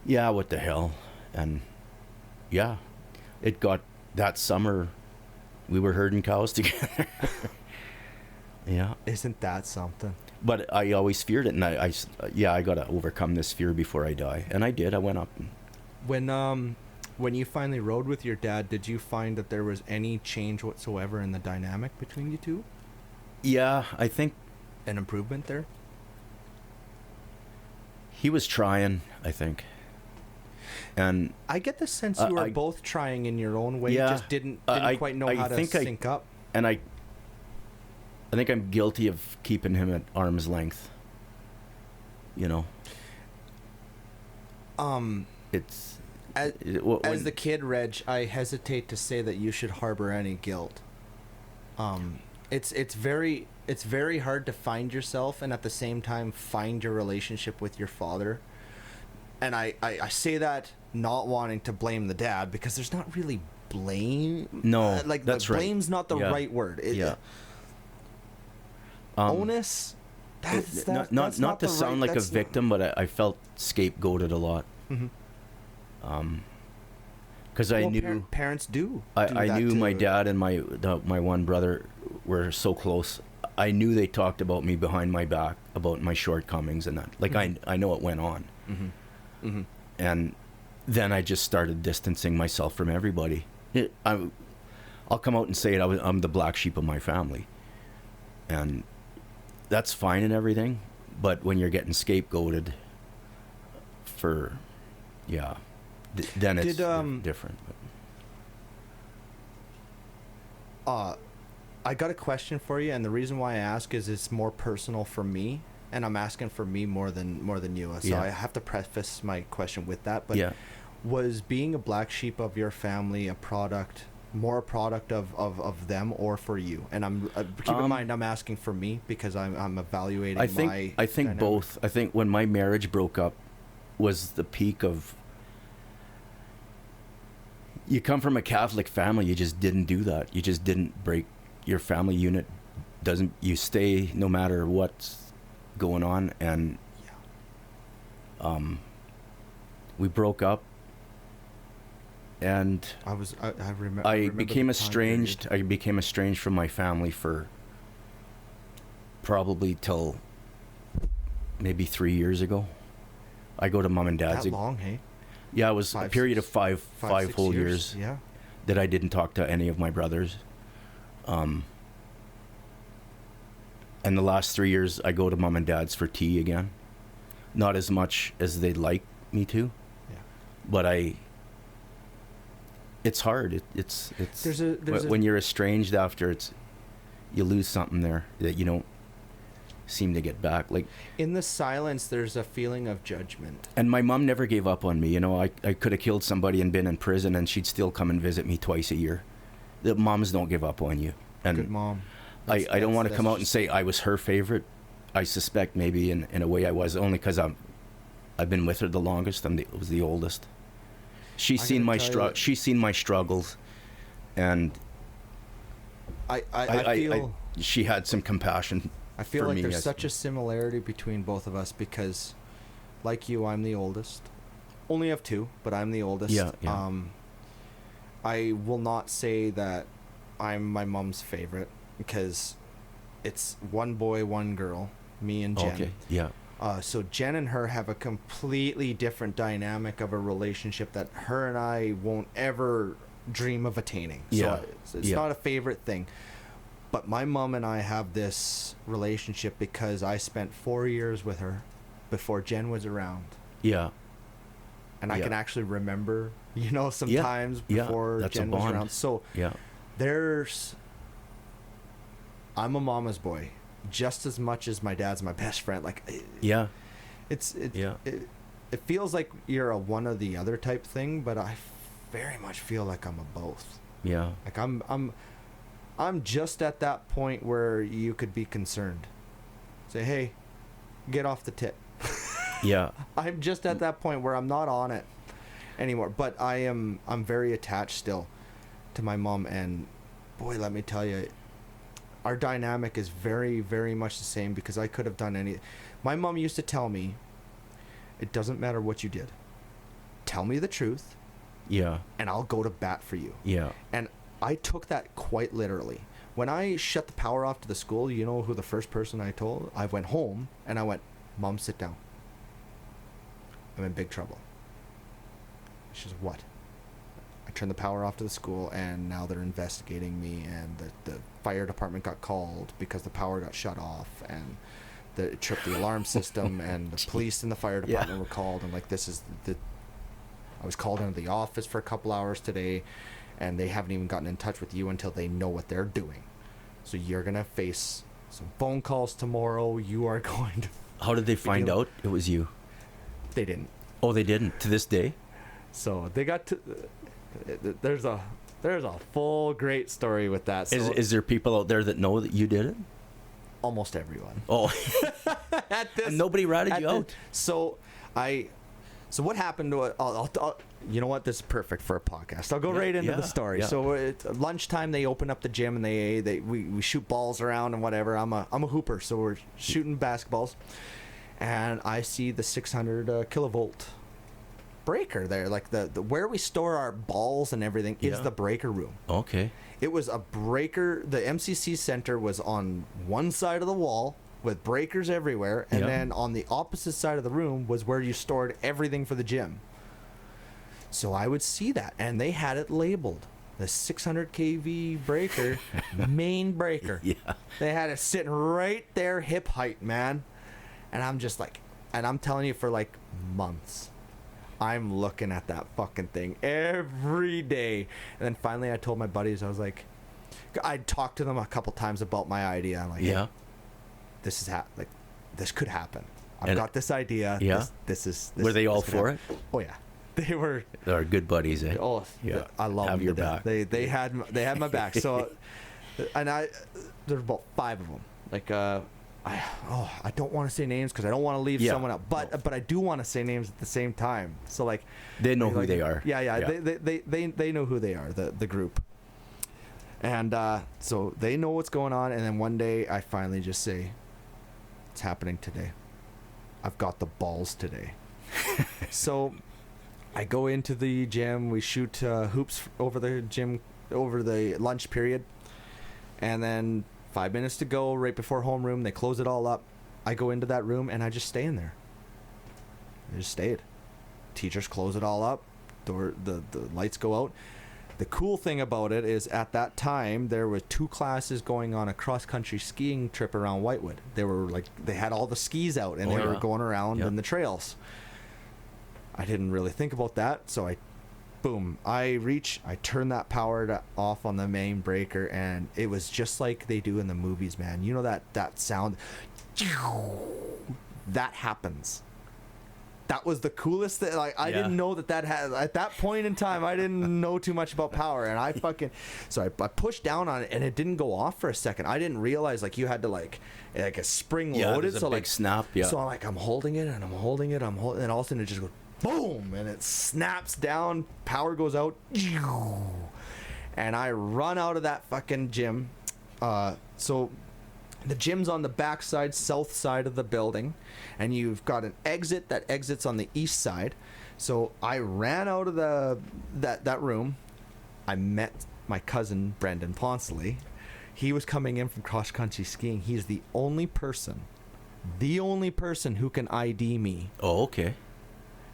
Yeah, what the hell? And yeah, it got that summer. We were herding cows together. Yeah. Isn't that something? But I always feared it, and I got to overcome this fear before I die, and I did. I went up. When you finally rode with your dad, did you find that there was any change whatsoever in the dynamic between you two? Yeah, I think an improvement there. He was trying, I think. And I get the sense you were both trying in your own way, just didn't quite know how to sync up. And I think I'm guilty of keeping him at arm's length. It's as the kid, Reg, I hesitate to say that you should harbor any guilt. It's very hard to find yourself and at the same time find your relationship with your father. And I say that not wanting to blame the dad, because there's not really blame. No, that's right. Blame's not the right word. Onus. That's not to sound like a victim, but I felt scapegoated a lot. Mm-hmm. Because I knew parents do. I knew my dad and my one brother were so close. I knew they talked about me behind my back, about my shortcomings and that. Like, mm-hmm. I know it went on. Mm-hmm. Mm-hmm. And then I just started distancing myself from everybody. I'll come out and say it. I'm the black sheep of my family, and that's fine and everything. But when you're getting scapegoated for, then it's different. I got a question for you, and the reason why I ask is it's more personal for me, and I'm asking for me more than you. So I have to preface my question with that. But was being a black sheep of your family more a product of them or for you? And I'm keep in mind I'm asking for me because I'm evaluating. I think dynamic. Both. I think when my marriage broke up was the peak of. You come from a Catholic family, you just didn't do that. You just didn't break your family unit. You stay no matter what's going on, and we broke up, and I remember. I became estranged. I became estranged from my family for probably till maybe 3 years ago. I go to mom and dad's. That long, hey? Yeah, it was a period of five whole years. Yeah. That I didn't talk to any of my brothers. And the last 3 years, I go to mom and dad's for tea again. Not as much as they'd like me to. Yeah. But it's hard. It's when you're estranged after you lose something there that you don't seem to get back. Like in the silence, there's a feeling of judgment. And my mom never gave up on me. You know, I could have killed somebody and been in prison, and she'd still come and visit me twice a year. The moms don't give up on you. And good mom. I don't want to come out and say I was her favorite. I suspect maybe in a way I was, only because I've been with her the longest. I was the oldest. She's seen my struggles, and I feel she had some compassion. I feel like there's such a similarity between both of us because, like you, I'm the oldest. Only have two, but I'm the oldest. Yeah. I will not say that I'm my mom's favorite because it's one boy, one girl, me and Jen. Okay. Yeah. So Jen and her have a completely different dynamic of a relationship that her and I won't ever dream of attaining. So it's not a favorite thing. But my mom and I have this relationship because I spent 4 years with her before Jen was around. Yeah. And I can actually remember, sometimes before Jen was around. So I'm a mama's boy just as much as my dad's my best friend. Like, it feels like you're a one or the other type thing, but I very much feel like I'm a both. Yeah. Like I'm just at that point where you could be concerned. Say, hey, get off the tit. Yeah. I'm just at that point where I'm not on it anymore. But I'm very attached still to my mom, and boy, let me tell you, our dynamic is very, very much the same because I could have done any. My mom used to tell me, it doesn't matter what you did. Tell me the truth. Yeah. And I'll go to bat for you. Yeah. And I took that quite literally. When I shut the power off to the school, you know who the first person I told? I went home and I went, Mom, sit down. I'm in big trouble. She says, what? I turned the power off to the school, and now they're investigating me, and the fire department got called because the power got shut off, and it tripped the alarm system, and the police and the fire department were called, and like this is I was called into the office for a couple hours today, and they haven't even gotten in touch with you until they know what they're doing. So you're going to face some phone calls tomorrow. You are going to... How did they find out it was you? They didn't. Oh, they didn't? To this day? So they got to... There's a full great story with that. So is there people out there that know that you did it? Almost everyone. Oh. And nobody ratted you out? So what happened to it? You know what? This is perfect for a podcast. I'll go right into the story. Yeah. So at lunchtime, they open up the gym and we shoot balls around and whatever. I'm a hooper, so we're shooting basketballs, and I see the 600 kilovolt breaker there. Like the where we store our balls and everything is the breaker room. Okay. It was a breaker. The MCC center was on one side of the wall with breakers everywhere, and then on the opposite side of the room was where you stored everything for the gym. So I would see that, and they had it labeled, the 600 kV breaker, main breaker. Yeah. They had it sitting right there, hip height, man. And I'm just like, and I'm telling you, for like months, I'm looking at that fucking thing every day. And then finally I told my buddies, I was like, I'd talked to them a couple times about my idea. I'm like, Yeah. hey, this is this could happen. I've And- got this idea. Yeah. This Were they all could for happen. Oh yeah, they were. They're good buddies, eh? Oh Yeah. I love Have them your to death. back. They had my back. So, and there's about 5 of them. Like I don't want to say names because I don't want to leave Yeah. someone out. But I do want to say names at the same time. So like They know who like, they are. Yeah. They know who they are. The group. And so they know what's going on. And then one day I finally just say, "It's happening today. I've got the balls today." So I go into the gym. We shoot hoops over the gym over the lunch period, and then 5 minutes to go, right before homeroom, they close it all up. I go into that room and I just stay in there. I just stayed. Teachers close it all up. The lights go out. The cool thing about it is at that time there were 2 classes going on a cross-country skiing trip around Whitewood. They had all the skis out and they were going around in the trails. I didn't really think about that, so I turn that power off on the main breaker, and it was just like they do in the movies, man. You know that sound? That happens. That was the coolest thing. Like, I didn't know that had, at that point in time, I didn't know too much about power, and I pushed down on it, and it didn't go off for a second. I didn't realize, like, you had to, like a spring loaded. Yeah, so a big like snap, yeah. So I'm holding it, and I'm holding it, and all of a sudden it just goes boom, and it snaps down, power goes out, and I run out of that fucking gym. So the gym's on the back side, south side of the building, and you've got an exit that exits on the east side. So I ran out of that room. I met my cousin Brendan Ponsley. He was coming in from cross country skiing. He's the only person who can ID me. Oh, okay.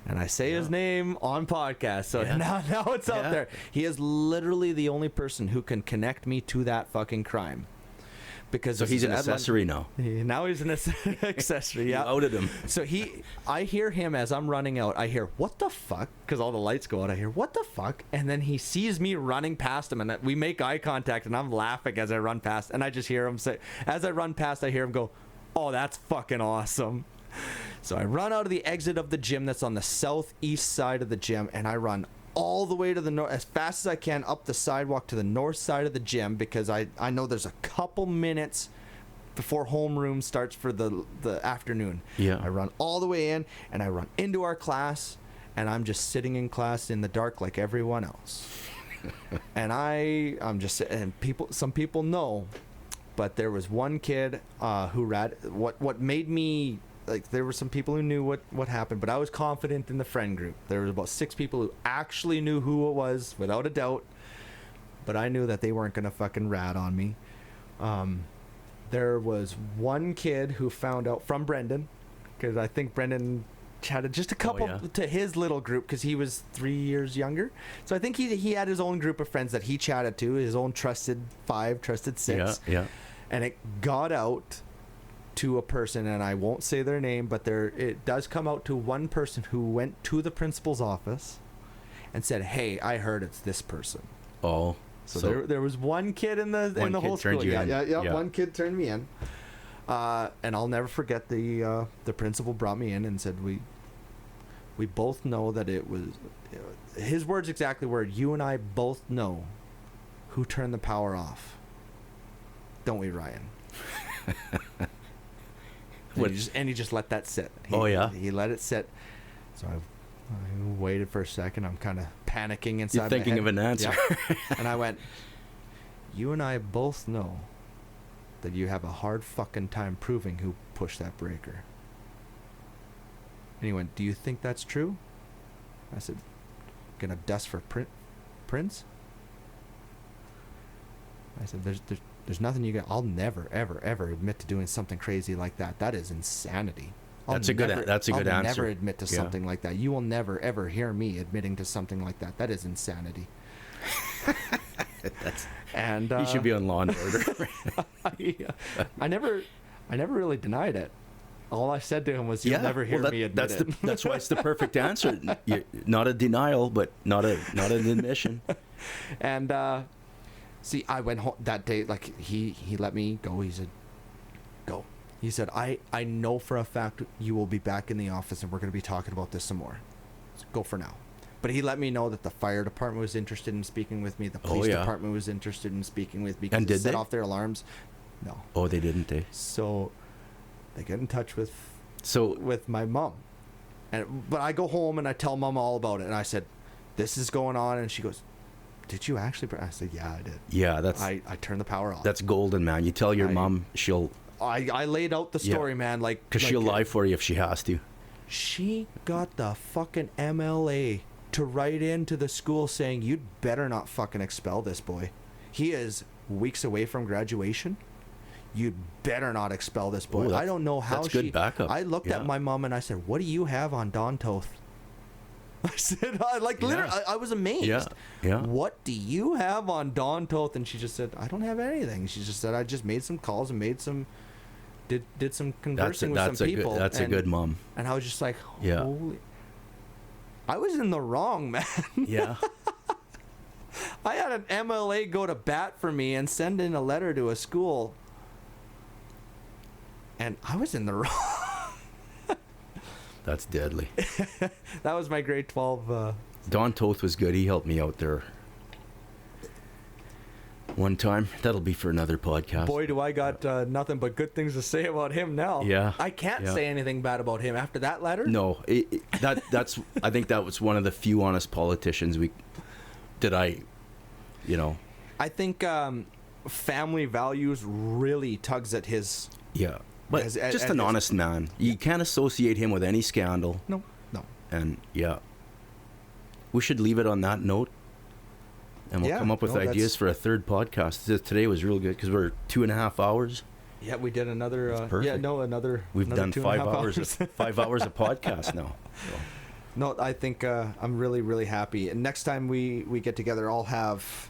And I say his name on podcast, so now it's out there. He is literally the only person who can connect me to that fucking crime. Because so he's an accessory now. Now he's an accessory. Yeah, You outed him. So I hear him as I'm running out. I hear, "What the fuck?" Because all the lights go out. I hear, "What the fuck?" And then he sees me running past him, and we make eye contact, and I'm laughing as I run past. And I just hear him say, as I run past, I hear him go, "Oh, that's fucking awesome." So I run out of the exit of the gym that's on the southeast side of the gym, and I run all the way to the north as fast as I can up the sidewalk to the north side of the gym, because I know there's a couple minutes before homeroom starts for the afternoon. Yeah. I run all the way in, and I run into our class, and I'm just sitting in class in the dark like everyone else. And I'm just, and some people know, but there was one kid who what made me, like, there were some people who knew what happened, but I was confident in the friend group. There was about 6 people who actually knew who it was, without a doubt, but I knew that they weren't going to fucking rat on me. There was one kid who found out from Brendan, because I think Brendan chatted just a couple to his little group, because he was 3 years younger. So I think he had his own group of friends that he chatted to, his own trusted 6. Yeah. And it got out to a person, and I won't say their name, but it does come out to one person who went to the principal's office and said, "Hey, I heard it's this person." Oh. So there was one kid in the whole school. Yeah. One kid turned me in. And I'll never forget the principal brought me in and said, we both know that it was, his words exactly were, "You and I both know who turned the power off. Don't we, Ryan?" And he just let that sit. He let it sit. So I waited for a second. I'm kind of panicking inside my head. You're thinking of an answer. Yeah. And I went, "You and I both know that you have a hard fucking time proving who pushed that breaker." And he went, "Do you think that's true?" I said, "Gonna dust for Prince?" I said, There's nothing you can. I'll never, ever, ever admit to doing something crazy like that. That is insanity. That's a good answer. I'll never admit to something like that. You will never, ever hear me admitting to something like that. That is insanity. And he should be on Law and Order. I never really denied it. All I said to him was, "You'll never hear me admit it." That's why it's the perfect answer. Not a denial, but not an admission. And See, I went home that day. Like he let me go. He said, "Go." He said, "I know for a fact you will be back in the office, and we're going to be talking about this some more. So go for now." But he let me know that the fire department was interested in speaking with me. The police department was interested in speaking with me. And did set they off their alarms? No. Oh, they didn't, eh? So they get in touch with my mom. But I go home and I tell mom all about it. And I said, "This is going on." And she goes, "Did you actually?" I said, "Yeah, I did." Yeah, that's... I turned the power off. That's golden, man. You tell your mom, she'll... I laid out the story, man. Because she'll lie for you if she has to. She got the fucking MLA to write into the school saying, "You'd better not fucking expel this boy. He is weeks away from graduation. You'd better not expel this boy." Ooh, I don't know how that's good backup. I looked at my mom and I said, "What do you have on Don Toth?" I said, literally, I was amazed. Yeah, yeah. "What do you have on Don Toth?" And she just said, "I don't have anything." She just said, "I just made some calls and did some conversing with some people." That's a good mom. And I was just like, holy... I was in the wrong, man. Yeah. I had an MLA go to bat for me and send in a letter to a school. And I was in the wrong. That's deadly. That was my grade 12. Don Toth was good. He helped me out there one time. That'll be for another podcast. Boy, do I got nothing but good things to say about him now. Yeah. I can't say anything bad about him after that letter. No, that's. I think that was one of the few honest politicians I think family values really tugs at his... Yeah, but just an honest man. You can't associate him with any scandal. No. And we should leave it on that note. And we'll come up with ideas for a third podcast. Today was real good because we're 2.5 hours. Yeah, we did another. We've done 5 hours. 5 hours of podcast now. So. No, I think I'm really, really happy. And next time we get together, I'll have.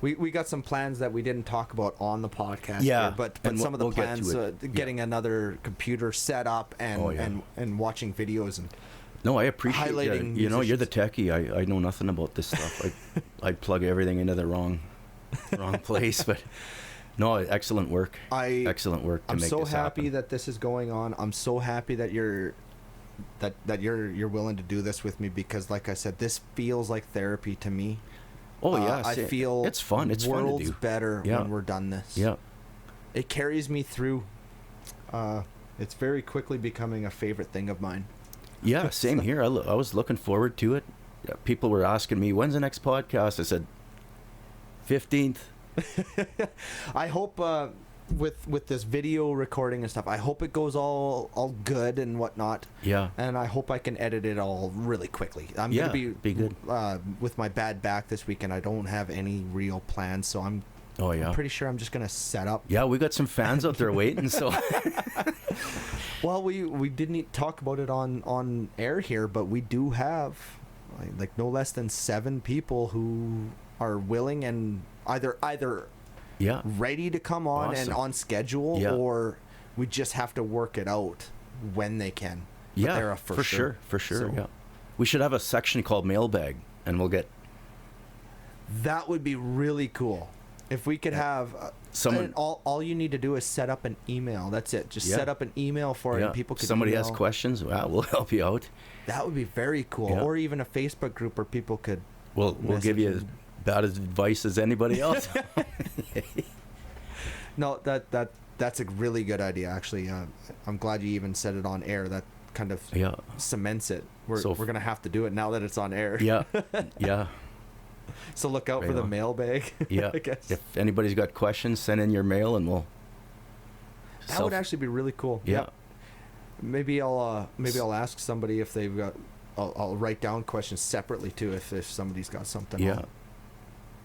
We got some plans that we didn't talk about on the podcast. Yeah, here, but some of the plans, getting another computer set up and watching videos and. No, I appreciate highlighting. You're the techie. I know nothing about this stuff. I plug everything into the wrong place. But no, excellent work. Excellent work. I'm so happy that this is going on. I'm so happy that you're willing to do this with me because, like I said, this feels like therapy to me. Oh yeah, I feel it's fun. It's fun to do. Better when we're done this. Yeah, it carries me through. It's very quickly becoming a favorite thing of mine. Yeah, same here. I was looking forward to it. People were asking me, "When's the next podcast?" I said, 15th. I hope with this video recording and stuff, I hope it goes all good and whatnot. Yeah. And I hope I can edit it all really quickly. I'm gonna be good. With my bad back this weekend, I don't have any real plans, so I'm pretty sure I'm just gonna set up. Yeah, we got some fans out there waiting. So. Well, we didn't talk about it on air here, but we do have like no less than 7 people who are willing and either ready to come on and on schedule, or we just have to work it out when they can. But they're for sure. So, yeah. We should have a section called mailbag, and we'll get. That would be really cool. If we could have someone, all you need to do is set up an email. That's it. Just set up an email for it, and people could. Somebody has questions. Well, we'll help you out. That would be very cool. Yeah. Or even a Facebook group where people could. We'll give you as bad advice as anybody else. No, that's a really good idea. Actually, I'm glad you even said it on air. That kind of cements it. We're gonna have to do it now that it's on air. Yeah. So look out for the mailbag. Yeah. I guess. If anybody's got questions, send in your mail and we'll. That would actually be really cool. Yeah. Maybe I'll ask somebody if they've got. I'll write down questions separately too if somebody's got something. Yeah.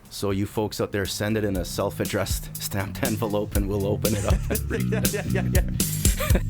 So you folks out there, send it in a self-addressed stamped envelope and we'll open it up and read it. Yeah.